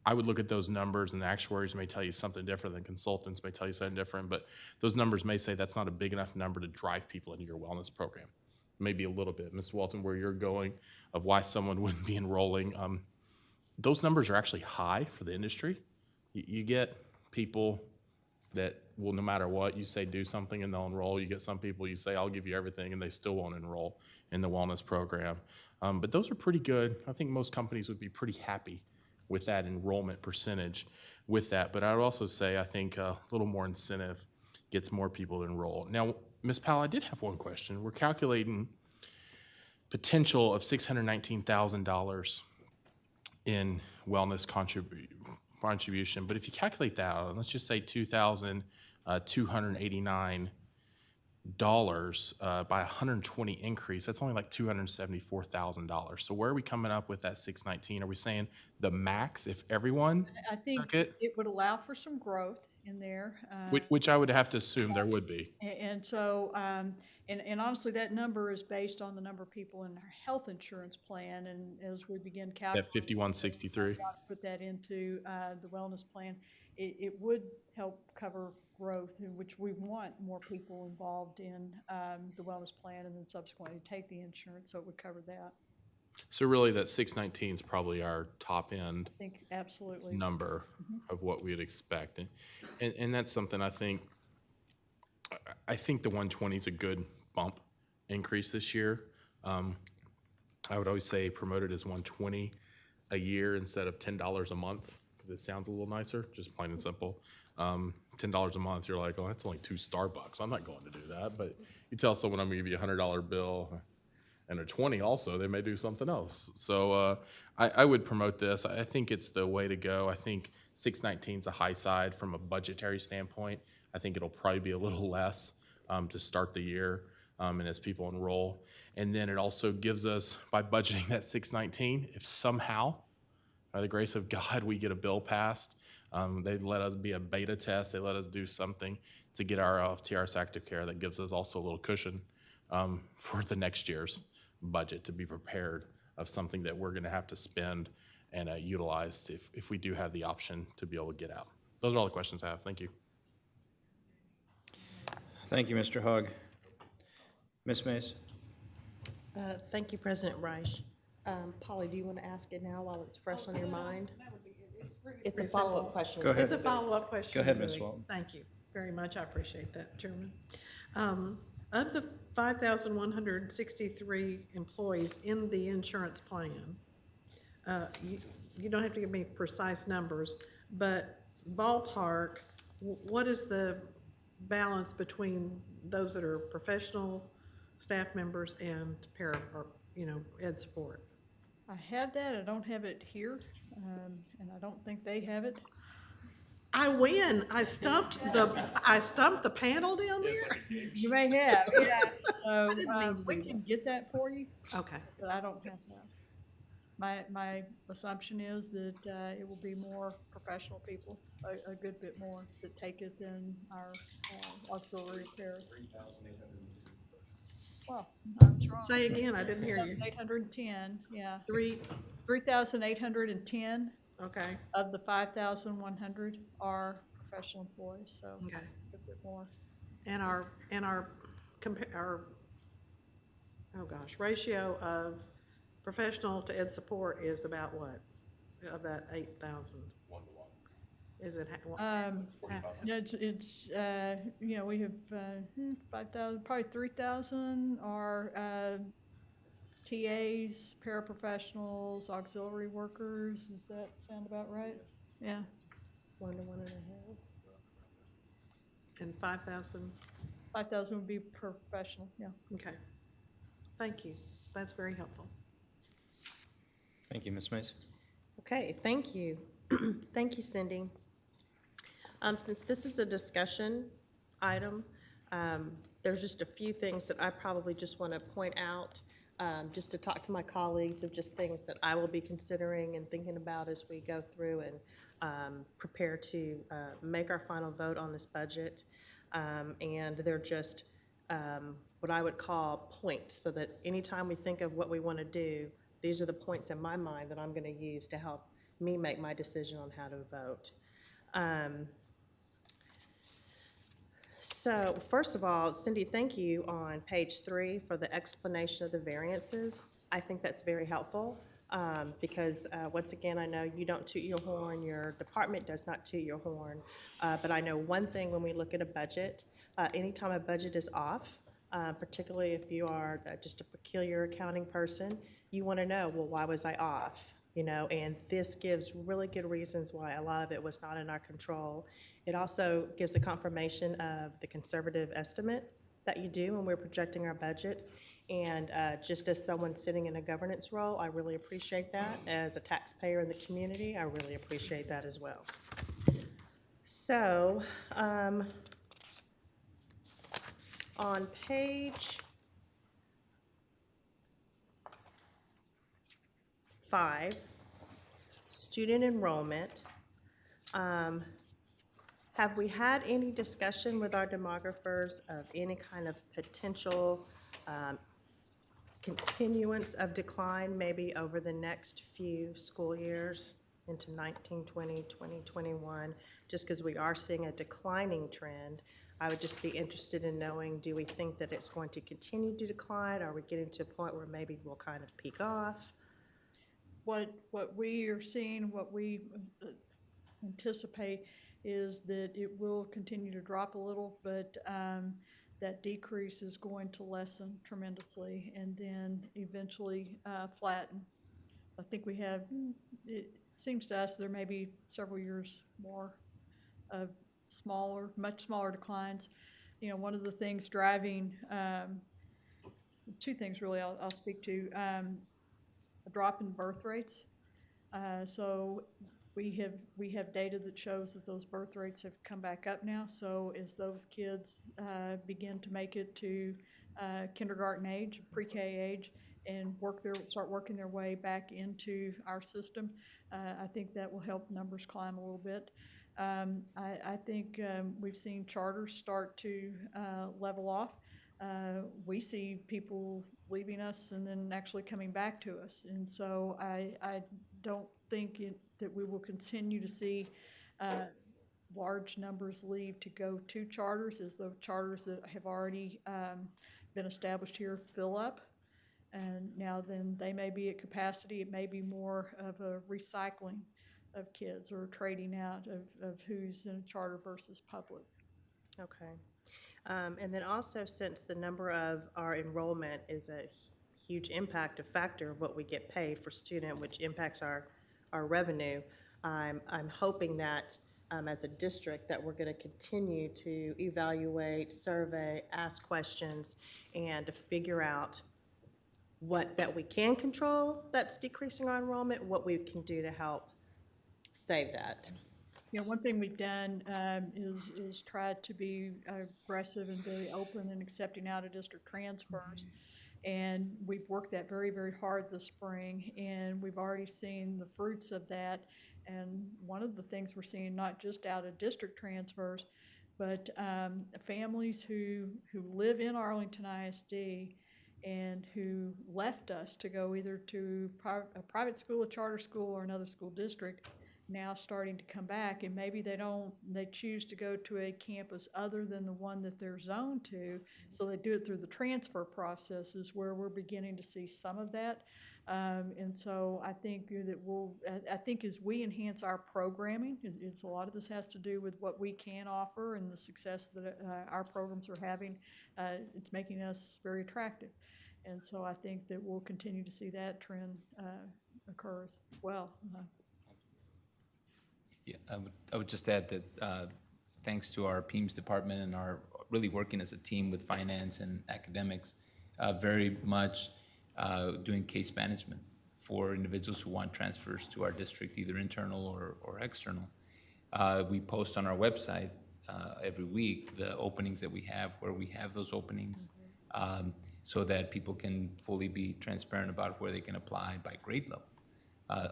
I would look at those numbers, and the actuaries may tell you something different, than consultants may tell you something different, but those numbers may say that's not a big enough number to drive people into your wellness program. Maybe a little bit. Ms. Walton, where you're going of why someone wouldn't be enrolling, those numbers are actually high for the industry. You get people that will, no matter what, you say do something and they'll enroll. You get some people you say, I'll give you everything, and they still won't enroll in the wellness program. But those are pretty good. I think most companies would be pretty happy with that enrollment percentage with that. But I would also say I think a little more incentive gets more people to enroll. Now, Ms. Powell, I did have one question. We're calculating potential of $619,000 in wellness contribution. But if you calculate that out, let's just say $2,289 by 120 increase, that's only like $274,000. So where are we coming up with that 619? Are we saying the max if everyone I think it would allow for some growth in there. Which I would have to assume there would be. And so, and honestly, that number is based on the number of people in our health insurance plan. And as we begin calculating That 5163. put that into the wellness plan, it would help cover growth, in which we want more people involved in the wellness plan, and then subsequently take the insurance, so it would cover that. So really that 619 is probably our top end I think absolutely number of what we'd expect. And that's something I think the 120 is a good bump increase this year. I would always say promote it as 120 a year instead of $10 a month, because it sounds a little nicer, just plain and simple. $10 a month, you're like, oh, that's only 2 Starbucks. I'm not going to do that. But you tell someone I'm gonna give you a $100 bill, and a 20 also, they may do something else. So I would promote this. I think it's the way to go. I think 619 is a high side from a budgetary standpoint. I think it'll probably be a little less to start the year and as people enroll. And then it also gives us, by budgeting that 619, if somehow, by the grace of God, we get a bill passed, they let us be a beta test, they let us do something to get our TRS active care that gives us also a little cushion for the next year's budget to be prepared of something that we're gonna have to spend and utilize if we do have the option to be able to get out. Those are all the questions I have. Thank you. Thank you, Mr. Hogg. Ms. Mays? Thank you, President Reich. Polly, do you want to ask it now while it's fresh on your mind? It's a follow-up question. Go ahead. It's a follow-up question. Go ahead, Ms. really. Walton. Thank you very much. I appreciate that, Chairman. Of the 5,163 employees in the insurance plan, you don't have to give me precise numbers, but ballpark, what is the balance between those that are professional staff members and ed support? I have that, I don't have it here, and I don't think they have it. I win. I stumped the panel down there. You may have, yeah. So, we can get that for you. Okay. But I don't have that. My assumption is that it will be more professional people, a good bit more that take it than our auxiliary care. Well, Say again, I didn't hear you. 3,810, yeah. 3,810. 3,810. Okay. Of the 5,100 are professional employees, so okay. A bit more. And our ratio of professional to ed support is about what? Of that 8,000? 1 to 1. Is it? It's we have 5,000, probably 3,000 are TAs, paraprofessionals, auxiliary workers. Does that sound about right? Yeah. 1 to 1.5. And 5,000? 5,000 would be professional, yeah. Okay. Thank you. That's very helpful. Thank you, Ms. Mays. Okay, thank you. Thank you, Cindy. Since this is a discussion item, there's just a few things that I probably just want to point out, just to talk to my colleagues of just things that I will be considering and thinking about as we go through and prepare to make our final vote on this budget. And they're just what I would call points, so that anytime we think of what we want to do, these are the points in my mind that I'm going to use to help me make my decision on how to vote. So first of all, Cindy, thank you on page 3 for the explanation of the variances. I think that's very helpful because once again, I know you don't toot your horn, your department does not toot your horn, but I know one thing when we look at a budget, anytime a budget is off, particularly if you are just a peculiar accounting person, you want to know, well, why was I off? And this gives really good reasons why a lot of it was not in our control. It also gives a confirmation of the conservative estimate that you do when we're projecting our budget. And just as someone sitting in a governance role, I really appreciate that. As a taxpayer in the community, I really appreciate that as well. So on page 5, student enrollment. Have we had any discussion with our demographers of any kind of potential continuance of decline maybe over the next few school years into 1920, 2021, just because we are seeing a declining trend? I would just be interested in knowing, do we think that it's going to continue to decline? Are we getting to a point where maybe we'll kind of peak off? What we are seeing, what we anticipate is that it will continue to drop a little, but that decrease is going to lessen tremendously and then eventually flatten. I think we have, it seems to us there may be several years more of much smaller declines. One of the things driving two things really I'll speak to. A drop in birth rates. So we have data that shows that those birth rates have come back up now. So as those kids begin to make it to kindergarten age, pre-K age, and start working their way back into our system, I think that will help numbers climb a little bit. I think we've seen charters start to level off. We see people leaving us and then actually coming back to us. And so I don't think that we will continue to see large numbers leave to go to charters, as the charters that have already been established here fill up. And now then they may be at capacity. It may be more of a recycling of kids or trading out of who's in a charter versus public. Okay. And then also, since the number of our enrollment is a huge impact, a factor of what we get paid for student, which impacts our revenue, I'm hoping that as a district that we're going to continue to evaluate, survey, ask questions, and to figure out what that we can control that's decreasing our enrollment, what we can do to help save that. You know, one thing we've done is tried to be aggressive and very open in accepting out-of-district transfers. And we've worked that very, very hard this spring, and we've already seen the fruits of that. And one of the things we're seeing, not just out-of-district transfers, but families who live in Arlington ISD and who left us to go either to a private school, a charter school, or another school district, now starting to come back, and maybe they choose to go to a campus other than the one that they're zoned to, so they do it through the transfer processes, where we're beginning to see some of that. And so I think that I think as we enhance our programming, it's a lot of this has to do with what we can offer and the success that our programs are having. It's making us very attractive. And so I think that we'll continue to see that trend occur as well. Yeah, I would just add that thanks to our PEMS department and our really working as a team with finance and academics, very much doing case management for individuals who want transfers to our district, either internal or external. We post on our website every week the openings that we have, where we have those openings, so that people can fully be transparent about where they can apply by grade level.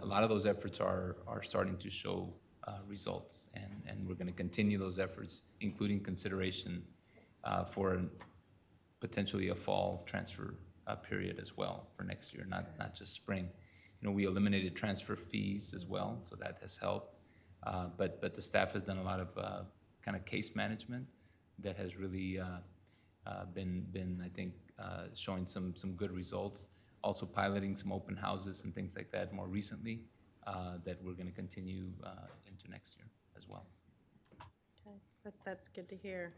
A lot of those efforts are starting to show results, and we're going to continue those efforts, including consideration for potentially a fall transfer period as well for next year, not just spring. You know, we eliminated transfer fees as well, so that has helped. But the staff has done a lot of kind of case management that has really been I think showing some good results. Also piloting some open houses and things like that more recently that we're going to continue into next year as well. Okay, that's good to hear.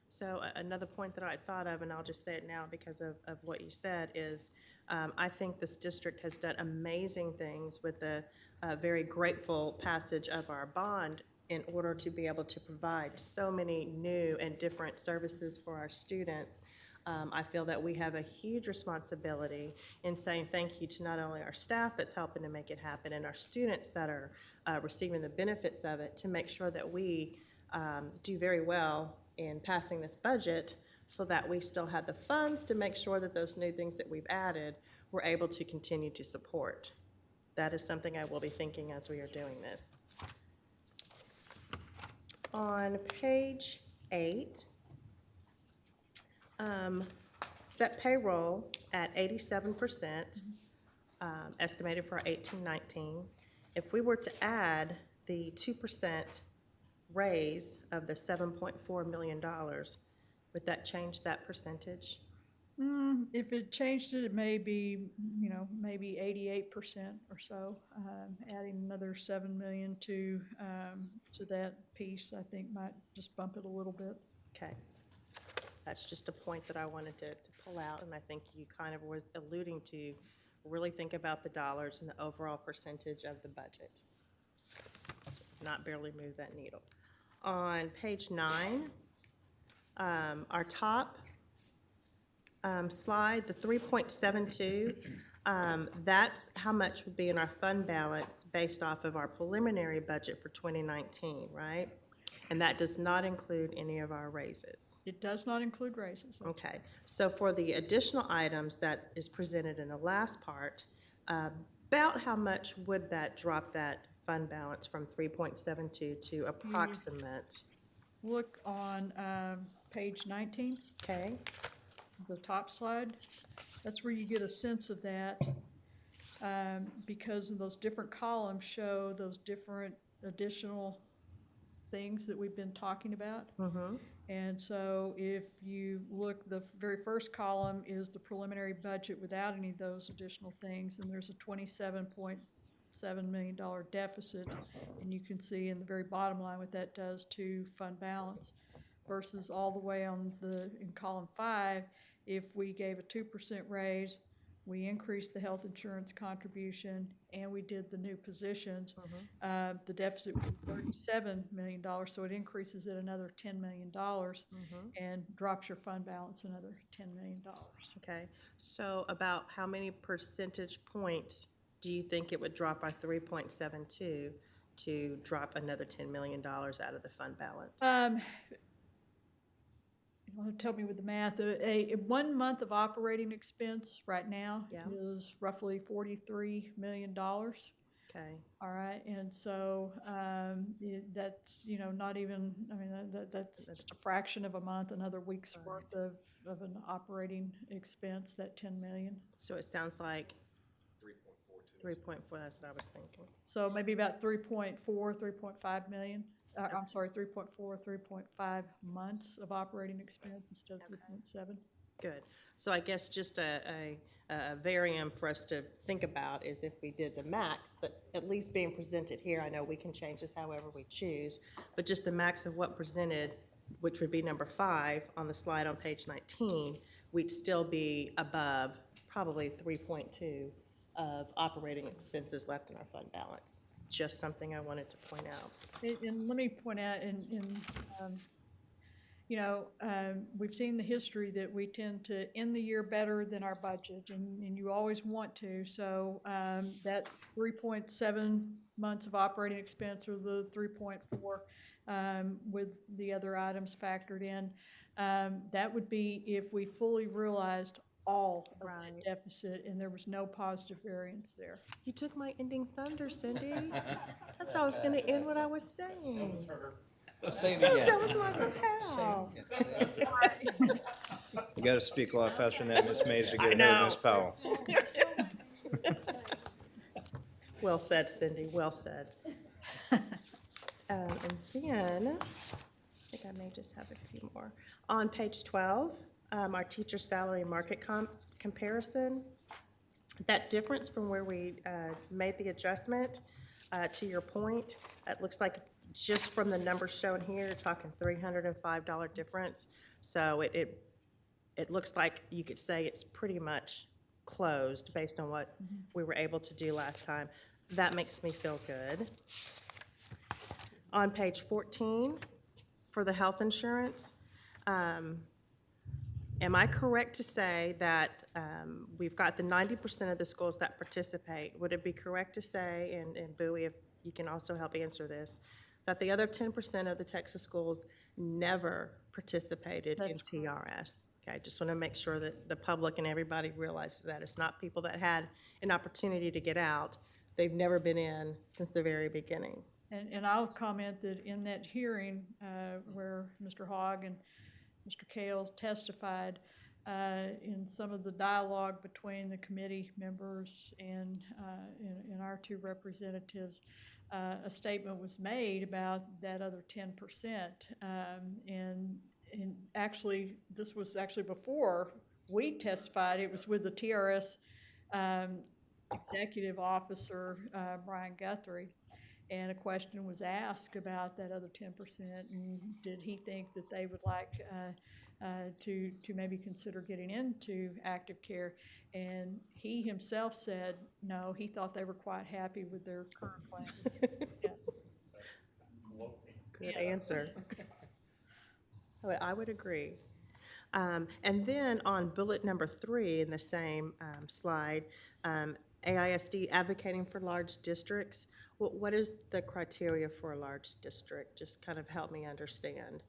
So another point that I thought of, and I'll just say it now because of what you said, is I think this district has done amazing things with the very grateful passage of our bond in order to be able to provide so many new and different services for our students. I feel that we have a huge responsibility in saying thank you to not only our staff that's helping to make it happen and our students that are receiving the benefits of it, to make sure that we do very well in passing this budget, so that we still have the funds to make sure that those new things that we've added, we're able to continue to support. That is something I will be thinking as we are doing this. On page 8, that payroll at 87%, estimated for 18-19, if we were to add the 2% raise of the $7.4 million, would that change that percentage? If it changed it, it may be, maybe 88% or so. Adding another $7 million to that piece, I think might just bump it a little bit. Okay. That's just a point that I wanted to pull out, and I think you kind of was alluding to really think about the dollars and the overall percentage of the budget. Not barely move that needle. On page 9, our top slide, the 3.72, that's how much would be in our fund balance based off of our preliminary budget for 2019, right? And that does not include any of our raises. It does not include raises. Okay, so for the additional items that is presented in the last part, about how much would that drop that fund balance from 3.72 to approximate? Look on page 19. Okay. The top slide. That's where you get a sense of that, because those different columns show those different additional things that we've been talking about. Mm-hmm. And so if you look, the very first column is the preliminary budget without any of those additional things, and there's a $27.7 million deficit, and you can see in the very bottom line what that does to fund balance, versus all the way in column 5, if we gave a 2% raise, we increased the health insurance contribution, and we did the new positions, the deficit was $37 million, so it increases it another $10 million and drops your fund balance another $10 million. Okay, so about how many percentage points do you think it would drop our 3.72 to drop another $10 million out of the fund balance? Help me with the math. A 1 month of operating expense right now is roughly $43 million. Okay. All right, and so that's, not even, that's just a fraction of a month, another week's worth of an operating expense, that $10 million. So it sounds like 3.4, that's what I was thinking. So maybe about 3.5 million. I'm sorry, 3.4, 3.5 months of operating expense instead of 3.7. Good. So I guess just a variant for us to think about is if we did the max, that at least being presented here, I know we can change this however we choose, but just the max of what presented, which would be number 5 on the slide on page 19, we'd still be above probably 3.2 of operating expenses left in our fund balance. Just something I wanted to point out. And let me point out, we've seen the history that we tend to end the year better than our budget, and you always want to. So that 3.7 months of operating expense, or the 3.4 with the other items factored in, that would be if we fully realized all of that deficit and there was no positive variance there. You took my ending thunder, Cindy. That's how I was going to end what I was saying. That was her. Say it again. That was my pal. You got to speak a lot faster than that, Ms. Mays, to get ahead of Ms. Powell. Well said, Cindy. Well said. And then, I think I may just have a few more. On page 12, our teacher salary market comparison, that difference from where we made the adjustment, to your point, it looks like just from the numbers shown here, you're talking $305 difference. So it looks like you could say it's pretty much closed based on what we were able to do last time. That makes me feel good. On page 14, for the health insurance, am I correct to say that we've got the 90% of the schools that participate? Would it be correct to say, and Bowie, if you can also help answer this, that the other 10% of the Texas schools never participated in TRS? Okay, I just want to make sure that the public and everybody realizes that. It's not people that had an opportunity to get out. They've never been in since the very beginning. And I'll comment that in that hearing where Mr. Hogg and Mr. Kale testified, in some of the dialogue between the committee members and our two representatives, a statement was made about that other 10%. And actually, this was actually before we testified. It was with the TRS executive officer, Brian Guthrie. And a question was asked about that other 10%, and did he think that they would like to maybe consider getting into active care? And he himself said no, he thought they were quite happy with their current plan. Good answer. I would agree. And then on bullet number 3 in the same slide, AISD advocating for large districts. What is the criteria for a large district? Just kind of help me understand.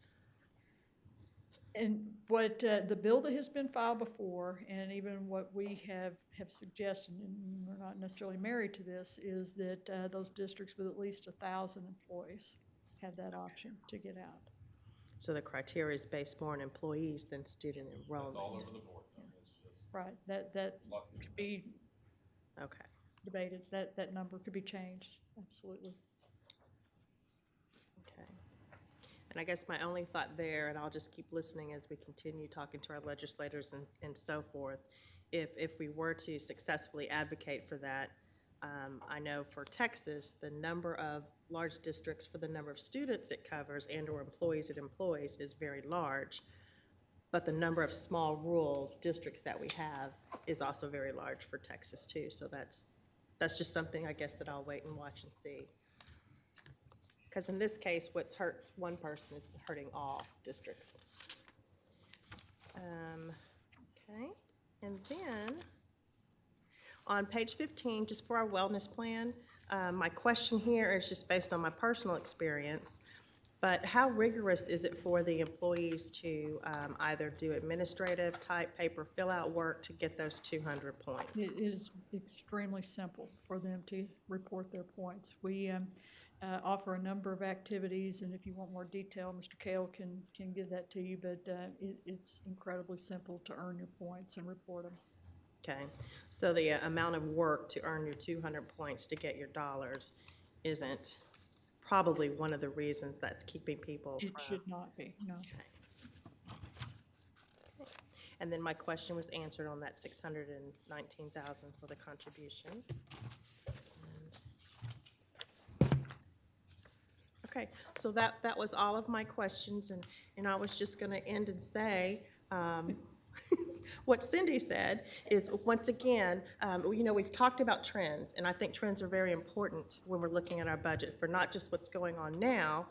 And what the bill that has been filed before, and even what we have suggested, and we're not necessarily married to this, is that those districts with at least 1,000 employees have that option to get out. So the criteria is based more on employees than student enrollment. It's all over the board. I mean, it's just Right, that could be okay. debated, that number could be changed, absolutely. Okay. And I guess my only thought there, and I'll just keep listening as we continue talking to our legislators and so forth, if we were to successfully advocate for that, I know for Texas, the number of large districts for the number of students it covers and or employees it employs is very large. But the number of small rural districts that we have is also very large for Texas too. So that's just something I guess that I'll wait and watch and see. Because in this case, what hurts one person is hurting all districts. Okay, and then on page 15, just for our wellness plan, my question here is just based on my personal experience, but how rigorous is it for the employees to either do administrative type paper fill out work to get those 200 points? It is extremely simple for them to report their points. We offer a number of activities, and if you want more detail, Mr. Kale can give that to you, but it's incredibly simple to earn your points and report them. Okay, so the amount of work to earn your 200 points to get your dollars isn't probably one of the reasons that's keeping people It from. should not be, no. Okay. And then my question was answered on that 619,000 for the contribution. Okay, so that was all of my questions, and I was just gonna end and say, what Cindy said is, once again, you know, we've talked about trends, and I think trends are very important when we're looking at our budget for not just what's going on now,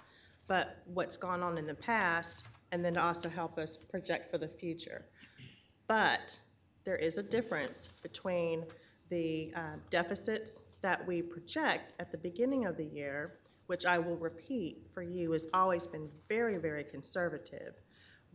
but what's gone on in the past, and then to also help us project for the future. But there is a difference between the deficits that we project at the beginning of the year, which I will repeat for you has always been very, very conservative,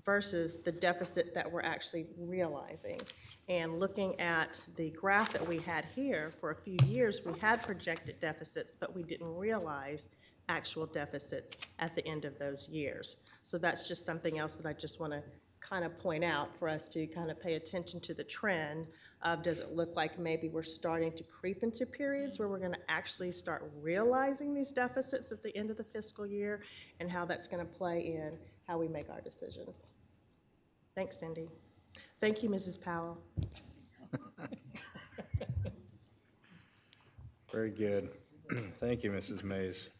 versus the deficit that we're actually realizing. And looking at the graph that we had here, for a few years, we had projected deficits, but we didn't realize actual deficits at the end of those years. So that's just something else that I just want to kind of point out for us to kind of pay attention to the trend of, does it look like maybe we're starting to creep into periods where we're going to actually start realizing these deficits at the end of the fiscal year, and how that's going to play in how we make our decisions. Thanks, Cindy. Thank you, Mrs. Powell. Very good. Thank you, Mrs. Mays.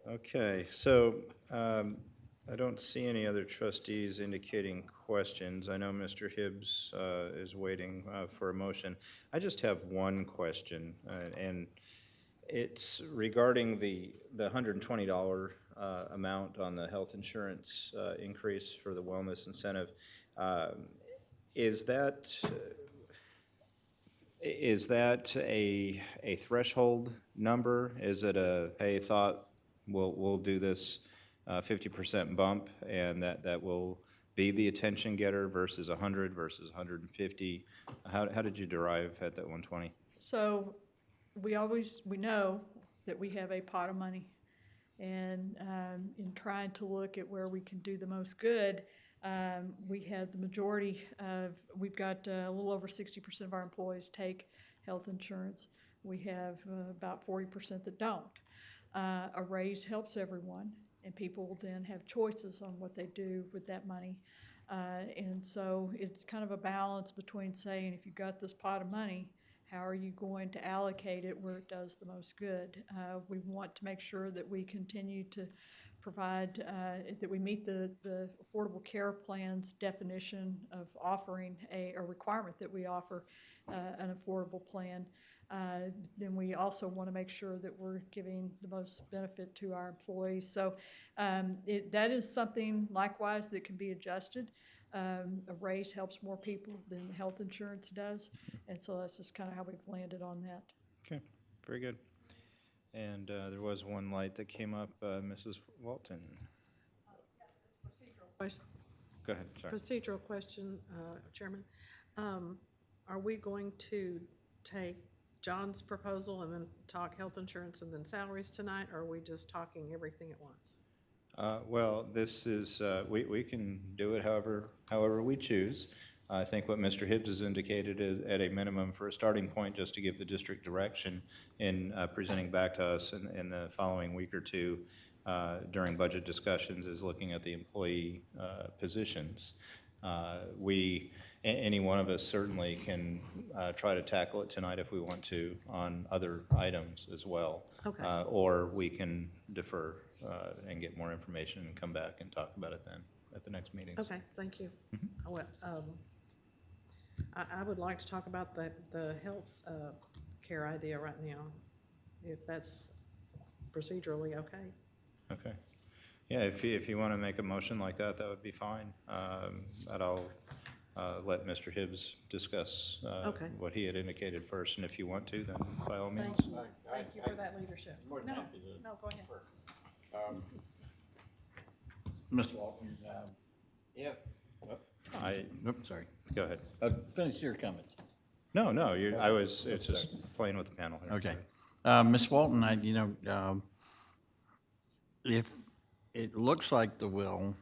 Okay, so I don't see any other trustees indicating questions. I know Mr. Hibbs is waiting for a motion. I just have one question, and it's regarding the $120 amount on the health insurance increase for the wellness incentive. Is that a threshold number? Is it a, hey, thought we'll do this 50% bump, and that will be the attention getter versus 100 versus 150? How did you derive at that 120? So we know that we have a pot of money, and in trying to look at where we can do the most good, we have the majority of, we've got a little over 60% of our employees take health insurance. We have about 40% that don't. A raise helps everyone, and people will then have choices on what they do with that money. And so it's kind of a balance between saying, if you've got this pot of money, how are you going to allocate it where it does the most good? We want to make sure that we continue to provide, that we meet the Affordable Care Plan's definition of offering a requirement that we offer an affordable plan. Then we also want to make sure that we're giving the most benefit to our employees. So that is something likewise that can be adjusted. A raise helps more people than health insurance does, and so that's just kind of how we've landed on that. Okay, very good. And there was one light that came up, Mrs. Walton. Question. Go ahead, sorry. Procedural question, Chairman. Are we going to take John's proposal and then talk health insurance and then salaries tonight, or are we just talking everything at once? Well, this is, we can do it however we choose. I think what Mr. Hibbs has indicated is at a minimum for a starting point, just to give the district direction in presenting back to us in the following week or two during budget discussions, is looking at the employee positions. Any one of us certainly can try to tackle it tonight if we want to on other items as well. Okay. Or we can defer and get more information and come back and talk about it then at the next meeting. Okay, thank you. I would like to talk about the health care idea right now, if that's procedurally okay. Okay. Yeah, if you want to make a motion like that, that would be fine. But I'll let Mr. Hibbs discuss Okay. what he had indicated first, and if you want to, then by all means. Thank you. Thank you for that leadership. No, go ahead. Ms. Walton, if, sorry. Go ahead. Finish your comments. No, it's just playing with the panel here. Okay. Ms. Walton, if it looks like the will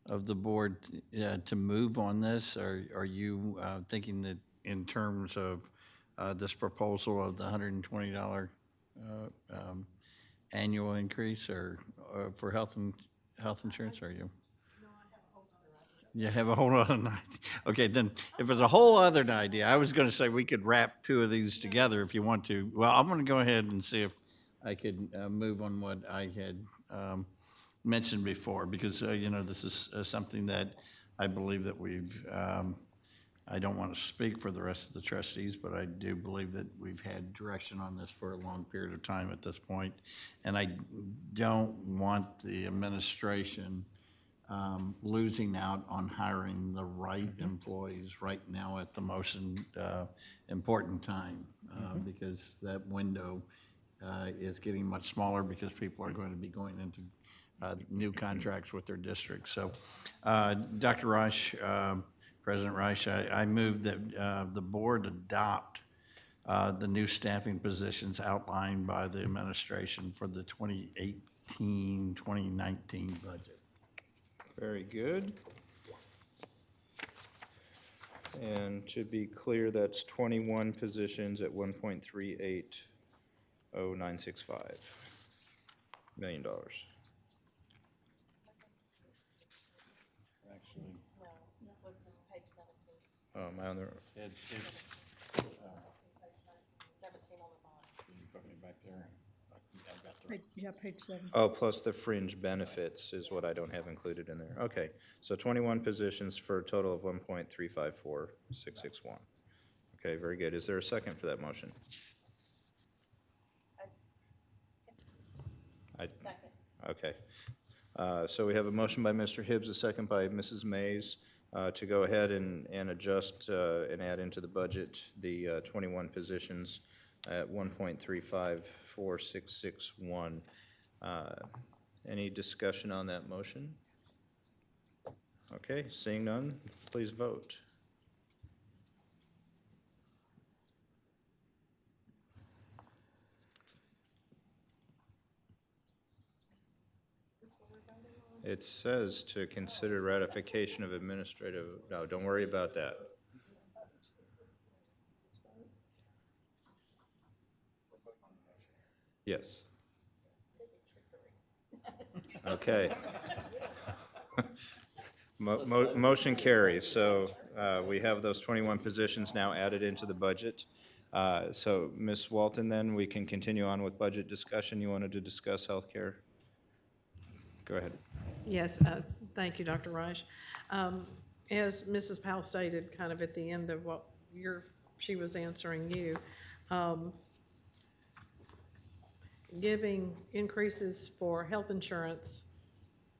of the board to move on this, are you thinking that in terms of this proposal of the $120 annual increase or for health insurance, are you? You have a whole other idea. Okay, then if it's a whole other idea, I was going to say we could wrap two of these together if you want to. Well, I'm going to go ahead and see if I could move on what I had mentioned before, because this is something that I believe that we've. I don't want to speak for the rest of the trustees, but I do believe that we've had direction on this for a long period of time at this point, and I don't want the administration losing out on hiring the right employees right now at the most important time, because that window is getting much smaller because people are going to be going into new contracts with their districts. So, Dr. Reich, President Reich, I move that the board adopt the new staffing positions outlined by the administration for the 2018-2019 budget. Very good. And to be clear, that's 21 positions at $1.380,965 million. Actually, Page 17. Oh, am I on the? It's 17 on the bottom. Can you put me back there? I've got the Page 7. Oh, plus the fringe benefits is what I don't have included in there. Okay, so 21 positions for a total of 1.354661. Okay, very good. Is there a second for that motion? Second. Okay. So we have a motion by Mr. Hibbs, a second by Mrs. Mays to go ahead and adjust and add into the budget the 21 positions at 1.354661. Any discussion on that motion? Okay, seeing none, please vote. It says to consider ratification of administrative, no, don't worry about that. Yes. Okay. Motion carries. So we have those 21 positions now added into the budget. So Ms. Walton, then we can continue on with budget discussion. You wanted to discuss healthcare? Go ahead. Yes, thank you, Dr. Reich. As Mrs. Powell stated, kind of at the end of what she was answering you, giving increases for health insurance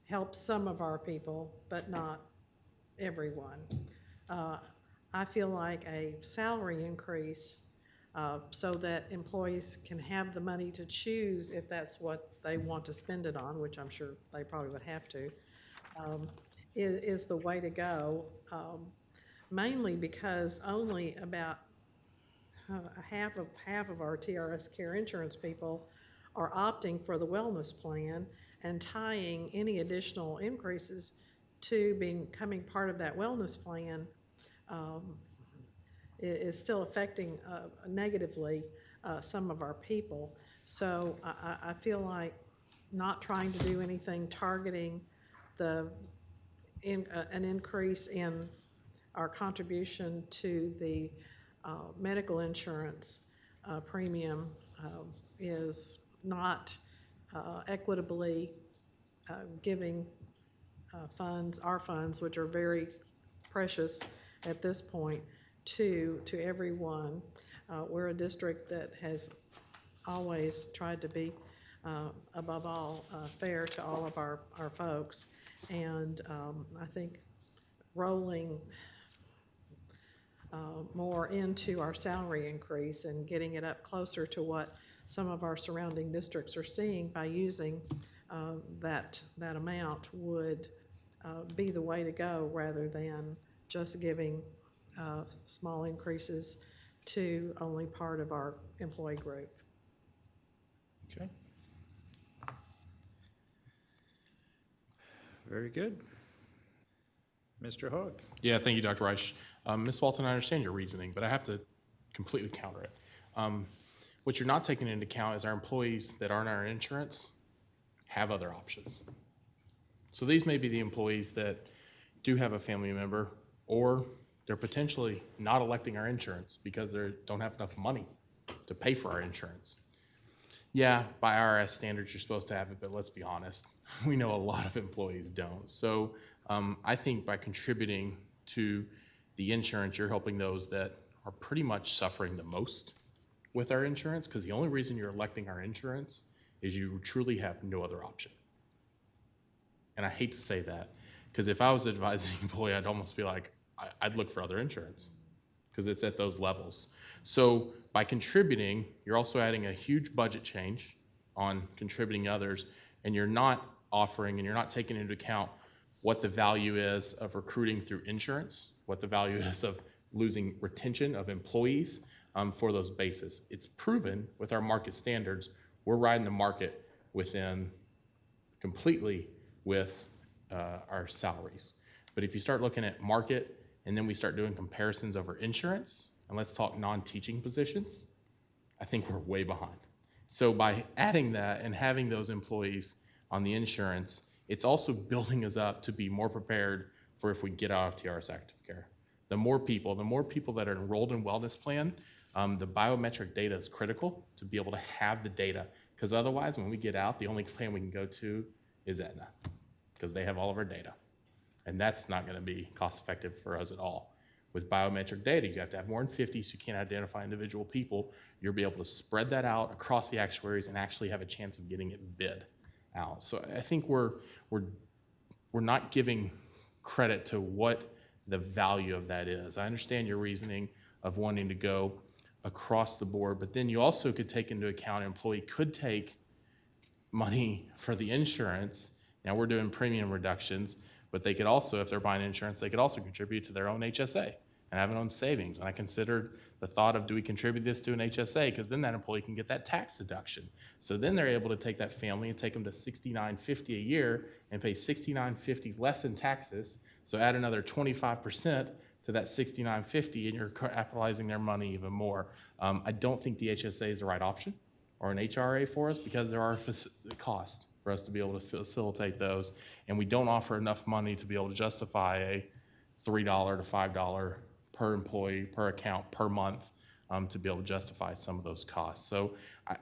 helps some of our people, but not everyone. I feel like a salary increase so that employees can have the money to choose if that's what they want to spend it on, which I'm sure they probably would have to, is the way to go. Mainly because only about half of our TRS Care Insurance people are opting for the wellness plan and tying any additional increases to becoming part of that wellness plan is still affecting negatively some of our people. So I feel like not trying to do anything targeting an increase in our contribution to the medical insurance premium is not equitably giving our funds, which are very precious at this point, to everyone. We're a district that has always tried to be, above all, fair to all of our folks. And I think rolling more into our salary increase and getting it up closer to what some of our surrounding districts are seeing by using that amount would be the way to go, rather than just giving small increases to only part of our employee group. Okay. Very good. Mr. Hogg. Yeah, thank you, Dr. Reich. Ms. Walton, I understand your reasoning, but I have to completely counter it. What you're not taking into account is our employees that aren't our insurance have other options. So these may be the employees that do have a family member, or they're potentially not electing our insurance because they don't have enough money to pay for our insurance. Yeah, by IRS standards, you're supposed to have it, but let's be honest, we know a lot of employees don't. So I think by contributing to the insurance, you're helping those that are pretty much suffering the most with our insurance, because the only reason you're electing our insurance is you truly have no other option. And I hate to say that, because if I was an advising employee, I'd almost be like, I'd look for other insurance, because it's at those levels. So by contributing, you're also adding a huge budget change on contributing others, and you're not offering and you're not taking into account what the value is of recruiting through insurance, what the value is of losing retention of employees for those bases. It's proven with our market standards, we're riding the market within completely with our salaries. But if you start looking at market and then we start doing comparisons over insurance, and let's talk non-teaching positions, I think we're way behind. So by adding that and having those employees on the insurance, it's also building us up to be more prepared for if we get out of TRS active care. The more people that are enrolled in wellness plan, the biometric data is critical to be able to have the data, because otherwise when we get out, the only plan we can go to is Aetna, because they have all of our data. And that's not going to be cost effective for us at all. With biometric data, you have to have more than 50, so you can't identify individual people. You'll be able to spread that out across the actuaries and actually have a chance of getting it bid out. So I think we're not giving credit to what the value of that is. I understand your reasoning of wanting to go across the board, but then you also could take into account an employee could take money for the insurance. Now we're doing premium reductions, but they could also, if they're buying insurance, they could also contribute to their own HSA and have their own savings. And I considered the thought of, do we contribute this to an HSA? Because then that employee can get that tax deduction. So then they're able to take that family and take them to $69.50 a year and pay $69.50 less in taxes. So add another 25% to that $69.50 and you're capitalizing their money even more. I don't think the HSA is the right option or an HRA for us, because there are costs for us to be able to facilitate those. And we don't offer enough money to be able to justify a $3 to $5 per employee, per account, per month to be able to justify some of those costs. So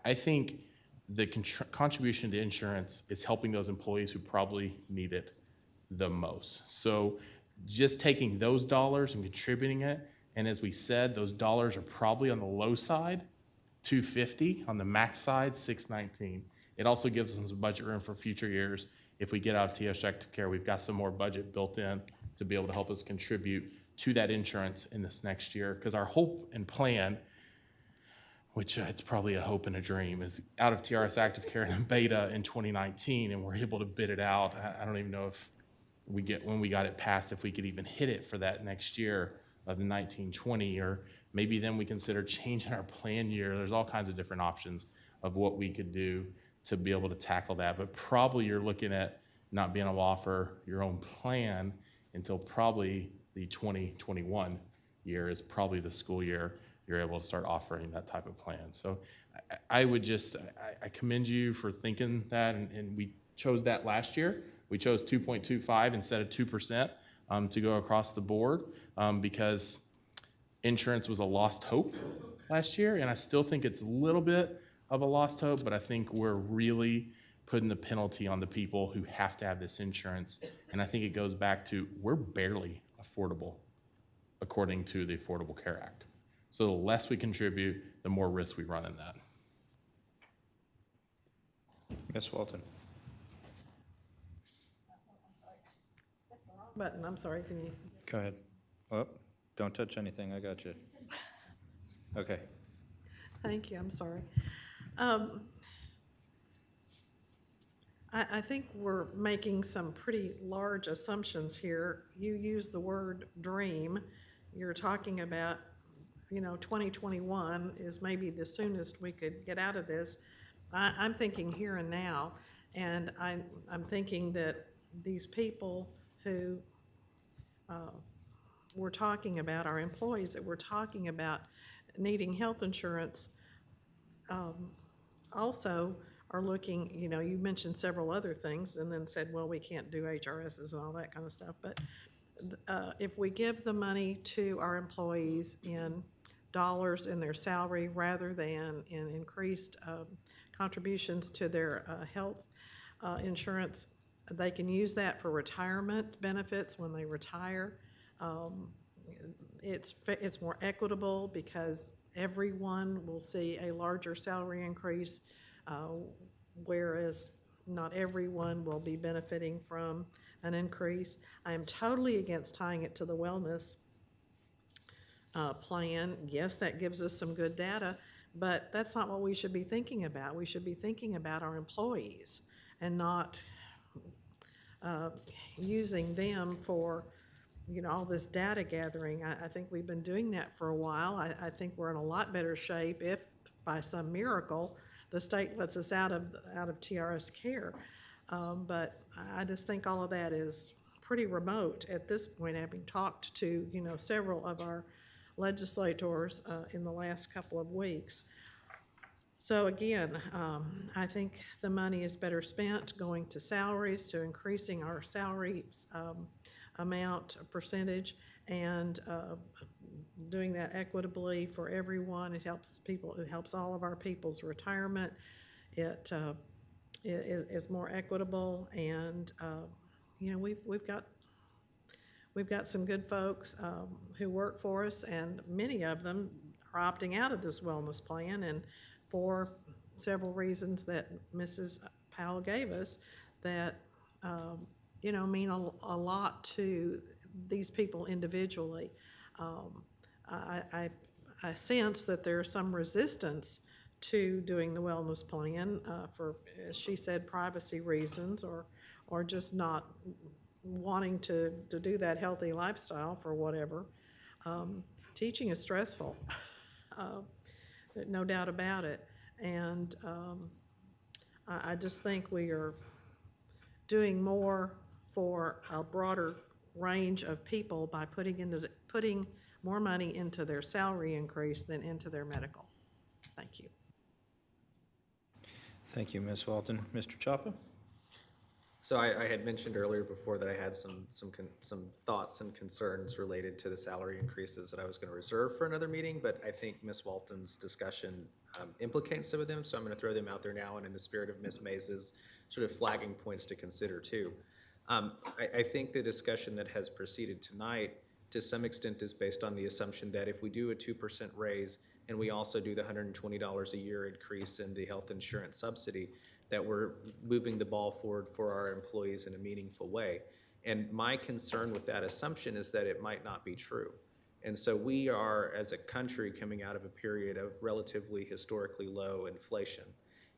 I think the contribution to insurance is helping those employees who probably need it the most. So just taking those dollars and contributing it, and as we said, those dollars are probably on the low side, $250, on the max side, $619. It also gives us some budget room for future years. If we get out of TRS active care, we've got some more budget built in to be able to help us contribute to that insurance in this next year. Because our hope and plan, which it's probably a hope and a dream, is out of TRS Active Care and beta in 2019, and we're able to bid it out. I don't even know if when we got it passed, if we could even hit it for that next year of the 1920, or maybe then we consider changing our plan year. There's all kinds of different options of what we could do to be able to tackle that. But probably you're looking at not being able to offer your own plan until probably the 2021 year is probably the school year you're able to start offering that type of plan. So I commend you for thinking that, and we chose that last year. We chose 2.25 instead of 2% to go across the board because insurance was a lost hope last year, and I still think it's a little bit of a lost hope, but I think we're really putting the penalty on the people who have to have this insurance, and I think it goes back to we're barely affordable according to the Affordable Care Act. So the less we contribute, the more risk we run in that. Ms. Walton. Button, I'm sorry, can you? Go ahead. Oh, don't touch anything. I got you. Okay. Thank you, I'm sorry. I think we're making some pretty large assumptions here. You use the word dream. You're talking about, 2021 is maybe the soonest we could get out of this. I'm thinking here and now, and I'm thinking that these people who we're talking about, our employees that we're talking about needing health insurance, also are looking, you mentioned several other things and then said, well, we can't do HRSs and all that kind of stuff. But if we give the money to our employees in dollars in their salary rather than in increased contributions to their health insurance, they can use that for retirement benefits when they retire. It's more equitable because everyone will see a larger salary increase, whereas not everyone will be benefiting from an increase. I am totally against tying it to the wellness plan. Yes, that gives us some good data, but that's not what we should be thinking about. We should be thinking about our employees and not using them for all this data gathering. I think we've been doing that for a while. I think we're in a lot better shape if by some miracle the state lets us out of TRS care. But I just think all of that is pretty remote at this point, having talked to several of our legislators in the last couple of weeks. So again, I think the money is better spent going to salaries, to increasing our salary amount, percentage, and doing that equitably for everyone. It helps people. It helps all of our people's retirement. It is more equitable, and we've got some good folks who work for us, and many of them are opting out of this wellness plan, and for several reasons that Mrs. Powell gave us that mean a lot to these people individually. I sense that there's some resistance to doing the wellness plan for, as she said, privacy reasons, or just not wanting to do that healthy lifestyle for whatever. Teaching is stressful, no doubt about it. And I just think we are doing more for a broader range of people by putting more money into their salary increase than into their medical. Thank you. Thank you, Ms. Walton. Mr. Chapa? So I had mentioned earlier before that I had some thoughts and concerns related to the salary increases that I was going to reserve for another meeting, but I think Ms. Walton's discussion implicates some of them, so I'm going to throw them out there now, and in the spirit of Ms. Mays' sort of flagging points to consider too. I think the discussion that has proceeded tonight to some extent is based on the assumption that if we do a 2% raise and we also do the $120 a year increase in the health insurance subsidy, that we're moving the ball forward for our employees in a meaningful way. And my concern with that assumption is that it might not be true. And so we are, as a country, coming out of a period of relatively historically low inflation.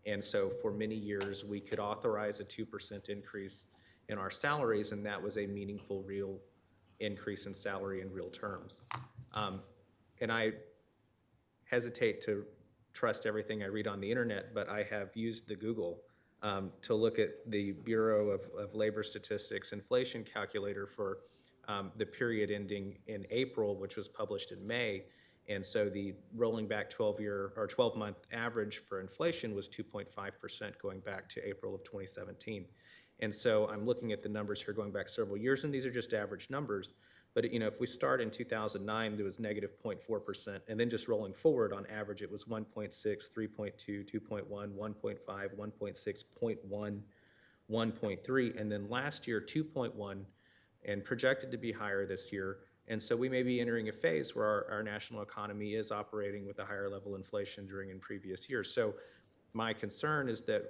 And so for many years, we could authorize a 2% increase in our salaries, and that was a meaningful, real increase in salary in real terms. And I hesitate to trust everything I read on the internet, but I have used the Google to look at the Bureau of Labor Statistics inflation calculator for the period ending in April, which was published in May. And so the rolling back 12-month average for inflation was 2.5% going back to April of 2017. And so I'm looking at the numbers here going back several years, and these are just average numbers. But if we start in 2009, there was negative 0.4%, and then just rolling forward, on average, it was 1.6, 3.2, 2.1, 1.5, 1.6, 0.1, 1.3, and then last year 2.1, and projected to be higher this year. And so we may be entering a phase where our national economy is operating with a higher level inflation during in previous years. So my concern is that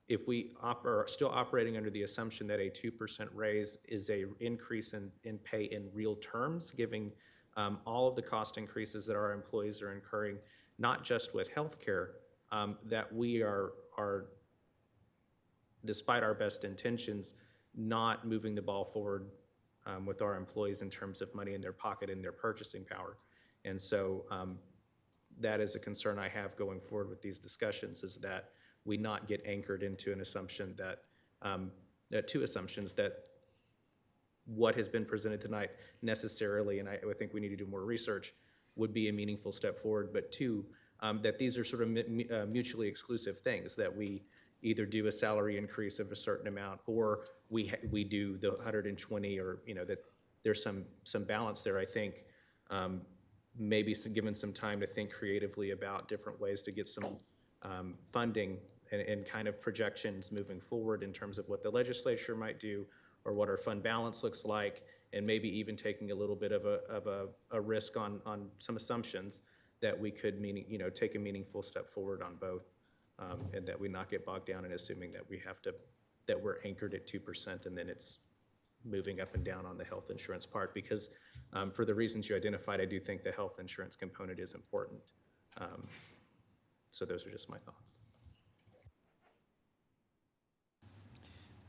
if we are still operating under the assumption that a 2% raise is a increase in pay in real terms, giving all of the cost increases that our employees are incurring, not just with healthcare, that we are, despite our best intentions, not moving the ball forward with our employees in terms of money in their pocket and their purchasing power. And so that is a concern I have going forward with these discussions, is that we not get anchored into an assumption that, two assumptions, that what has been presented tonight necessarily, and I think we need to do more research, would be a meaningful step forward, but two, that these are sort of mutually exclusive things, that we either do a salary increase of a certain amount, or we do the 120, or that there's some balance there. I think maybe given some time to think creatively about different ways to get some funding and kind of projections moving forward in terms of what the legislature might do, or what our fund balance looks like, and maybe even taking a little bit of a risk on some assumptions that we could take a meaningful step forward on both, and that we not get bogged down in assuming that we're anchored at 2% and then it's moving up and down on the health insurance part, because for the reasons you identified, I do think the health insurance component is important. So those are just my thoughts.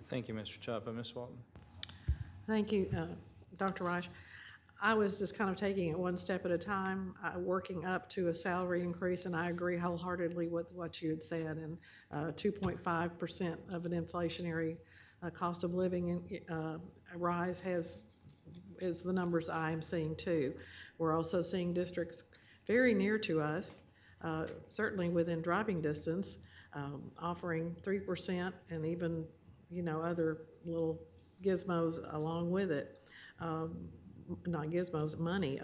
Thank you, Mr. Chapa. Ms. Walton? Thank you, Dr. Reich. I was just kind of taking it one step at a time, working up to a salary increase, and I agree wholeheartedly with what you had said. And 2.5% of an inflationary cost of living rise is the numbers I am seeing too. We're also seeing districts very near to us, certainly within driving distance, offering 3% and even other little gizmos along with it. Not gizmos, money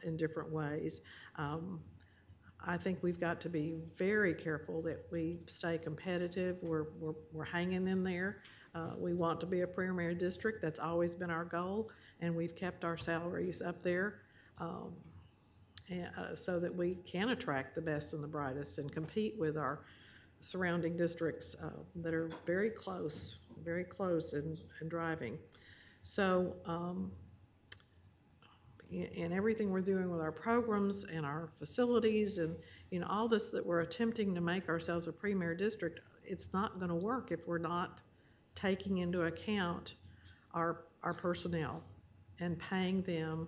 in different ways. I think we've got to be very careful that we stay competitive. We're hanging in there. We want to be a premier district. That's always been our goal, and we've kept our salaries up there so that we can attract the best and the brightest and compete with our surrounding districts that are very close in driving. So in everything we're doing with our programs and our facilities and all this that we're attempting to make ourselves a premier district, it's not going to work if we're not taking into account our personnel and paying them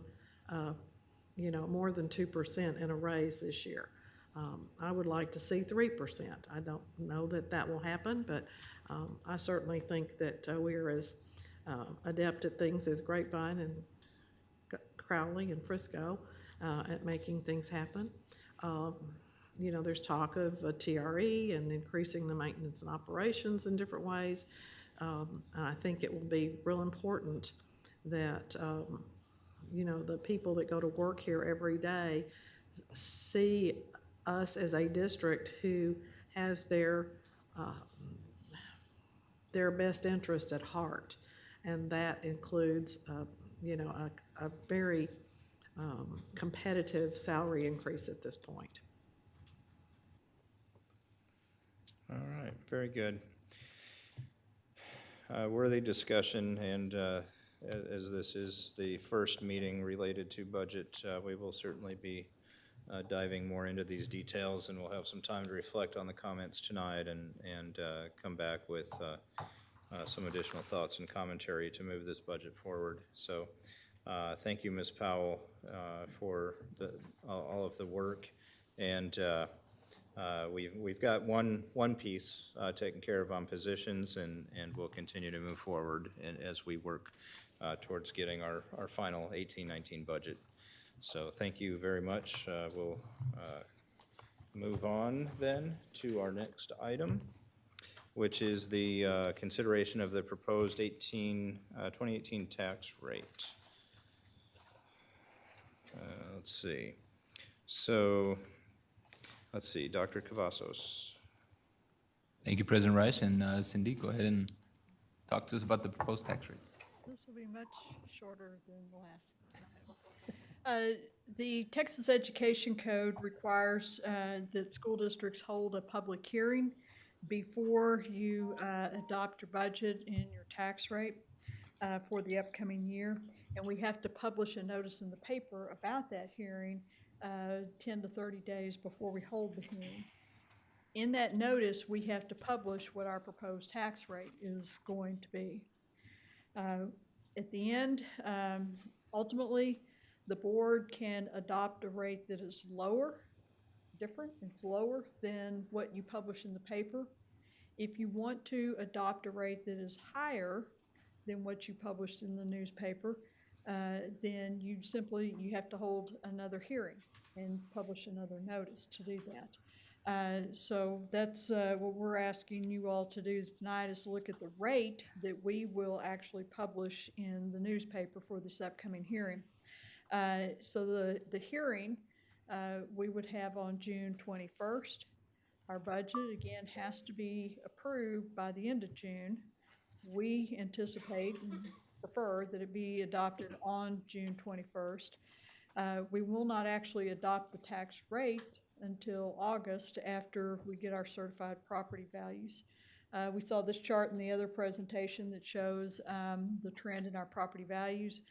more than 2% in a raise this year. I would like to see 3%. I don't know that will happen, but I certainly think that we are as adept at things as Grapevine and Crowley and Frisco at making things happen. There's talk of a TRE and increasing the maintenance and operations in different ways. And I think it will be real important that the people that go to work here every day see us as a district who has their best interest at heart, and that includes a very competitive salary increase at this point. All right, very good. worthy discussion, and as this is the first meeting related to budget, we will certainly be diving more into these details, and we'll have some time to reflect on the comments tonight and come back with some additional thoughts and commentary to move this budget forward. So thank you, Ms. Powell, for all of the work. And we've got one piece taken care of on positions, and we'll continue to move forward as we work towards getting our final 18-19 budget. So thank you very much. We'll move on then to our next item, which is the consideration of the proposed 2018 tax rate. Let's see. So, let's see, Dr. Cavazos. Thank you, President Rice, and Cindy, go ahead and talk to us about the proposed tax rate. This will be much shorter than the last item. The Texas Education Code requires that school districts hold a public hearing before you adopt your budget and your tax rate for the upcoming year. And we have to publish a notice in the paper about that hearing 10 to 30 days before we hold the hearing. In that notice, we have to publish what our proposed tax rate is going to be. At the end, ultimately, the board can adopt a rate that is lower, different, it's lower than what you publish in the paper. If you want to adopt a rate that is higher than what you published in the newspaper, then you have to hold another hearing and publish another notice to do that. So that's what we're asking you all to do tonight, is to look at the rate that we will actually publish in the newspaper for this upcoming hearing. So the hearing we would have on June 21st. Our budget, again, has to be approved by the end of June. We anticipate and prefer that it be adopted on June 21st. We will not actually adopt the tax rate until August, after we get our certified property values. We saw this chart in the other presentation that shows the trend in our property values.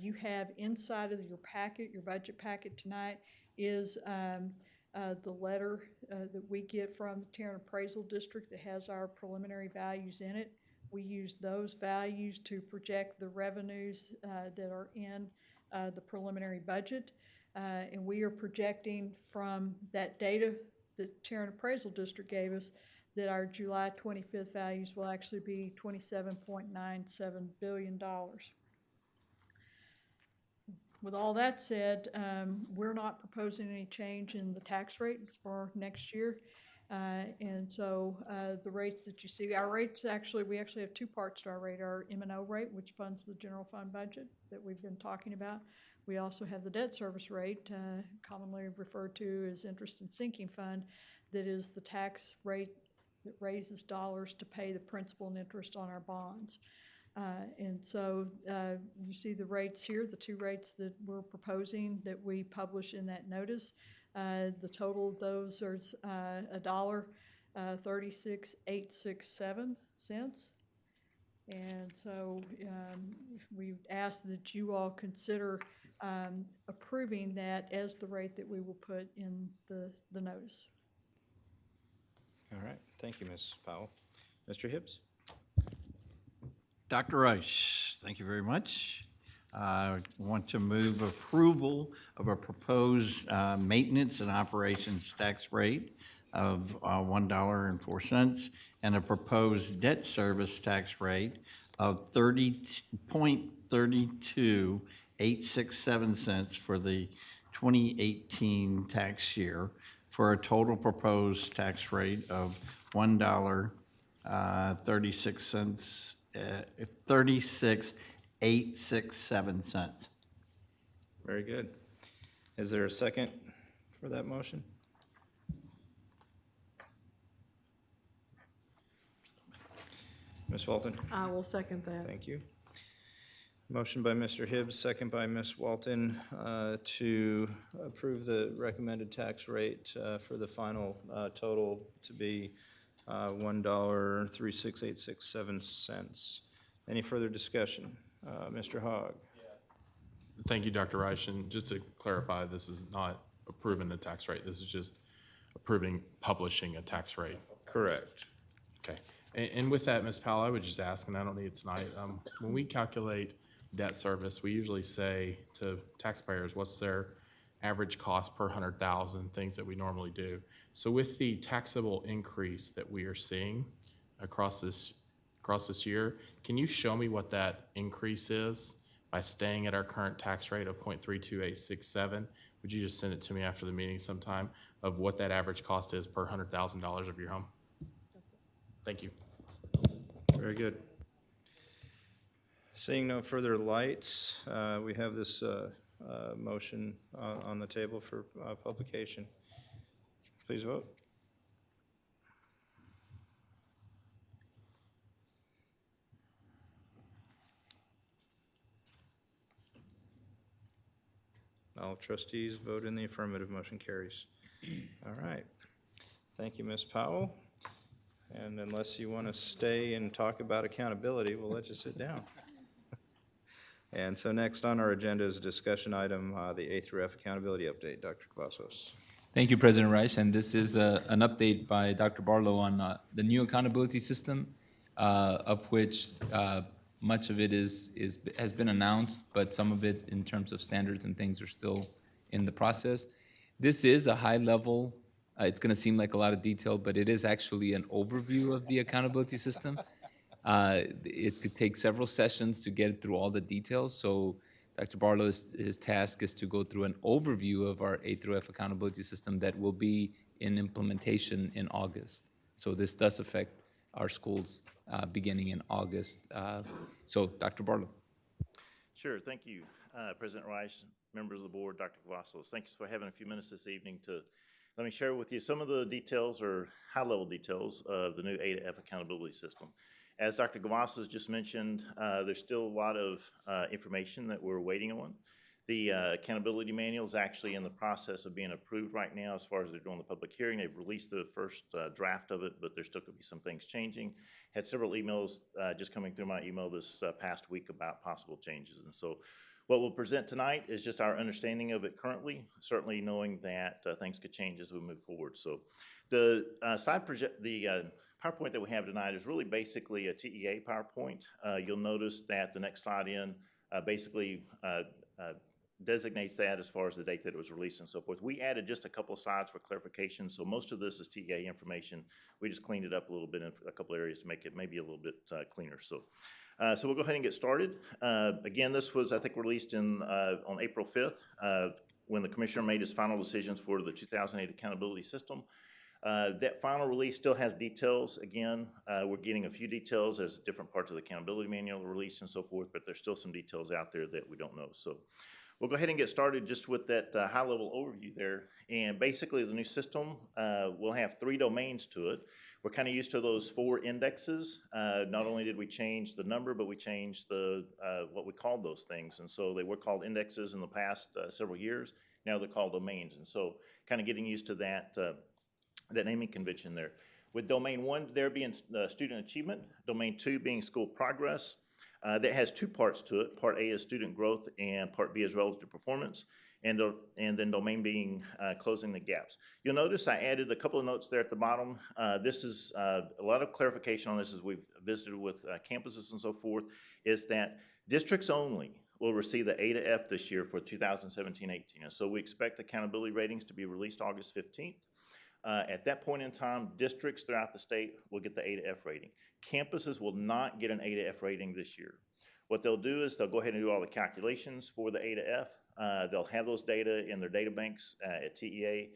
You have inside of your packet, your budget packet tonight, is the letter that we get from the Tarrant Appraisal District that has our preliminary values in it. We use those values to project the revenues that are in the preliminary budget. And we are projecting from that data that Tarrant Appraisal District gave us that our July 25th values will actually be $27.97 billion. With all that said, we're not proposing any change in the tax rate for next year. And so the rates that you see, our rates we actually have two parts to our rate. Our M&O rate, which funds the general fund budget that we've been talking about. We also have the debt service rate, commonly referred to as interest and sinking fund, that is the tax rate that raises dollars to pay the principal and interest on our bonds. And so you see the rates here, the two rates that we're proposing that we publish in that notice. The total of those are $1.36867. And so we ask that you all consider approving that as the rate that we will put in the notice. All right, thank you, Ms. Powell. Mr. Hibbs? Dr. Rice, thank you very much. I want to move approval of a proposed maintenance and operations tax rate of $1.04 and a proposed debt service tax rate of 30.32867 for the 2018 tax year, for a total proposed tax rate of $36.867. Very good. Is there a second for that motion? Ms. Walton? I will second that. Thank you. Motion by Mr. Hibbs, second by Ms. Walton, to approve the recommended tax rate for the final total to be $1.36867. Any further discussion? Mr. Hogg? Thank you, Dr. Reich. And just to clarify, this is not approving the tax rate. This is just approving publishing a tax rate. Correct. Okay. And with that, Ms. Powell, I would just ask, and I don't need it tonight, when we calculate debt service, we usually say to taxpayers, what's their average cost per 100,000, things that we normally do. So with the taxable increase that we are seeing across this year, can you show me what that increase is by staying at our current tax rate of 0.32867? Would you just send it to me after the meeting sometime of what that average cost is per $100,000 of your home? Thank you. Very good. Seeing no further lights, we have this motion on the table for publication. Please vote. All trustees vote in the affirmative. Motion carries. All right. Thank you, Ms. Powell. And unless you want to stay and talk about accountability, we'll let you sit down. And so next on our agenda is a discussion item, the A through F accountability update. Dr. Cavazos. Thank you, President Reich. And this is an update by Dr. Barlow on the new accountability system, of which much of it has been announced, but some of it in terms of standards and things are still in the process. This is a high level, it's going to seem like a lot of detail, but it is actually an overview of the accountability system. It could take several sessions to get through all the details. So Dr. Barlow's his task is to go through an overview of our A through F accountability system that will be in implementation in August. So this does affect our schools beginning in August. So Dr. Barlow. Sure, thank you, President Reich, members of the board, Dr. Cavazos. Thanks for having a few minutes this evening to let me share with you some of the details or high-level details of the new A to F accountability system. As Dr. Cavazos just mentioned, there's still a lot of information that we're waiting on. The accountability manual is actually in the process of being approved right now as far as they're doing the public hearing. They've released the first draft of it, but there's still going to be some things changing. Had several emails just coming through my email this past week about possible changes. And so what we'll present tonight is just our understanding of it currently, certainly knowing that things could change as we move forward. So the PowerPoint that we have tonight is really basically a TEA PowerPoint. You'll notice that the next slide in basically designates that as far as the date that it was released and so forth. We added just a couple of slides for clarification, so most of this is TEA information. We just cleaned it up a little bit in a couple of areas to make it maybe a little bit cleaner. So we'll go ahead and get started. Again, this was, I think, released on April 5th when the Commissioner made his final decisions for the 2008 accountability system. That final release still has details. Again, we're getting a few details as different parts of the accountability manual are released and so forth, but there's still some details out there that we don't know. So we'll go ahead and get started just with that high-level overview there. And basically, the new system will have 3 domains to it. We're kind of used to those 4 indexes. Not only did we change the number, but we changed what we called those things. And so they were called indexes in the past several years. Now they're called domains. And so kind of getting used to that naming convention there. With domain 1 there being student achievement, domain 2 being school progress. That has 2 parts to it. Part A is student growth and part B is relative performance. And then domain being closing the gaps. You'll notice I added a couple of notes there at the bottom. This is a lot of clarification on this as we've visited with campuses and so forth, is that districts only will receive the A to F this year for 2017-18. And so we expect accountability ratings to be released August 15th. At that point in time, districts throughout the state will get the A to F rating. Campuses will not get an A to F rating this year. What they'll do is they'll go ahead and do all the calculations for the A to F. They'll have those data in their data banks at TEA.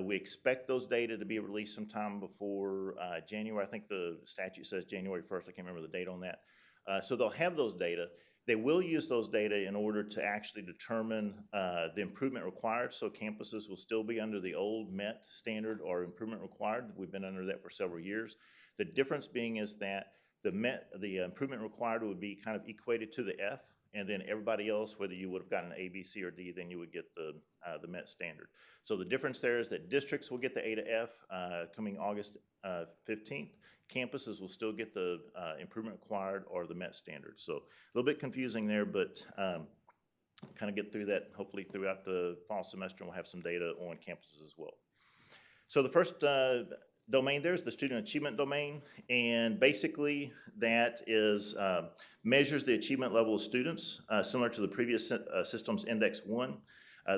We expect those data to be released sometime before January. I think the statute says January 1st. I can't remember the date on that. So they'll have those data. They will use those data in order to actually determine the improvement required. So campuses will still be under the old MET standard or improvement required. We've been under that for several years. The difference being is that the improvement required would be kind of equated to the F, And then everybody else, whether you would have gotten an A, B, C, or D, then you would get the Met standard. So the difference there is that districts will get the A to F coming August 15th. Campuses will still get the improvement required or the Met standard. So a little bit confusing there, but kind of get through that hopefully throughout the fall semester, and we'll have some data on campuses as well. So the first domain there is the student achievement domain, and basically that is measures the achievement level of students, similar to the previous systems index 1.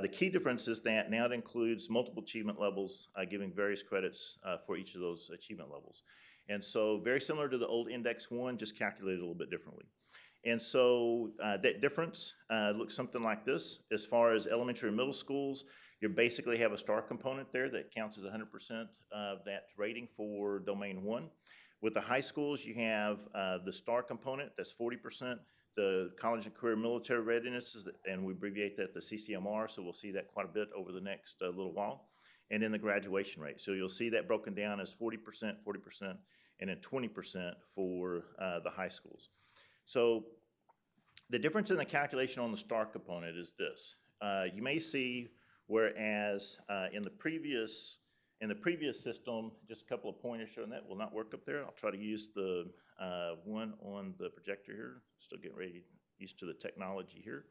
The key difference is that now it includes multiple achievement levels, giving various credits for each of those achievement levels. And so very similar to the old index 1, just calculated a little bit differently. And so that difference looks something like this. As far as elementary and middle schools, you basically have a STAR component there that counts as 100% of that rating for domain 1. With the high schools, you have the STAR component, that's 40%. The college and career military readiness, and we abbreviate that the CCMR, so we'll see that quite a bit over the next little while. And then the graduation rate. So you'll see that broken down as 40%, 40%, and then 20% for the high schools. So the difference in the calculation on the STAR component is this. You may see, whereas in the previous system, just a couple of pointers showing that will not work up there. I'll try to use the one on the projector here. Still getting ready, used to the technology here.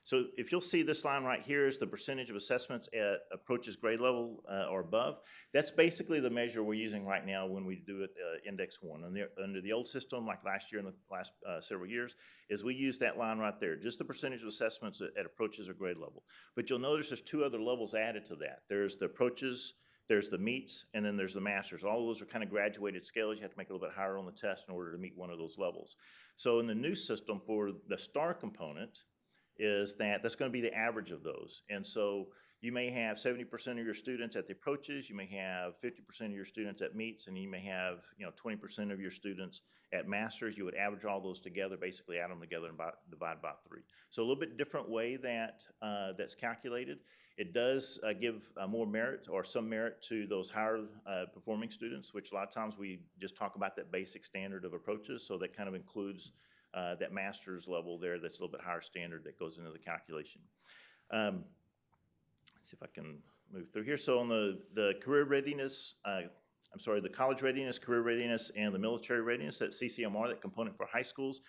So if you'll see this line right here is the percentage of assessments at approaches grade level or above. That's basically the measure we're using right now when we do it index 1. Under the old system, like last year and the last several years, is we use that line right there, just the percentage of assessments at approaches or grade level. But you'll notice there's 2 other levels added to that. There's the approaches, there's the meets, and then there's the masters. All of those are kind of graduated scales. You have to make a little bit higher on the test in order to meet one of those levels. So in the new system for the STAR component, is that that's going to be the average of those. And so you may have 70% of your students at the approaches, you may have 50% of your students at meets, and you may have 20% of your students at masters. You would average all those together, basically add them together and divide by 3. So a little bit different way that that's calculated. It does give more merit or some merit to those higher performing students, which a lot of times we just talk about that basic standard of approaches. So that kind of includes that master's level there that's a little bit higher standard that goes into the calculation. Let's see if I can move through here. So on the career readiness, the college readiness, career readiness, and the military readiness, that CCMR, that component for high schools,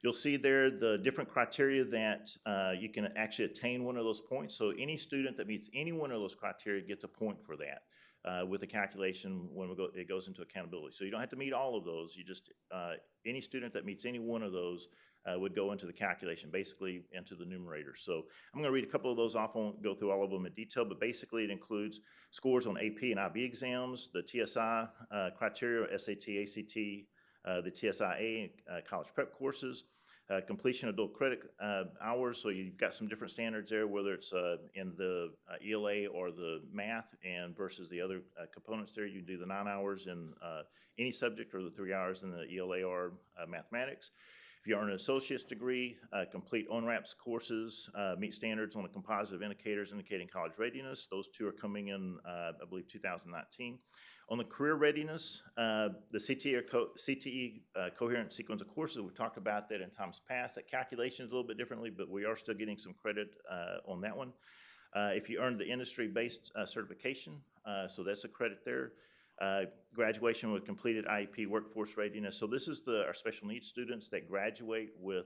you'll see there the different criteria that you can actually attain one of those points. So any student that meets any one of those criteria gets a point for that. With the calculation when it goes into accountability. So you don't have to meet all of those. You just, any student that meets any one of those would go into the calculation, basically into the numerator. So I'm going to read a couple of those off. I won't go through all of them in detail, but basically it includes scores on AP and IB exams, the TSI criteria, SAT, ACT, the TSIA, college prep courses, completion of dual credit hours, so you've got some different standards there, whether it's in the ELA or the math and versus the other components there. You do the 9 hours in any subject or the 3 hours in the ELA or mathematics. If you earn an associate's degree, complete on-ramps courses, meet standards on a composite of indicators indicating college readiness. Those 2 are coming in, I believe, 2019. On the career readiness, the CTE coherent sequence of courses, we talked about that in times past. That calculation is a little bit differently, but we are still getting some credit on that one. If you earned the industry-based certification, so that's a credit there. Graduation with completed IEP workforce readiness. So this is our special needs students that graduate with,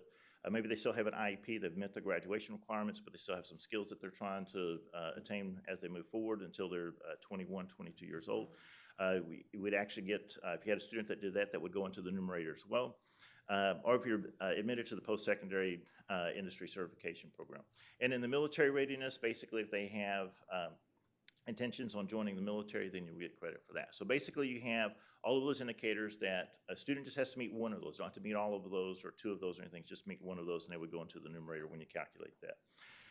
maybe they still have an IEP, they've met the graduation requirements, but they still have some skills that they're trying to attain as they move forward until they're 21, 22 years old. We'd actually get, if you had a student that did that, that would go into the numerator as well. Or if you're admitted to the post-secondary industry certification program. And in the military readiness, basically if they have intentions on joining the military, then you get credit for that. So basically you have all of those indicators that a student just has to meet one of those. Don't have to meet all of those or 2 of those or anything, just meet one of those and they would go into the numerator when you calculate that.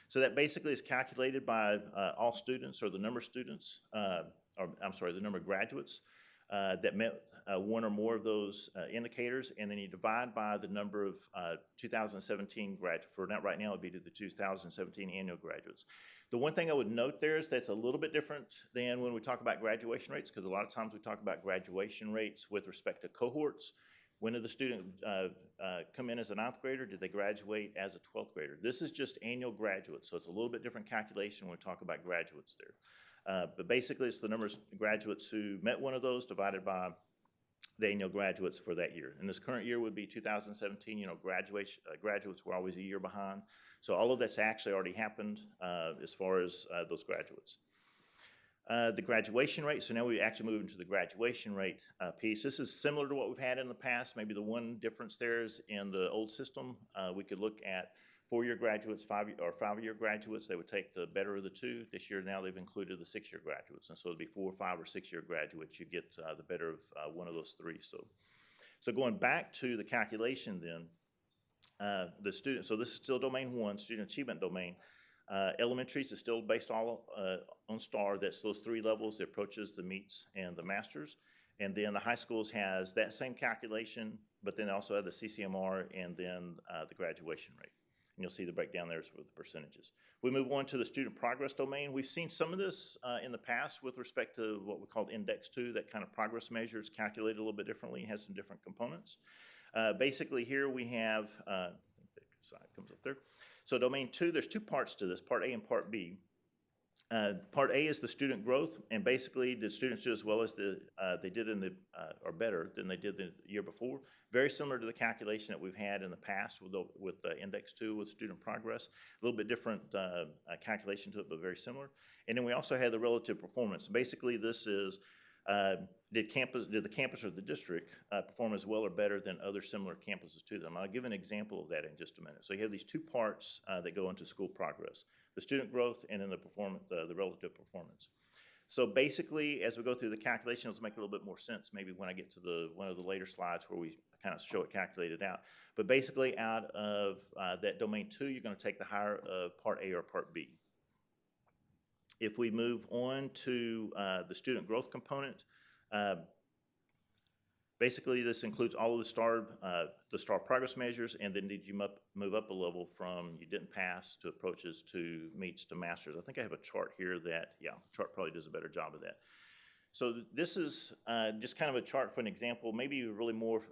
So that basically is calculated by all students or the number of students, the number of graduates. that met one or more of those indicators, and then you divide by the number of 2017 graduates. For now, right now, it would be to the 2017 annual graduates. The one thing I would note there is that's a little bit different than when we talk about graduation rates, because a lot of times we talk about graduation rates with respect to cohorts. When did the student come in as a 9th grader? Did they graduate as a 12th grader? This is just annual graduates, so it's a little bit different calculation when we talk about graduates there. But basically, it's the number of graduates who met one of those divided by the annual graduates for that year. And this current year would be 2017. You know, graduates were always a year behind. So all of that's actually already happened as far as those graduates. The graduation rate, so now we actually move into the graduation rate piece. This is similar to what we've had in the past. Maybe the one difference there is in the old system, we could look at 4-year graduates, 5-year graduates. They would take the better of the two. This year now they've included the 6-year graduates. And so it'd be 4, 5, or 6-year graduates. You get the better of one of those three. So going back to the calculation then, the student, so this is still domain 1, student achievement domain. Elementaries is still based all on STAR. That's those 3 levels, the approaches, the meets, and the masters. And then the high schools has that same calculation, but then also have the CCMR and then the graduation rate. And you'll see the breakdown there with the percentages. We move on to the student progress domain. We've seen some of this in the past with respect to what we call Index 2, that kind of progress measures calculated a little bit differently, has some different components. Basically here we have, I think the slide comes up there. So domain 2, there's 2 parts to this, part A and part B. Part A is the student growth, and basically did students do as well as they did in the, or better than they did the year before. Very similar to the calculation that we've had in the past with Index 2 with student progress. A little bit different calculation to it, but very similar. And then we also had the relative performance. Basically this is, did the campus or the district perform as well or better than other similar campuses to them? I'll give an example of that in just a minute. So you have these 2 parts that go into school progress: the student growth and then the relative performance. So basically, as we go through the calculation, it'll make a little bit more sense maybe when I get to one of the later slides where we kind of show it calculated out. But basically, out of that domain 2, you're going to take the higher of part A or part B. If we move on to the student growth component, basically this includes all of the STAR progress measures, and then did you move up a level from you didn't pass to approaches to meets to masters. I think I have a chart here that, yeah, the chart probably does a better job of that. So this is just kind of a chart for an example, maybe really more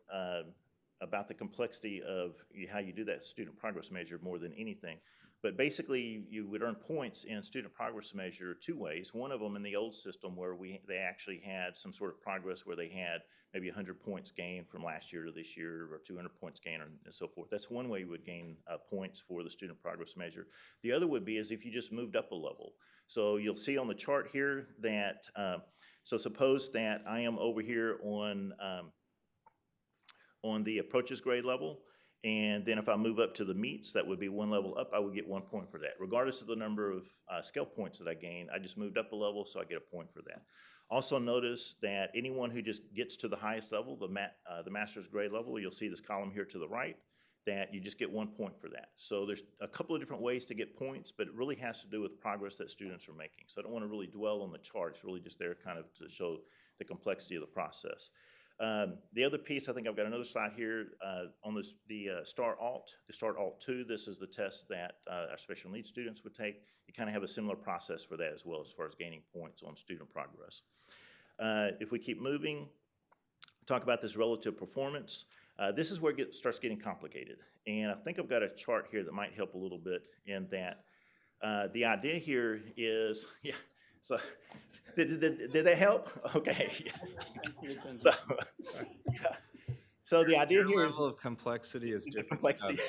about the complexity of how you do that student progress measure more than anything. But basically, you would earn points in student progress measure 2 ways. One of them in the old system where they actually had some sort of progress where they had maybe 100 points gained from last year to this year, or 200 points gained, and so forth. That's one way you would gain points for the student progress measure. The other would be as if you just moved up a level. So you'll see on the chart here that, so suppose that I am over here on the approaches grade level. And then if I move up to the meets, that would be 1 level up, I would get 1 point for that. Regardless of the number of scale points that I gain, I just moved up a level, so I get a point for that. Also notice that anyone who just gets to the highest level, the master's grade level, you'll see this column here to the right, that you just get 1 point for that. So there's a couple of different ways to get points, but it really has to do with progress that students are making. So I don't want to really dwell on the chart. It's really just there kind of to show the complexity of the process. The other piece, I think I've got another slide here on the STAR Alt 2. This is the test that our special needs students would take. You kind of have a similar process for that as well as far as gaining points on student progress. If we keep moving, talk about this relative performance. This is where it starts getting complicated. And I think I've got a chart here that might help a little bit in that. The idea here is, yeah, so did that help? Okay. So, yeah. So the idea here is level of complexity is different. Complexity.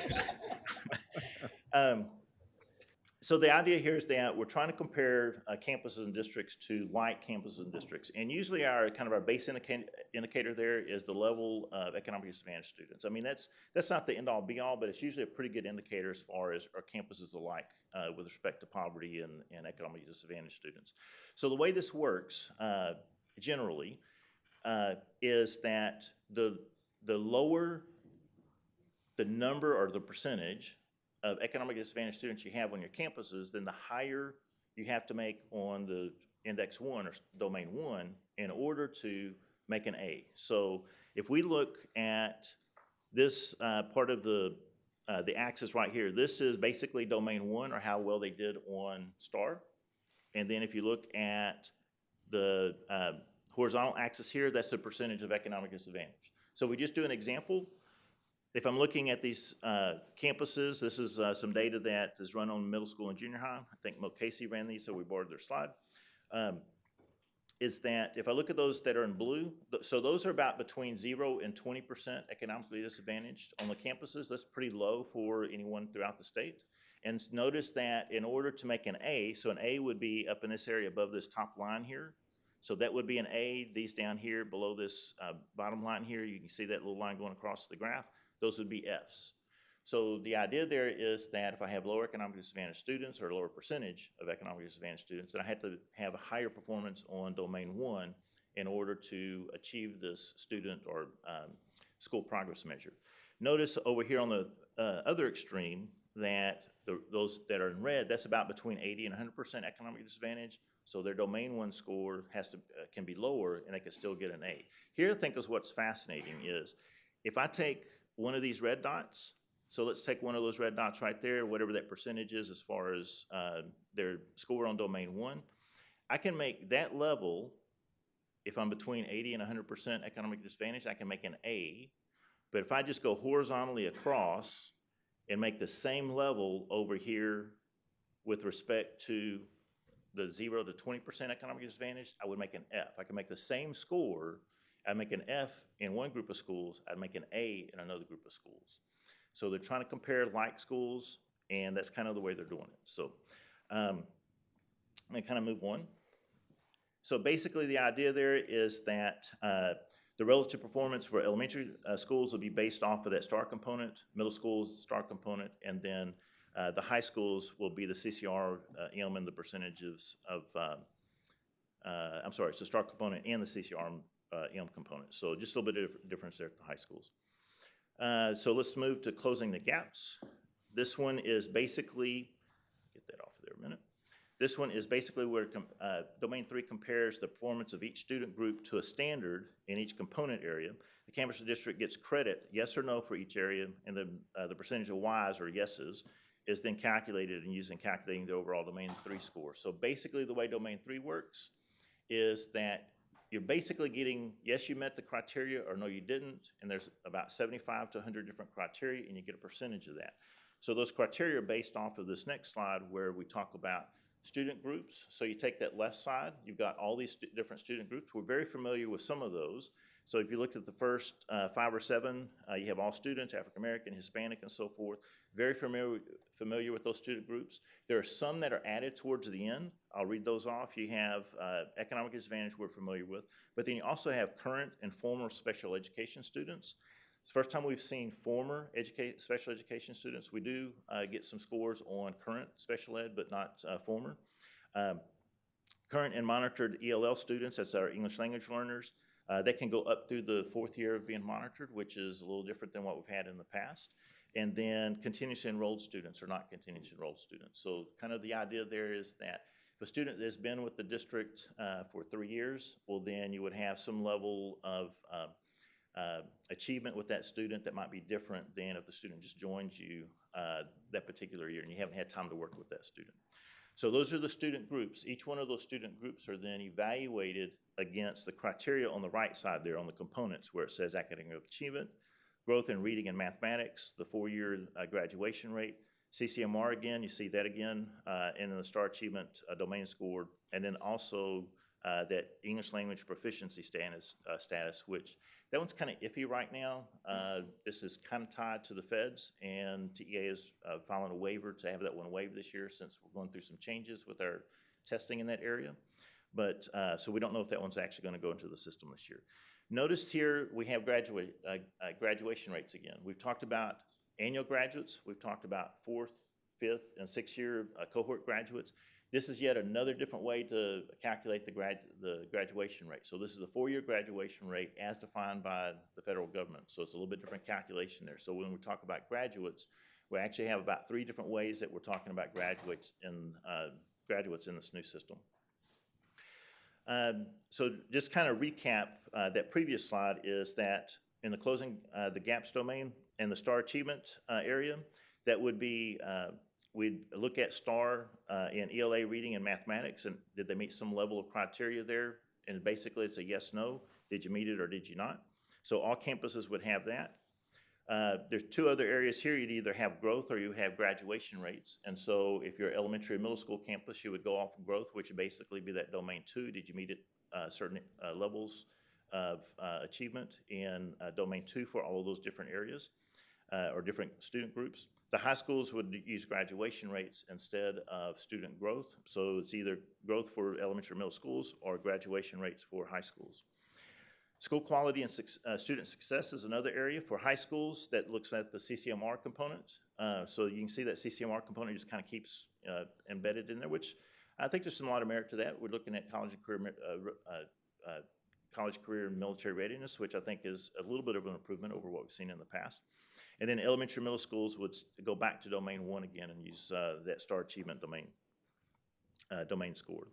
So the idea here is that we're trying to compare campuses and districts to like campuses and districts. And usually our base indicator there is the level of economically disadvantaged students. I mean, that's not the end-all be-all, but it's usually a pretty good indicator as far as our campuses alike with respect to poverty and economically disadvantaged students. So the way this works generally is that the lower the number or the percentage of economically disadvantaged students you have on your campuses, then the higher you have to make on the index 1 or domain 1 in order to make an A. So if we look at this part of the axis right here, this is basically domain 1, or how well they did on STAR. And then if you look at the horizontal axis here, that's the percentage of economic disadvantage. So we just do an example. If I'm looking at these campuses, this is some data that is run on middle school and junior high. I think Mo Casey ran these, so we borrowed their slide. Is that if I look at those that are in blue, so those are about between 0 and 20% economically disadvantaged on the campuses. That's pretty low for anyone throughout the state. And notice that in order to make an A, so an A would be up in this area above this top line here. So that would be an A. These down here below this bottom line here, you can see that little line going across the graph. Those would be Fs. So the idea there is that if I have lower economically disadvantaged students, or a lower percentage of economically disadvantaged students, then I have to have a higher performance on domain 1 in order to achieve this student or school progress measure. Notice over here on the other extreme that those that are in red, that's about between 80 and 100% economic disadvantage. So their domain 1 score can be lower, and they can still get an A. Here, I think is what's fascinating is if I take one of these red dots, so let's take one of those red dots right there, whatever that percentage is as far as their score on domain 1, I can make that level, if I'm between 80 and 100% economic disadvantage, I can make an A. But if I just go horizontally across and make the same level over here with respect to the 0 to 20% economic disadvantage, I would make an F. I can make the same score. I'd make an F in one group of schools. I'd make an A in another group of schools. So they're trying to compare like schools, and that's kind of the way they're doing it. So I'm going to kind of move on. So basically the idea there is that the relative performance for elementary schools will be based off of that STAR component, middle schools STAR component, and then the high schools will be the CCR and the percentages of, I'm sorry, it's the STAR component and the CCR component. So just a little bit of difference there at the high schools. So let's move to closing the gaps. This one is basically, get that off of there a minute. This one is basically where Domain 3 compares the performance of each student group to a standard in each component area. The campus or district gets credit, yes or no, for each area, and the percentage of Ys or yeses is then calculated and used in calculating the overall Domain 3 score. So basically the way Domain 3 works is that you're basically getting, yes, you met the criteria, or no, you didn't, and there's about 75 to 100 different criteria, and you get a percentage of that. So those criteria are based off of this next slide where we talk about student groups. So you take that left side, you've got all these different student groups. We're very familiar with some of those. So if you looked at the first 5 or 7, you have all students, African American, Hispanic, and so forth. Very familiar with those student groups. There are some that are added towards the end. I'll read those off. You have economic disadvantage we're familiar with, but then you also have current and former special education students. It's the first time we've seen former special education students. We do get some scores on current special ed, but not former. Current and monitored ELL students, that's our English language learners. They can go up through the 4th year of being monitored, which is a little different than what we've had in the past. And then continuously enrolled students or not continuously enrolled students. So kind of the idea there is that if a student has been with the district for 3 years, well, then you would have some level of achievement with that student that might be different than if the student just joins you that particular year and you haven't had time to work with that student. So those are the student groups. Each one of those student groups are then evaluated against the criteria on the right side there on the components where it says academic achievement, growth in reading and mathematics, the 4-year graduation rate, CCMR again, you see that again, and then the STAR achievement domain score, and then also that English language proficiency status, which that one's kind of iffy right now. This is kind of tied to the feds, and TEA is filing a waiver to have that one waived this year since we're going through some changes with our testing in that area. But so we don't know if that one's actually going to go into the system this year. Notice here we have graduation rates again. We've talked about annual graduates. We've talked about 4th, 5th, and 6th-year cohort graduates. This is yet another different way to calculate the graduation rate. So this is the 4-year graduation rate as defined by the federal government. So it's a little bit different calculation there. So when we talk about graduates, we actually have about 3 different ways that we're talking about graduates in this new system. So just kind of recap that previous slide is that in the closing the gaps domain and the STAR achievement area, that would be, we'd look at STAR in ELA reading and mathematics, and did they meet some level of criteria there? And basically it's a yes, no. Did you meet it or did you not? So all campuses would have that. There's two other areas here. You'd either have growth or you have graduation rates. And so if you're elementary or middle school campus, you would go off of growth, which would basically be that domain 2. Did you meet it certain levels of achievement in domain 2 for all of those different areas or different student groups? The high schools would use graduation rates instead of student growth. So it's either growth for elementary or middle schools or graduation rates for high schools. School quality and student success is another area for high schools that looks at the CCMR component. So you can see that CCMR component just kind of keeps embedded in there, which I think there's a lot of merit to that. We're looking at college career and military readiness, which I think is a little bit of an improvement over what we've seen in the past. And then elementary middle schools would go back to domain 1 again and use that STAR achievement domain score.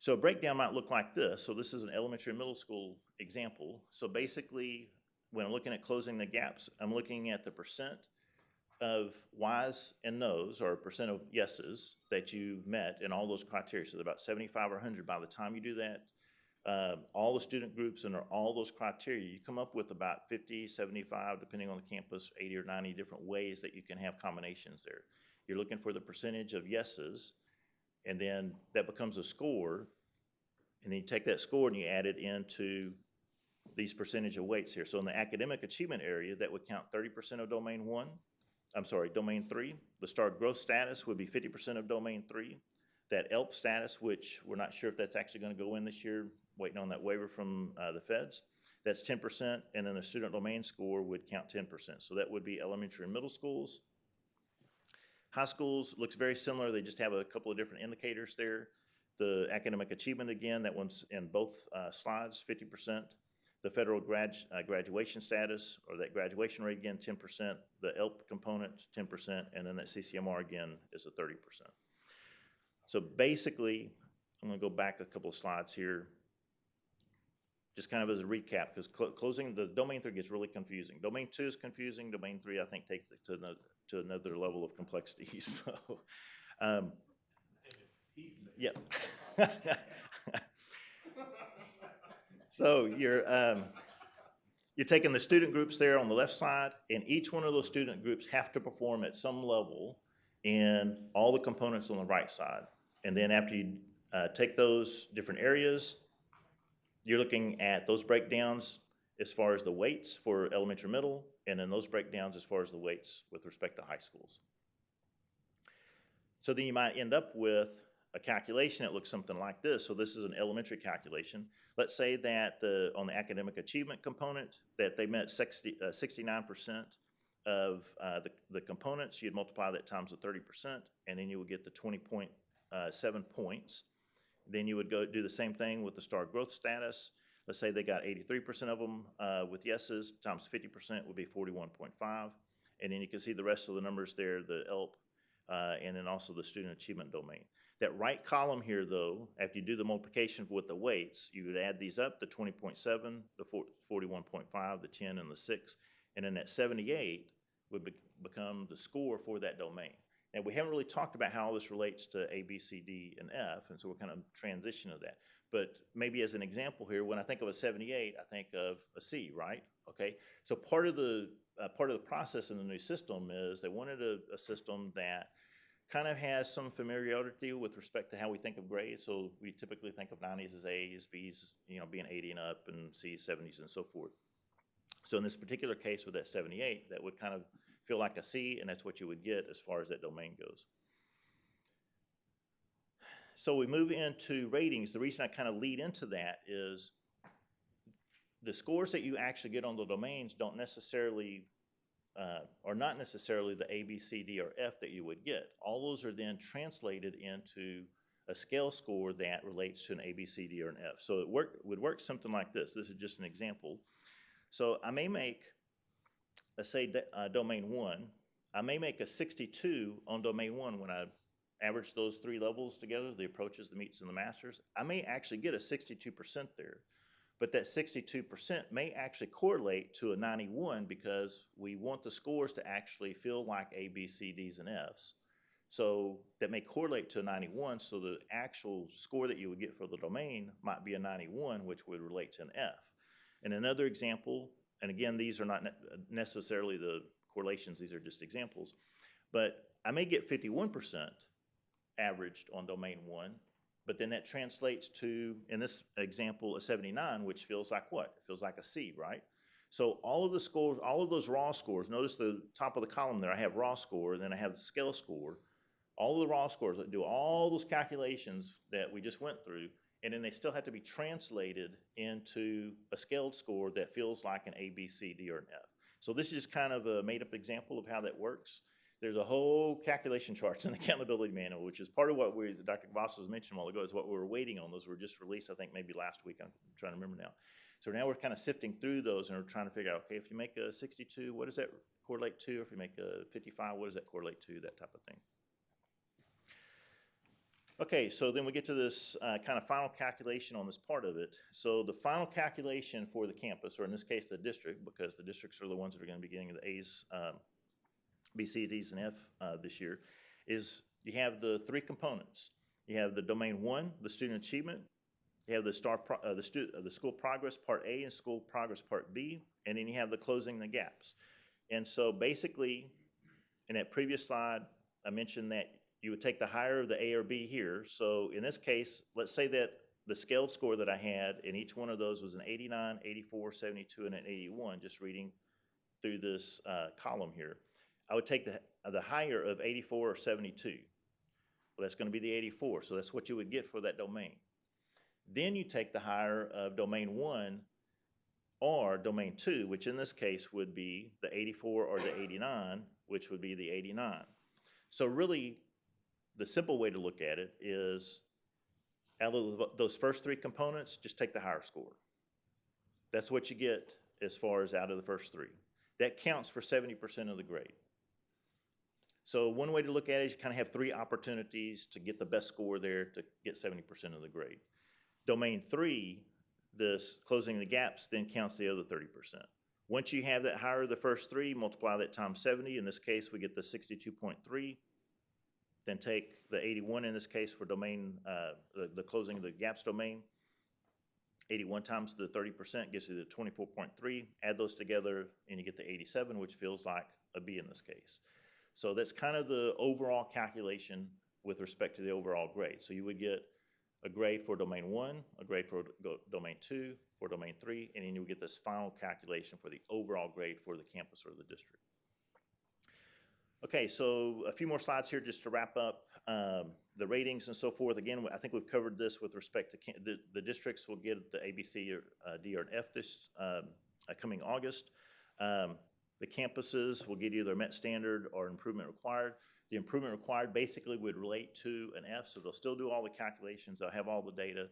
So a breakdown might look like this. So this is an elementary and middle school example. So basically, when I'm looking at closing the gaps, I'm looking at the percent of whys and nos, or percent of yeses that you met in all those criteria. So about 75 or 100 by the time you do that. All the student groups and all those criteria, you come up with about 50, 75, depending on the campus, 80 or 90 different ways that you can have combinations there. You're looking for the percentage of yeses, and then that becomes a score, and then you take that score and you add it into these percentage of weights here. So in the academic achievement area, that would count 30% of domain 3. The STAR growth status would be 50% of domain 3. That ELP status, which we're not sure if that's actually going to go in this year, waiting on that waiver from the feds, that's 10%, and then the student domain score would count 10%. So that would be elementary and middle schools. High schools looks very similar. They just have a couple of different indicators there. The academic achievement, again, that one's in both slides, 50%. The federal graduation status, or that graduation rate, again, 10%. The ELP component, 10%, and then that CCMR, again, is a 30%. So basically, I'm going to go back a couple of slides here, just kind of as a recap, because closing the domain 3 gets really confusing. Domain 2 is confusing. Domain 3, I think, takes it to another level of complexity. So, yeah. So you're taking the student groups there on the left side, and each one of those student groups have to perform at some level in all the components on the right side. And then after you take those different areas, you're looking at those breakdowns as far as the weights for elementary middle, and then those breakdowns as far as the weights with respect to high schools. So then you might end up with a calculation that looks something like this. So this is an elementary calculation. Let's say that on the academic achievement component, that they met 69% of the components. You'd multiply that times the 30%, and then you would get the 20.7 points. Then you would go do the same thing with the STAR growth status. Let's say they got 83% of them with yeses, times 50% would be 41.5. And then you can see the rest of the numbers there, the ELP, and then also the student achievement domain. That right column here, though, after you do the multiplication with the weights, you would add these up, the 20.7, the 41.5, the 10, and the 6, and then that 78 would become the score for that domain. Now, we haven't really talked about how all this relates to A, B, C, D, and F, and so we're kind of transition of that. But maybe as an example here, when I think of a 78, I think of a C, right? Okay, so part of the process in the new system is they wanted a system that kind of has some familiarity with respect to how we think of grades. So we typically think of 90s as A's, B's, being 80 and up, and C's, 70s, and so forth. So in this particular case with that 78, that would kind of feel like a C, and that's what you would get as far as that domain goes. So we move into ratings. The reason I kind of lead into that is the scores that you actually get on the domains don't necessarily are not necessarily the A, B, C, D, or F that you would get. All those are then translated into a scale score that relates to an A, B, C, D, or an F. So it would work something like this. This is just an example. So I may make, let's say domain 1, I may make a 62 on domain 1 when I average those three levels together, the approaches, the meets, and the masters, I may actually get a 62% there. But that 62% may actually correlate to a 91 because we want the scores to actually feel like A, B, C, Ds, and Fs. So that may correlate to a 91, so the actual score that you would get for the domain might be a 91, which would relate to an F. And another example, and again, these are not necessarily the correlations, these are just examples, but I may get 51% averaged on domain 1, but then that translates to, in this example, a 79, which feels like what? It feels like a C, right? So all of the scores, all of those raw scores, notice the top of the column there, I have raw score, and then I have the scale score. All of the raw scores that do all those calculations that we just went through, and then they still have to be translated into a scaled score that feels like an A, B, C, D, or an F. So this is kind of a made-up example of how that works. There's a whole calculation charts in the accountability manual, which is part of what Dr. Cavazos mentioned a while ago, is what we were waiting on. Those were just released, I think, maybe last week. I'm trying to remember now. So now we're kind of sifting through those, and we're trying to figure out, okay, if you make a 62, what does that correlate to? If you make a 55, what does that correlate to? That type of thing. Okay, so then we get to this kind of final calculation on this part of it. So the final calculation for the campus, or in this case, the district, because the districts are the ones that are going to be getting the A's, B, C, D's, and F this year, is you have the three components. You have the domain 1, the student achievement. You have the school progress part A and school progress part B, and then you have the closing the gaps. And so basically, in that previous slide, I mentioned that you would take the higher of the A or B here. So in this case, let's say that the scaled score that I had in each one of those was an 89, 84, 72, and an 81, just reading through this column here. I would take the higher of 84 or 72. Well, that's going to be the 84, so that's what you would get for that domain. Then you take the higher of domain 1 or domain 2, which in this case would be the 84 or the 89, which would be the 89. So really, the simple way to look at it is, out of those first three components, just take the higher score. That's what you get as far as out of the first three. That counts for 70% of the grade. So one way to look at it is you kind of have three opportunities to get the best score there to get 70% of the grade. Domain 3, this closing the gaps, then counts the other 30%. Once you have that higher of the first three, multiply that times 70. In this case, we get the 62.3. Then take the 81 in this case for domain, the closing of the gaps domain. 81 times the 30% gives you the 24.3. Add those together and you get the 87, which feels like a B in this case. So that's kind of the overall calculation with respect to the overall grade. So you would get a grade for domain 1, a grade for domain 2, for domain 3, and then you would get this final calculation for the overall grade for the campus or the district. Okay, so a few more slides here just to wrap up the ratings and so forth. Again, I think we've covered this with respect to the districts will get the ABC or D or an F this coming August. The campuses will get either met standard or improvement required. The improvement required basically would relate to an F, so they'll still do all the calculations. They'll have all the data.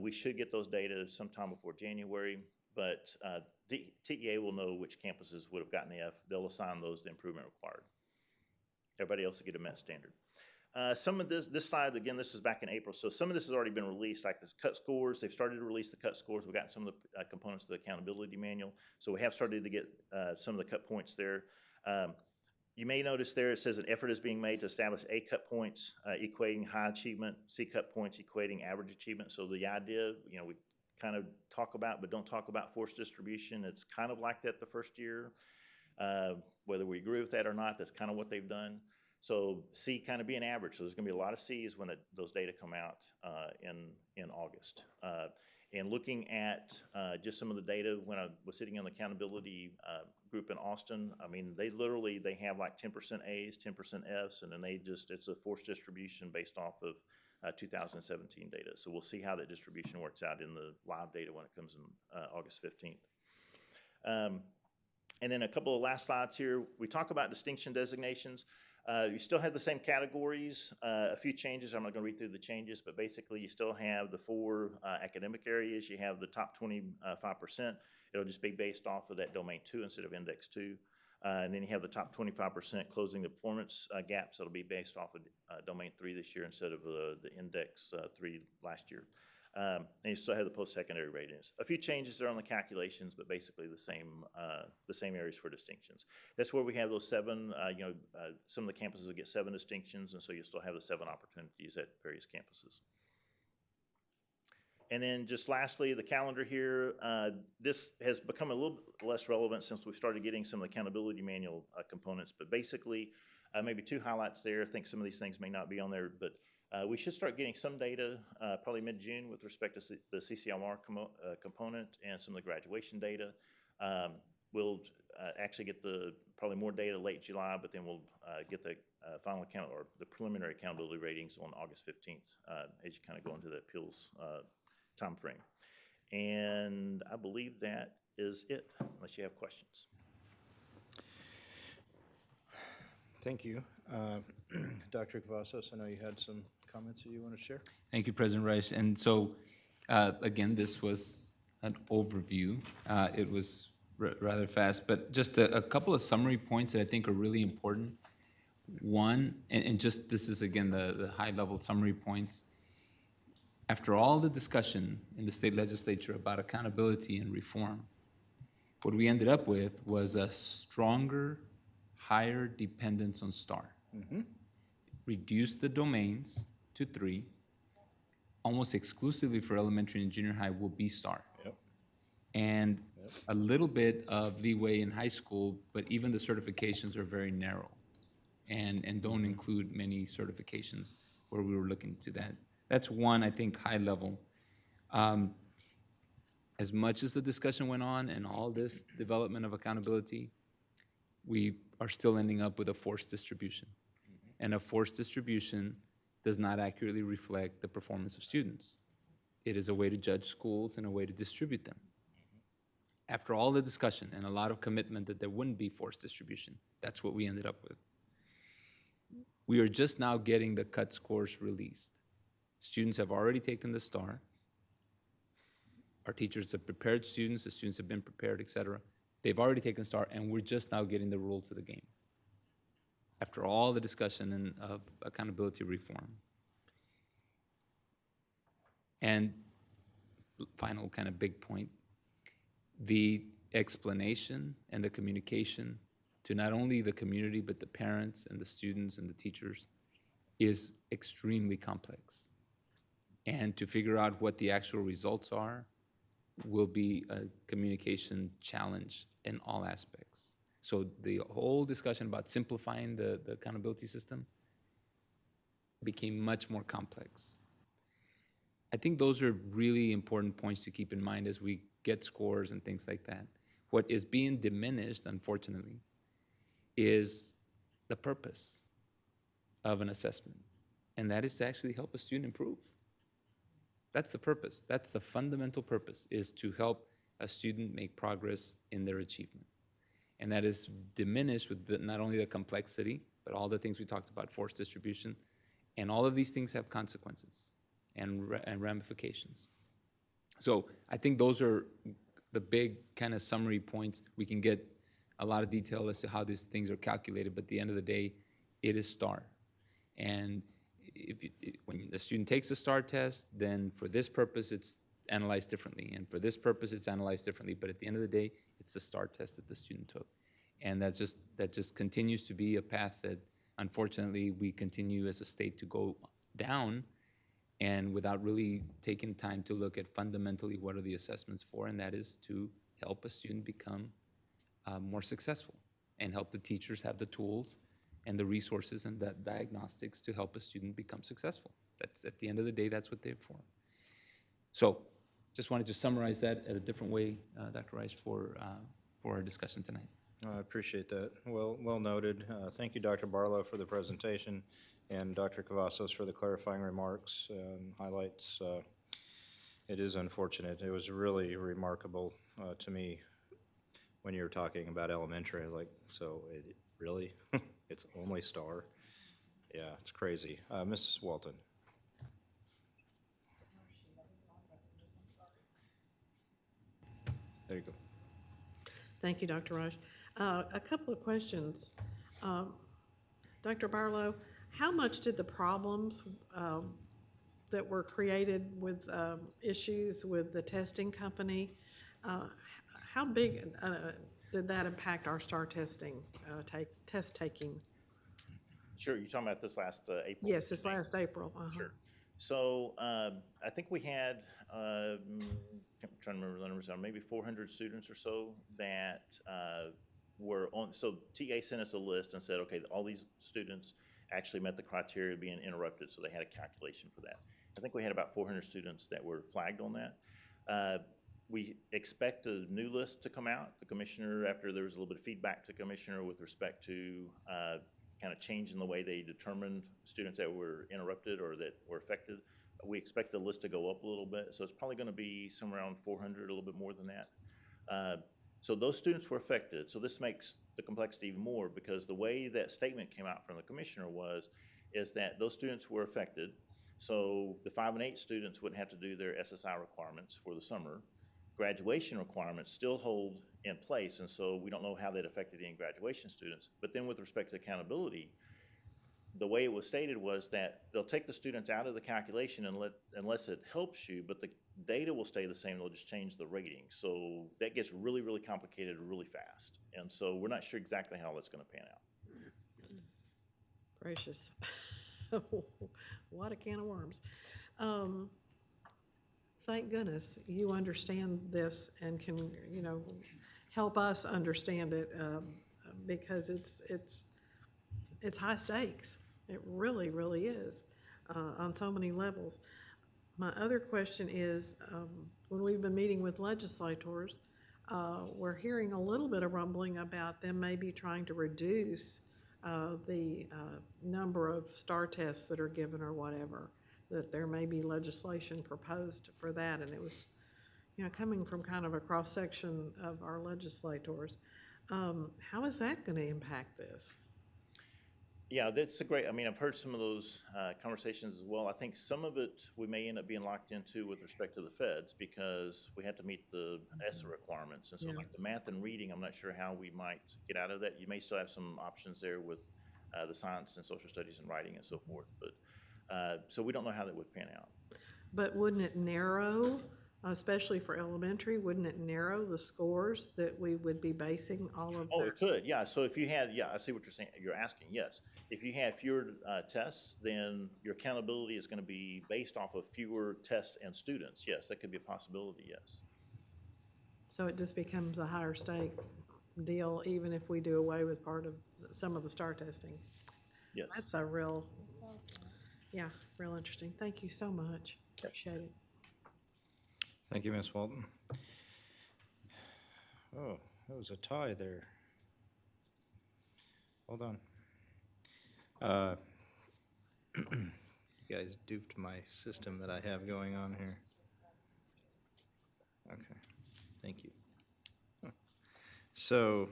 We should get those data sometime before January, but TEA will know which campuses would have gotten the F. They'll assign those the improvement required. Everybody else will get a met standard. Some of this slide, again, this is back in April, so some of this has already been released, like the cut scores. They've started to release the cut scores. We've gotten some of the components of the accountability manual, so we have started to get some of the cut points there. You may notice there it says an effort is being made to establish A cut points equating high achievement, C cut points equating average achievement. So the idea, you know, we kind of talk about but don't talk about forced distribution. It's kind of like that the first year. Whether we agree with that or not, that's kind of what they've done. So C kind of being average. So there's going to be a lot of C's when those data come out in August. And looking at just some of the data when I was sitting on the accountability group in Austin, I mean, they have like 10% A's, 10% F's, and then it's a forced distribution based off of 2017 data. So we'll see how that distribution works out in the live data when it comes in August 15th. And then a couple of last slides here. We talk about distinction designations. You still have the same categories, a few changes. I'm not going to read through the changes, but basically you still have the 4 academic areas. You have the top 25%. It'll just be based off of that domain 2 instead of index 2. And then you have the top 25% closing the performance gaps. That'll be based off of domain 3 this year instead of the index 3 last year. And you still have the post-secondary ratings. A few changes there on the calculations, but basically the same areas for distinctions. That's where we have those 7, some of the campuses will get 7 distinctions, and so you still have the 7 opportunities at various campuses. And then just lastly, the calendar here, this has become a little less relevant since we started getting some of the accountability manual components, but basically maybe 2 highlights there. I think some of these things may not be on there, but we should start getting some data probably mid-June with respect to the CCMR component and some of the graduation data. We'll actually get probably more data late July, but then we'll get the final account or the preliminary accountability ratings on August 15th as you kind of go into the appeals time frame. And I believe that is it, unless you have questions. Thank you. Dr. Cavazos, I know you had some comments that you want to share. Thank you, President Reich. And so, again, this was an overview. It was rather fast, but just a couple of summary points that I think are really important. One, and just this is, again, the high-level summary points. After all the discussion in the state legislature about accountability and reform, what we ended up with was a stronger, higher dependence on STAR. Reduce the domains to 3, almost exclusively for elementary and junior high will be STAR. And a little bit of leeway in high school, but even the certifications are very narrow and don't include many certifications where we were looking to that. That's one, I think, high level. As much as the discussion went on and all this development of accountability, we are still ending up with a forced distribution. And a forced distribution does not accurately reflect the performance of students. It is a way to judge schools and a way to distribute them. After all the discussion and a lot of commitment that there wouldn't be forced distribution, that's what we ended up with. We are just now getting the cut scores released. Students have already taken the STAR. Our teachers have prepared students, the students have been prepared, et cetera. They've already taken STAR, and we're just now getting the rules of the game. After all the discussion of accountability reform. And final kind of big point, the explanation and the communication to not only the community, but the parents and the students and the teachers is extremely complex. And to figure out what the actual results are will be a communication challenge in all aspects. So the whole discussion about simplifying the accountability system became much more complex. I think those are really important points to keep in mind as we get scores and things like that. What is being diminished, unfortunately, is the purpose of an assessment, and that is to actually help a student improve. That's the purpose. That's the fundamental purpose, is to help a student make progress in their achievement. And that is diminished with not only the complexity, but all the things we talked about, forced distribution, and all of these things have consequences and ramifications. So I think those are the big kind of summary points. We can get a lot of detail as to how these things are calculated, but at the end of the day, it is STAR. And when the student takes a STAR test, then for this purpose, it's analyzed differently. And for this purpose, it's analyzed differently. But at the end of the day, it's a STAR test that the student took. And that just continues to be a path that, unfortunately, we continue as a state to go down, and without really taking time to look at fundamentally what are the assessments for, and that is to help a student become more successful and help the teachers have the tools and the resources and the diagnostics to help a student become successful. That's, at the end of the day, that's what they're for. So just wanted to summarize that at a different way, Dr. Rice, for our discussion tonight. I appreciate that. Well noted. Thank you, Dr. Barlow, for the presentation, and Dr. Cavazos for the clarifying remarks and highlights. It is unfortunate. It was really remarkable to me when you were talking about elementary. I was like, so really? It's only STAR? Yeah, it's crazy. Mrs. Walton. There you go. Thank you, Dr. Raj. A couple of questions. Dr. Barlow, how much did the problems that were created with issues with the testing company, how big did that impact our STAR testing, test taking? Sure, you're talking about this last April? Yes, this last April. Sure. So I think we had, I'm trying to remember the numbers now, maybe 400 students or so that were on, so TA sent us a list and said, okay, all these students actually met the criteria of being interrupted, so they had a calculation for that. I think we had about 400 students that were flagged on that. We expect a new list to come out. The commissioner, after there was a little bit of feedback to the commissioner with respect to kind of changing the way they determined students that were interrupted or that were affected, we expect the list to go up a little bit. So it's probably going to be somewhere around 400, a little bit more than that. So those students were affected. So this makes the complexity even more, because the way that statement came out from the commissioner is that those students were affected. So the 5 and 8 students wouldn't have to do their SSI requirements for the summer. Graduation requirements still hold in place, and so we don't know how that affected any graduation students. But then with respect to accountability, the way it was stated was that they'll take the students out of the calculation unless it helps you, but the data will stay the same, they'll just change the rating. So that gets really, really complicated really fast. And so we're not sure exactly how that's gonna pan out. Gracious. What a can of worms. Thank goodness you understand this and can, help us understand it, because it's high stakes. It really, really is, on so many levels. My other question is, when we've been meeting with legislators, we're hearing a little bit of rumbling about them maybe trying to reduce the number of STAR tests that are given or whatever, that there may be legislation proposed for that. And it was, coming from kind of a cross-section of our legislators. How is that going to impact this? Yeah, that's a great, I've heard some of those conversations as well. I think some of it we may end up being locked into with respect to the feds, because we have to meet the ESSA requirements. And so like the math and reading, I'm not sure how we might get out of that. You may still have some options there with the science and social studies and writing and so forth. But so we don't know how that would pan out. But wouldn't it narrow, especially for elementary, wouldn't it narrow the scores that we would be basing all of Oh, that? it could, yeah. So if you had, I see what you're saying, you're asking, yes. If you had fewer tests, then your accountability is going to be based off of fewer tests and students. Yes, that could be a possibility, yes. So it just becomes a higher stake deal, even if we do away with part of some of the STAR testing. Yes. That's a real interesting. Thank you so much. Appreciate it. Thank you, Ms. Walton. Oh, that was a tie there. Hold on. You guys duped my system that I have going on here. Okay, thank you. So,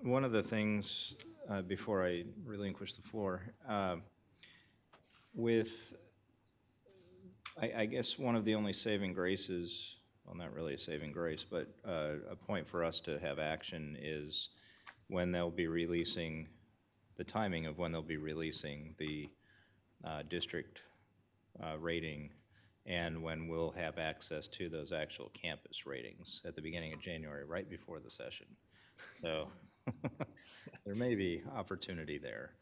one of the things, before I relinquish the floor, I guess one of the only saving graces, well, not really a saving grace, but a point for us to have action is when they'll be releasing, the timing of when they'll be releasing the district rating, and when we'll have access to those actual campus ratings at the beginning of January, right before the session. So there may be opportunity there.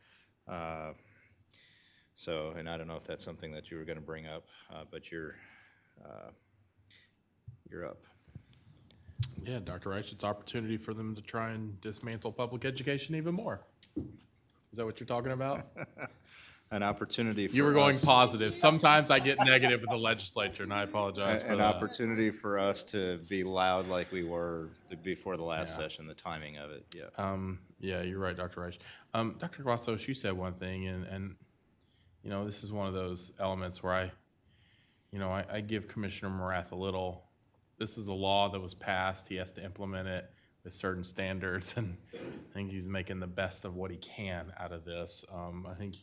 So, and I don't know if that's something that you were going to bring up, but you're up. Yeah, Dr. Reich, it's opportunity for them to try and dismantle public education even more. Is that what you're talking about? An opportunity for You were going us- positive. Sometimes I get negative with the legislature, and I apologize for an that. opportunity for us to be loud like we were before the last session, the timing of it, yeah. Yeah, you're right, Dr. Reich. Dr. Cavazos, you said one thing, and this is one of those elements where I give Commissioner Morath a little. This is a law that was passed. He has to implement it with certain standards, and I think he's making the best of what he can out of this. I think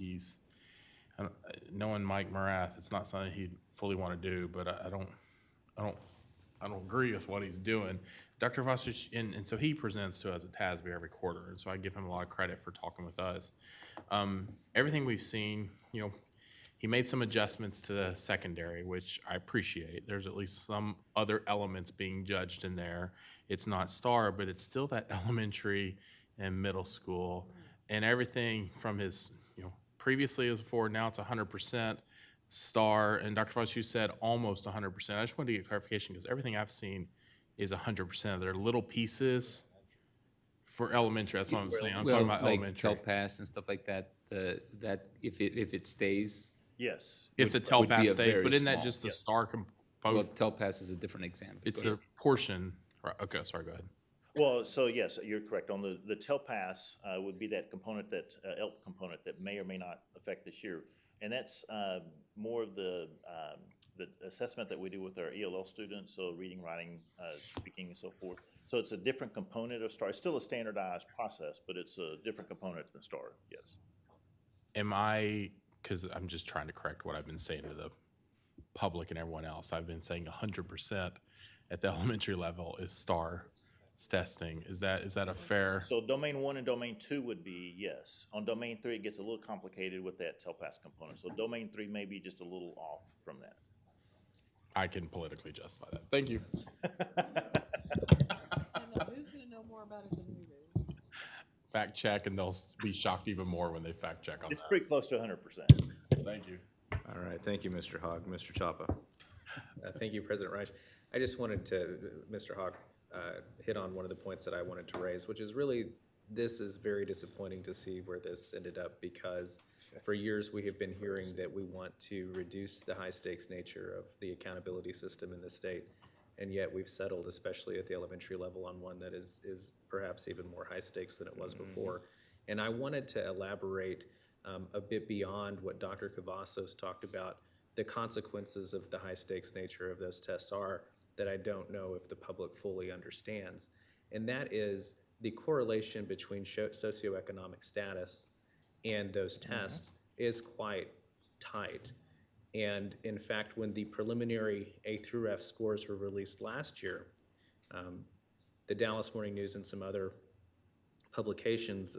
knowing Mike Morath, it's not something he'd fully want to do, but I don't I don't agree with what he's doing. Dr. Vossich, and so he presents to us at TASB every quarter, and so I give him a lot of credit for talking with us. Everything we've seen, you know, he made some adjustments to the secondary, which I appreciate. There's at least some other elements being judged in there. It's not STAR, but it's still that elementary and middle school. And everything from his, you know, previously it was before, now it's 100% STAR. And Dr. Voss, you said almost 100%. I just wanted to get clarification because everything I've seen is 100%. There are little pieces for elementary. That's what I'm saying. I'm talking about like elementary. TELPAS and stuff like that. That if it stays. Yes. If the would be TELPAS a stays, very but isn't that small- just the yes. STAR component? Well, TELPAS is a different example. It's Go the portion, right, okay, sorry, go ahead. Well, so yes, you're correct. On the TELPAS would be that component, that ELP component that may or may not affect this year. And that's more of the assessment that we do with our ELL students, so reading, writing, speaking, and so forth. So it's a different component of STAR. It's still a standardized process, but it's a different component than STAR, yes. Because I'm just trying to correct what I've been saying to the public and everyone else. I've been saying 100% at the elementary level is STAR testing. Is that a fair? So domain 1 and domain 2 would be yes. On domain 3, it gets a little complicated with that TELPAS component. So domain 3 may be just a little off from that. I can politically justify that. Thank you. Who's going to know more about it than we do? Fact check, and they'll be shocked even more when they fact check on It's that. pretty close to 100%. Thank you. All right, thank you, Mr. Hogg. Mr. Chapa. Thank you, President Reich. I just wanted to, Mr. Hogg, hit on one of the points that I wanted to raise, which is really, this is very disappointing to see where this ended up, because for years we have been hearing that we want to reduce the high-stakes nature of the accountability system in the state, and yet we've settled, especially at the elementary level, on one that is perhaps even more high-stakes than it was before. And I wanted to elaborate a bit beyond what Dr. Cavazos talked about, the consequences of the high-stakes nature of those tests are, that I don't know if the public fully understands. And that is the correlation between socioeconomic status and those tests is quite tight. And in fact, when the preliminary A through F scores were released last year, the Dallas Morning News and some other publications,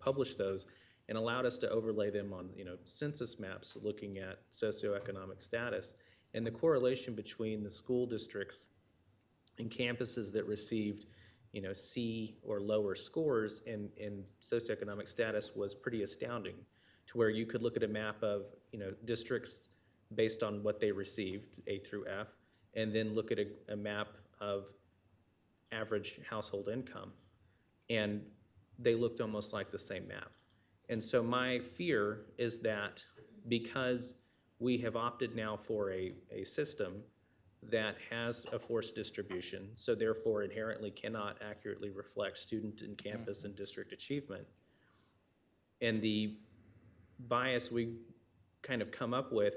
published those and allowed us to overlay them on, census maps looking at socioeconomic status. And the correlation between the school districts and campuses that received, C or lower scores in socioeconomic status was pretty astounding, to where you could look at a map of, districts based on what they received, A through F, and then look at a map of average household income. And they looked almost like the same map. And so my fear is that because we have opted now for a system that has a forced distribution, so therefore inherently cannot accurately reflect student and campus and district achievement, and the bias we kind of come up with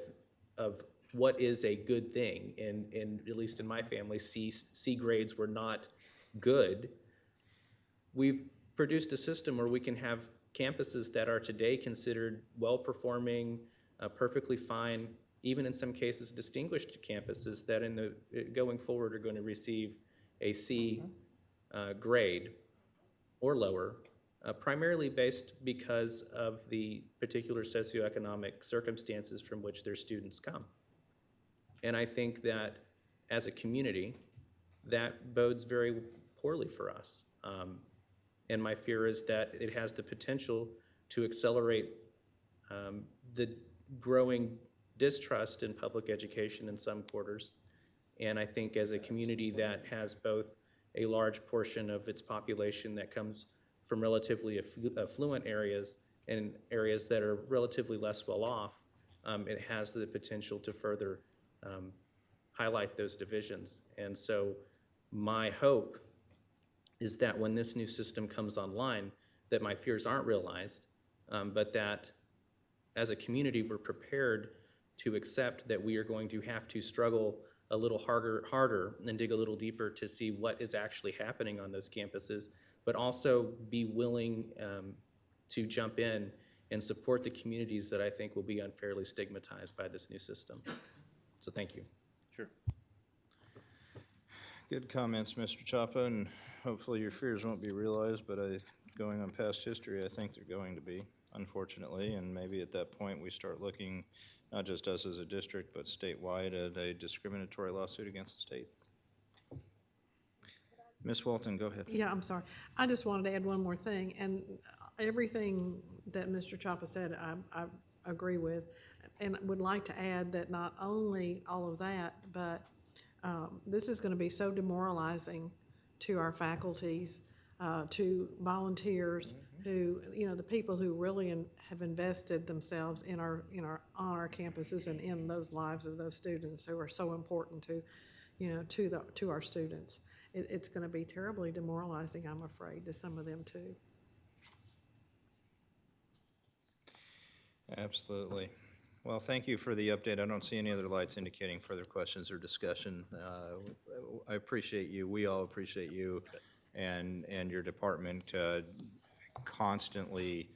of what is a good thing, and at least in my family, C grades were not good. We've produced a system where we can have campuses that are today considered well-performing, perfectly fine, even in some cases distinguished campuses that going forward are going to receive a C grade or lower, primarily based because of the particular socioeconomic circumstances from which their students come. And I think that as a community, that bodes very poorly for us. And my fear is that it has the potential to accelerate the growing distrust in public education in some quarters. And I think as a community that has both a large portion of its population that comes from relatively affluent areas and areas that are relatively less well off, it has the potential to further highlight those divisions. And so my hope is that when this new system comes online, that my fears aren't realized, but that as a community, we're prepared to accept that we are going to have to struggle a little harder and dig a little deeper to see what is actually happening on those campuses, but also be willing to jump in and support the communities that I think will be unfairly stigmatized by this new system. So thank you. Sure. Good comments, Mr. Chapa, and hopefully your fears won't be realized, but going on past history, I think they're going to be, unfortunately, and maybe at that point we start looking, not just us as a district, but statewide at a discriminatory lawsuit against the state. Ms. Walton, go ahead. Yeah, I'm sorry. I just wanted to add one more thing, and everything that Mr. Chapa said, I agree with, and would like to add that not only all of that, but this is going to be so demoralizing to our faculties, to volunteers who, the people who really have invested themselves on our campuses and in those lives of those students who are so important to our students. It's going to be terribly demoralizing, I'm afraid, to some of them too. Absolutely. Well, thank you for the update. I don't see any other lights indicating further questions or discussion. I appreciate you. We all appreciate you and your department constantly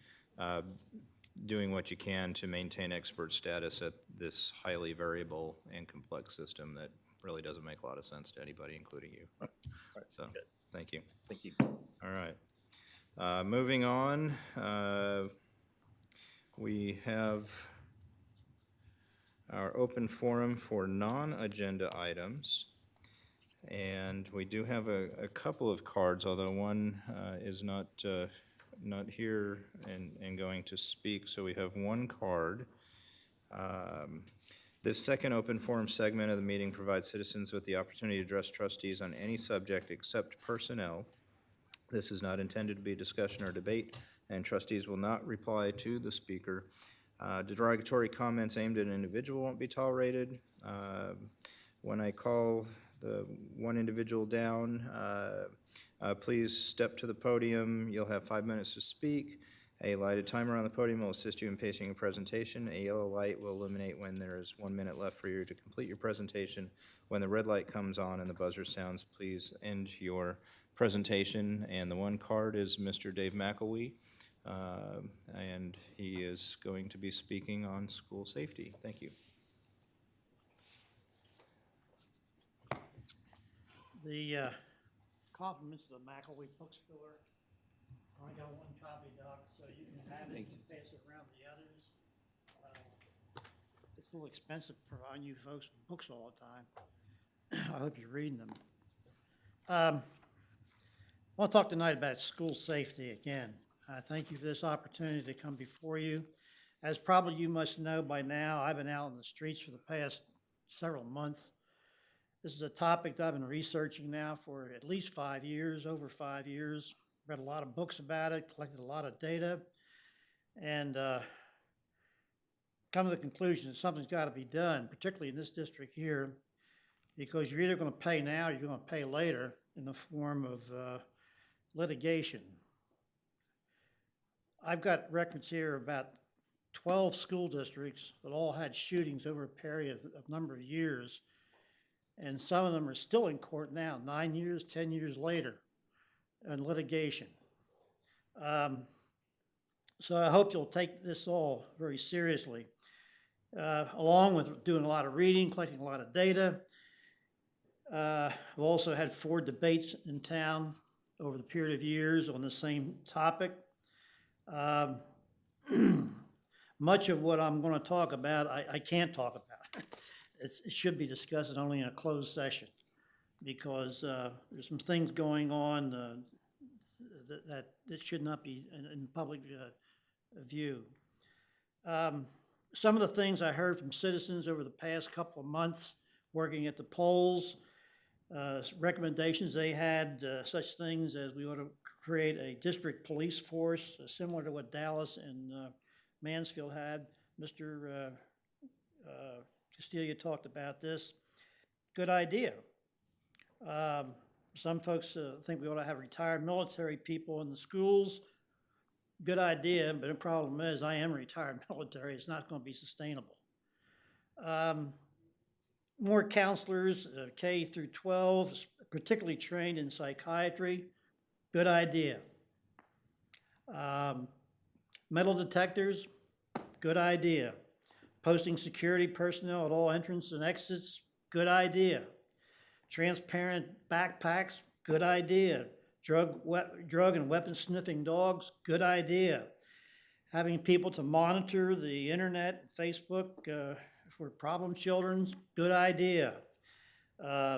doing what you can to maintain expert status at this highly variable and complex system that really doesn't make a lot of sense to anybody, including you. So, thank you. Thank you. All right. Moving on, we have our open forum for non-agenda items. And we do have a couple of cards, although one is not here and going to speak. So we have one card. This second open forum segment of the meeting provides citizens with the opportunity to address trustees on any subject except personnel. This is not intended to be a discussion or debate, and trustees will not reply to the speaker. Derogatory comments aimed at an individual won't be tolerated. When I call the one individual down, please step to the podium. You'll have 5 minutes to speak. A lighted timer on the podium will assist you in pacing your presentation. A yellow light will illuminate when there is 1 minute left for you to complete your presentation. When the red light comes on and the buzzer sounds, please end your presentation. And the one card is Mr. Dave McElwee, and he is going to be speaking on school safety. Thank you. The compliments of the McElwee bookstore. I only got one copy, Doc, so you can have it and pass it around to the others. It's a little expensive providing you folks books all the time. I hope you're reading them. I want to talk tonight about school safety again. I thank you for this opportunity to come before you. As probably you must know by now, I've been out in the streets for the past several months. This is a topic that I've been researching now for at least 5 years, over 5 years. Read a lot of books about it, collected a lot of data, and come to the conclusion that something's got to be done, particularly in this district here, because you're either going to pay now or you're going to pay later in the form of litigation. I've got records here about 12 school districts that all had shootings over a period of number of years, and some of them are still in court now, 9 years, 10 years later, in litigation. So I hope you'll take this all very seriously, along with doing a lot of reading, collecting a lot of data. I've also had 4 debates in town over the period of years on the same topic. Much of what I'm going to talk about, I can't talk about. It should be discussed only in a closed session, because there's some things going on that should not be in public view. Some of the things I heard from citizens over the past couple of months working at the polls, recommendations they had, such things as we ought to create a district police force similar to what Dallas and Mansfield had. Mr. Castillo talked about this. Good idea. Some folks think we ought to have retired military people in the schools. Good idea, but the problem is I am retired military. It's not going to be sustainable. More counselors, K through 12, particularly trained in psychiatry. Good idea. Metal detectors, good idea. Posting security personnel at all entrances and exits, good idea. Transparent backpacks, good idea. Drug and weapon sniffing dogs, good idea. Having people to monitor the internet, Facebook, for problem children, good idea.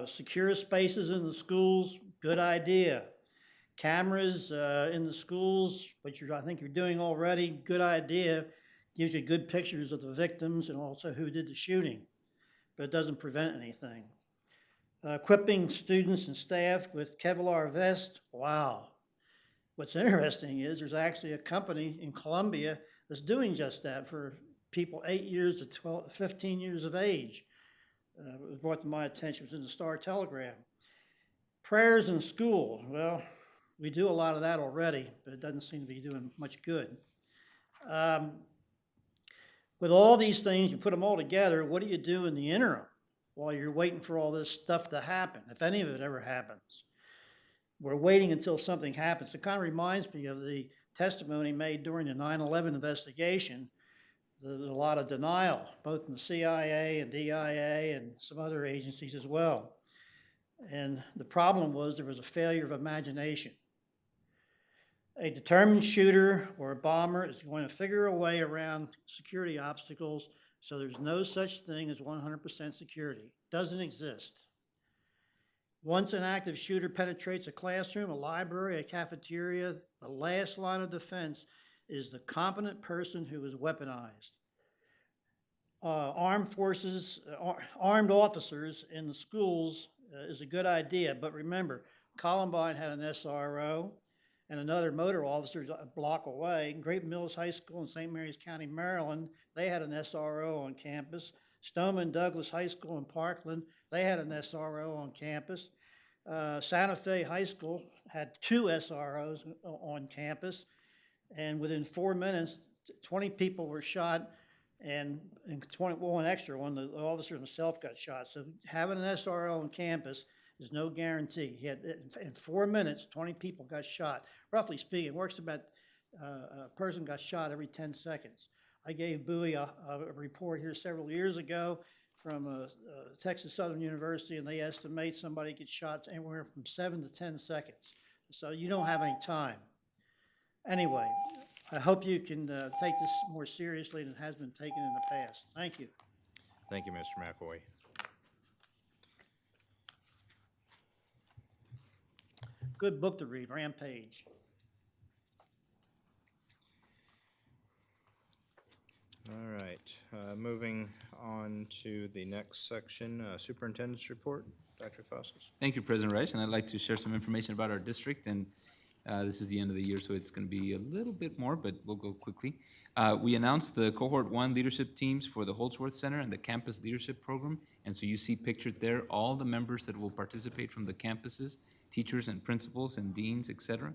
Secure spaces in the schools, good idea. Cameras in the schools, which I think you're doing already, good idea. Gives you good pictures of the victims and also who did the shooting, but it doesn't prevent anything. Equipping students and staff with Kevlar vests, wow. What's interesting is there's actually a company in Columbia that's doing just that for people 8 years to 15 years of age. It was brought to my attention, it was in the Star Telegram. Prayers in school, well, we do a lot of that already, but it doesn't seem to be doing much good. With all these things, you put them all together, what do you do in the interim while you're waiting for all this stuff to happen, if any of it ever happens? We're waiting until something happens. It kind of reminds me of the testimony made during the 9/11 investigation. There's a lot of denial, both in the CIA and DIA and some other agencies as well. And the problem was there was a failure of imagination. A determined shooter or a bomber is going to figure a way around security obstacles, so there's no such thing as 100% security. Doesn't exist. Once an active shooter penetrates a classroom, a library, a cafeteria, the last line of defense is the competent person who is weaponized. Armed officers in the schools is a good idea, but remember, Columbine had an SRO and another motor officer a block away. Great Mills High School in St. Mary's County, Maryland, they had an SRO on campus. Stoneman Douglas High School in Parkland, they had an SRO on campus. Santa Fe High School had 2 SROs on campus, and within 4 minutes, 20 people were shot, and 21 extra, one, the officer himself got shot. So having an SRO on campus is no guarantee. He had, in 4 minutes, 20 people got shot. Roughly speaking, it works about a person got shot every 10 seconds. I gave Bowie a report here several years ago from Texas Southern University, and they estimate somebody gets shot anywhere from 7 to 10 seconds. So you don't have any time. Anyway, I hope you can take this more seriously than it has been taken in the past. Thank you. Thank you, Mr. McAvoy. Good book to read, Rampage. All right, moving on to the next section, Superintendent's Report. Dr. Cavazos. Thank you, President Reich, and I'd like to share some information about our district, and this is the end of the year, so it's going to be a little bit more, but we'll go quickly. We announced the Cohort 1 leadership teams for the Holdsworth Center and the Campus Leadership Program, and so you see pictured there all the members that will participate from the campuses, teachers and principals and deans, etc.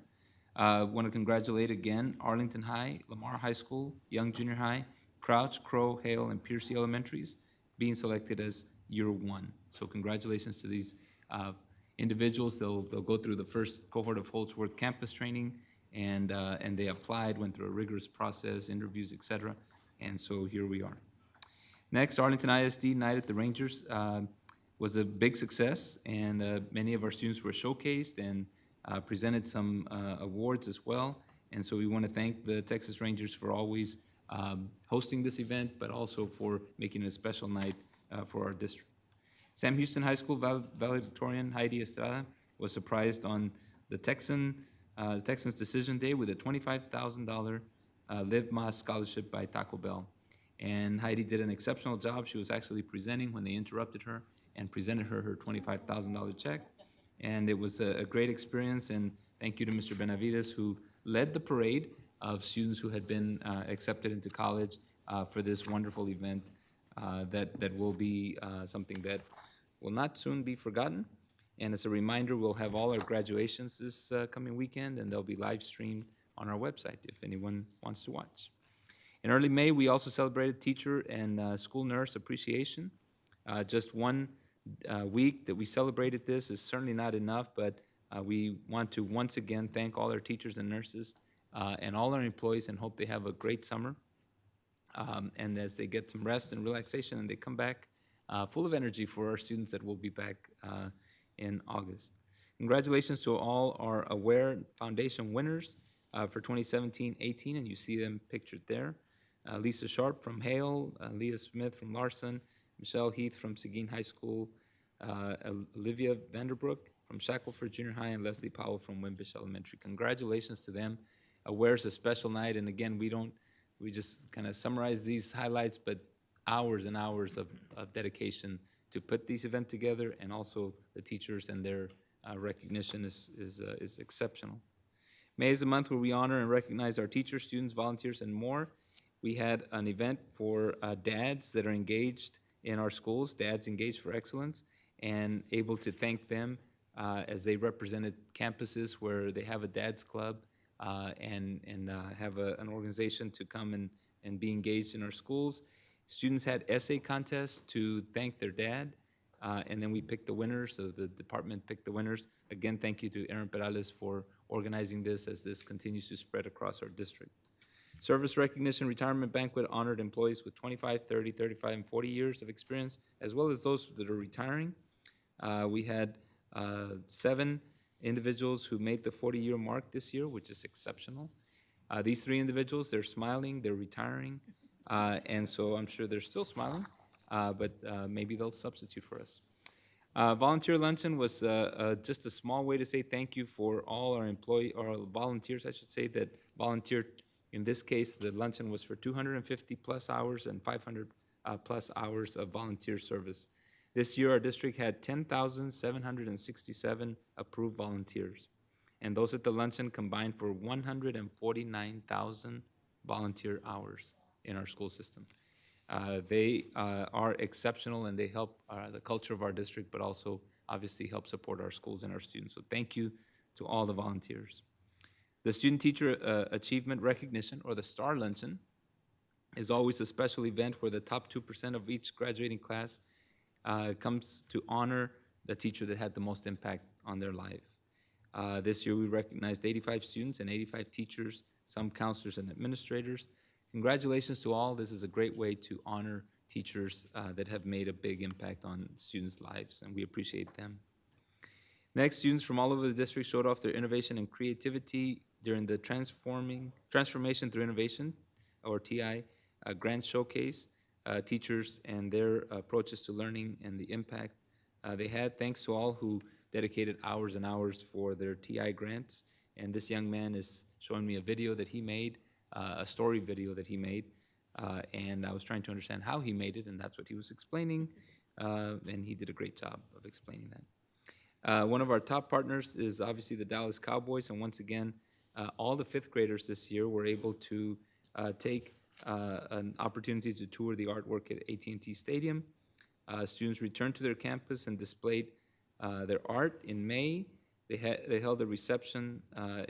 I want to congratulate again Arlington High, Lamar High School, Young Junior High, Crouch, Crow, Hale, and Piercy Elementaries being selected as year 1. So congratulations to these individuals. They'll go through the first cohort of Holdsworth campus training, and they applied, went through a rigorous process, interviews, etc. And so here we are. Next, Arlington ISD Night at the Rangers was a big success, and many of our students were showcased and presented some awards as well. And so we want to thank the Texas Rangers for always hosting this event, but also for making it a special night for our district. Sam Houston High School valedictorian Heidi Estrada was surprised on the Texans Decision Day with a $25,000 Live Mas scholarship by Taco Bell. And Heidi did an exceptional job. She was actually presenting when they interrupted her and presented her $25,000 check. And it was a great experience, and thank you to Mr. Benavides, who led the parade of students who had been accepted into college for this wonderful event that will be something that will not soon be forgotten. And as a reminder, we'll have all our graduations this coming weekend, and they'll be live streamed on our website if anyone wants to watch. In early May, we also celebrated Teacher and School Nurse Appreciation. Just one week that we celebrated this is certainly not enough, but we want to once again thank all our teachers and nurses and all our employees, and hope they have a great summer. And as they get some rest and relaxation, and they come back full of energy for our students that will be back in August. Congratulations to all our Aware Foundation winners for 2017-18, and you see them pictured there. Lisa Sharp from Hale, Leah Smith from Larson, Michelle Heath from Seguin High School, Olivia Vanderbrook from Shackelford Junior High, and Leslie Powell from Wimbish Elementary. Congratulations to them. Aware is a special night, and again, we just kind of summarize these highlights, but hours and hours of dedication to put these events together, and also the teachers and their recognition is exceptional. May is a month where we honor and recognize our teachers, students, volunteers, and more. We had an event for dads that are engaged in our schools, Dads Engaged for Excellence, and able to thank them as they represented campuses where they have a dad's club and have an organization to come and be engaged in our schools. Students had essay contests to thank their dad, and then we picked the winners, so the department picked the winners. Again, thank you to Aaron Perales for organizing this as this continues to spread across our district. Service Recognition Retirement Banquet honored employees with 25, 30, 35, and 40 years of experience, as well as those that are retiring. We had 7 individuals who made the 40-year mark this year, which is exceptional. These 3 individuals, they're smiling, they're retiring, and so I'm sure they're still smiling, but maybe they'll substitute for us. Volunteer luncheon was just a small way to say thank you for all our volunteers, I should say, that volunteered. In this case, the luncheon was for 250 plus hours and 500 plus hours of volunteer service. This year, our district had 10,767 approved volunteers, and those at the luncheon combined for 149,000 volunteer hours in our school system. They are exceptional, and they help the culture of our district, but also obviously help support our schools and our students. So thank you to all the volunteers. The Student Teacher Achievement Recognition, or the STAR Luncheon, is always a special event where the top 2% of each graduating class comes to honor the teacher that had the most impact on their life. This year we recognized 85 students and 85 teachers, some counselors and administrators. Congratulations to all. This is a great way to honor teachers that have made a big impact on students' lives, and we appreciate them. Next, students from all over the district showed off their innovation and creativity during the Transformation Through Innovation, or TI, grant showcase. Teachers and their approaches to learning and the impact they had. Thanks to all who dedicated hours and hours for their TI grants. And this young man is showing me a video that he made, a story video that he made, and I was trying to understand how he made it, and that's what he was explaining, and he did a great job of explaining that. One of our top partners is obviously the Dallas Cowboys, and once again, all the 5th graders this year were able to take an opportunity to tour the artwork at AT&T Stadium. Students returned to their campus and displayed their art. In May, they held a reception,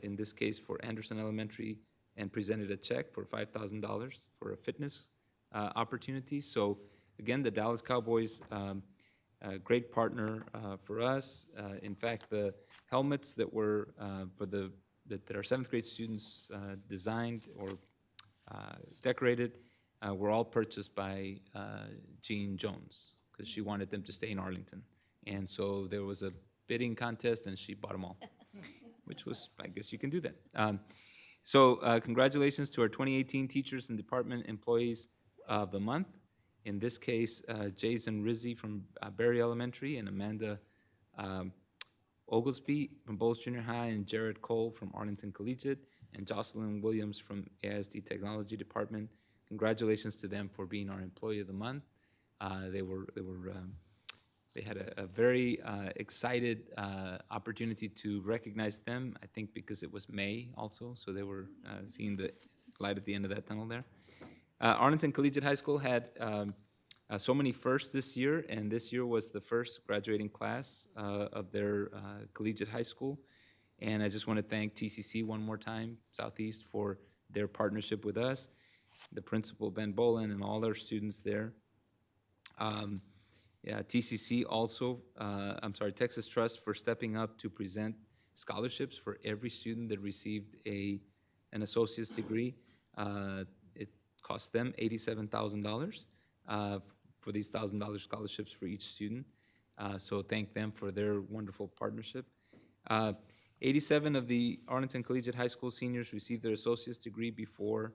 in this case for Anderson Elementary, and presented a check for $5,000 for a fitness opportunity. So again, the Dallas Cowboys, a great partner for us. In fact, the helmets that were that our 7th grade students designed or decorated were all purchased by Jean Jones, because she wanted them to stay in Arlington. And so there was a bidding contest, and she bought them all, which was, I guess you can do that. So congratulations to our 2018 Teachers and Department Employees of the Month. In this case, Jason Rizzi from Berry Elementary, and Amanda Oglesby from Bowles Junior High, and Jared Cole from Arlington Collegiate, and Jocelyn Williams from AISD Technology Department. Congratulations to them for being our Employee of the Month. They had a very excited opportunity to recognize them, I think because it was May also, so they were seeing the light at the end of that tunnel there. Arlington Collegiate High School had so many firsts this year, and this year was the first graduating class of their collegiate high school. And I just want to thank TCC one more time, Southeast, for their partnership with us, the principal, Ben Boland, and all our students there. TCC also, Texas Trust for stepping up to present scholarships for every student that received an associate's degree. It cost them $87,000 for these $1,000 scholarships for each student. So thank them for their wonderful partnership. 87 of the Arlington Collegiate High School seniors received their associate's degree before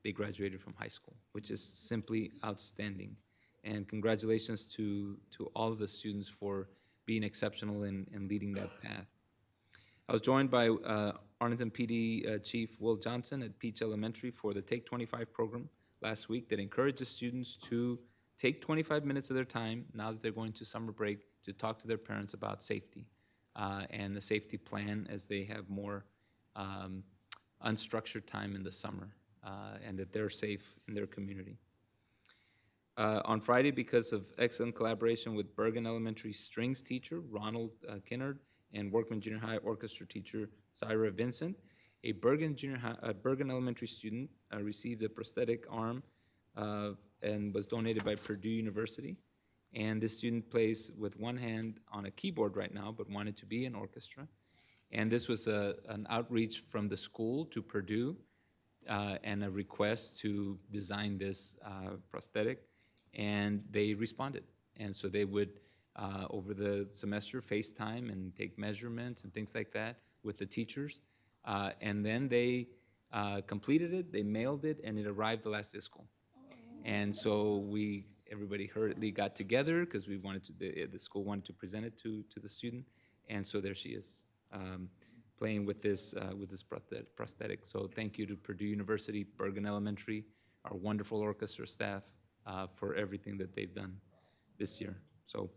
they graduated from high school, which is simply outstanding. And congratulations to all of the students for being exceptional in leading that path. I was joined by Arlington PD Chief Will Johnson at Peach Elementary for the Take 25 program last week that encourages students to take 25 minutes of their time now that they're going to summer break to talk to their parents about safety and the safety plan as they have more unstructured time in the summer and that they're safe in their community. On Friday, because of excellent collaboration with Bergen Elementary strings teacher Ronald Kinnard and Workman Junior High orchestra teacher Syra Vincent, a Bergen Elementary student received a prosthetic arm and was donated by Purdue University. And this student plays with one hand on a keyboard right now, but wanted to be in orchestra. And this was an outreach from the school to Purdue and a request to design this prosthetic, and they responded. And so they would, over the semester, FaceTime and take measurements and things like that with the teachers. And then they completed it, they mailed it, and it arrived the last day of school. And so everybody hurriedly got together because we wanted to, the school wanted to present it to the student. And so there she is, playing with this prosthetic. So thank you to Purdue University, Bergen Elementary, our wonderful orchestra staff for everything that they've done this year. So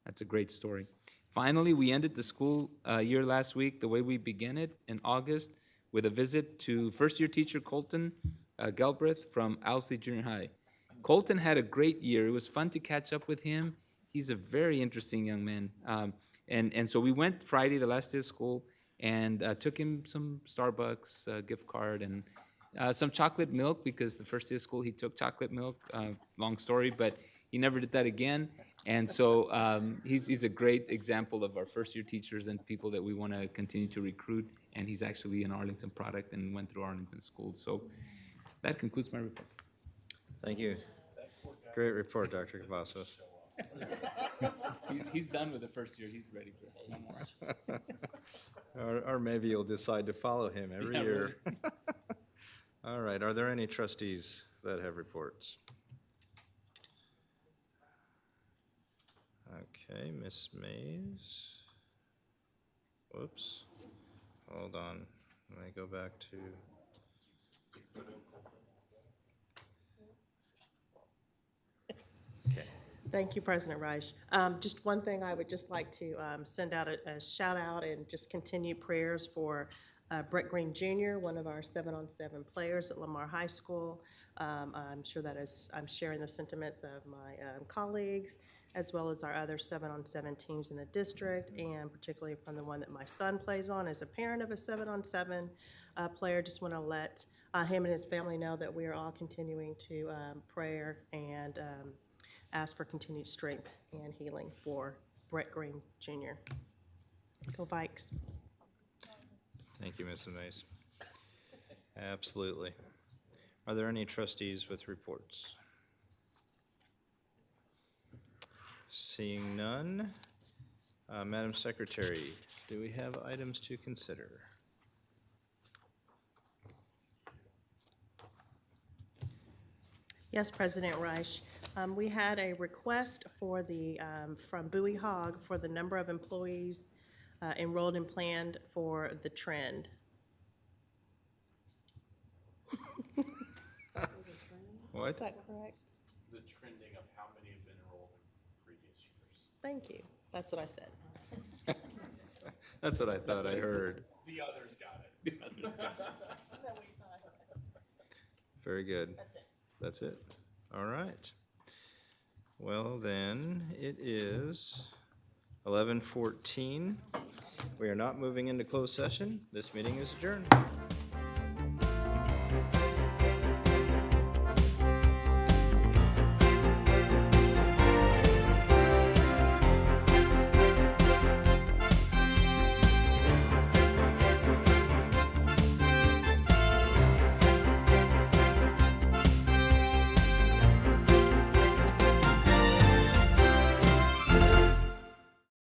that's a great story. Finally, we ended the school year last week the way we began it in August with a visit to first-year teacher Colton Galbraith from Owsley Junior High. Colton had a great year. It was fun to catch up with him. He's a very interesting young man. And so we went Friday, the last day of school, and took him some Starbucks gift card and some chocolate milk, because the first day of school he took chocolate milk. Long story, but he never did that again. And so he's a great example of our first-year teachers and people that we want to continue to recruit. And he's actually an Arlington product and went through Arlington schools. So that concludes my report. Thank you. Great report, Dr. Cavazos. He's done with the first year. He's ready for no more. Or maybe you'll decide to follow him every year. Really. All right, are there any trustees that have reports? Okay, Ms. Mays. Whoops. Hold on. Let me go back to... Thank you, President Reich. Just one thing, I would just like to send out a shout out and just continue prayers for Brett Green Jr., one of our 7-on-7 players at Lamar High School. I'm sure I'm sharing the sentiments of my colleagues, as well as our other 7-on-7 teams in the district, and particularly from the one that my son plays on. As a parent of a 7-on-7 player, just want to let him and his family know that we are all continuing to pray and ask for continued strength and healing for Brett Green Jr. Go Vikes. Thank you, Mrs. Mays. Absolutely. Are there any trustees with reports? Seeing none, Madam Secretary, do we have items to consider? Yes, President Reich. We had a request for from Bowie Hogg for the number of employees enrolled and planned for the trend. What? Is that correct? The trending of how many have been enrolled in previous years. Thank you. That's what I said. That's what I thought I heard. The others got it. Very good. That's it. That's it. All right. Well, then, it is 11:14. We are not moving into closed session. This meeting is adjourned.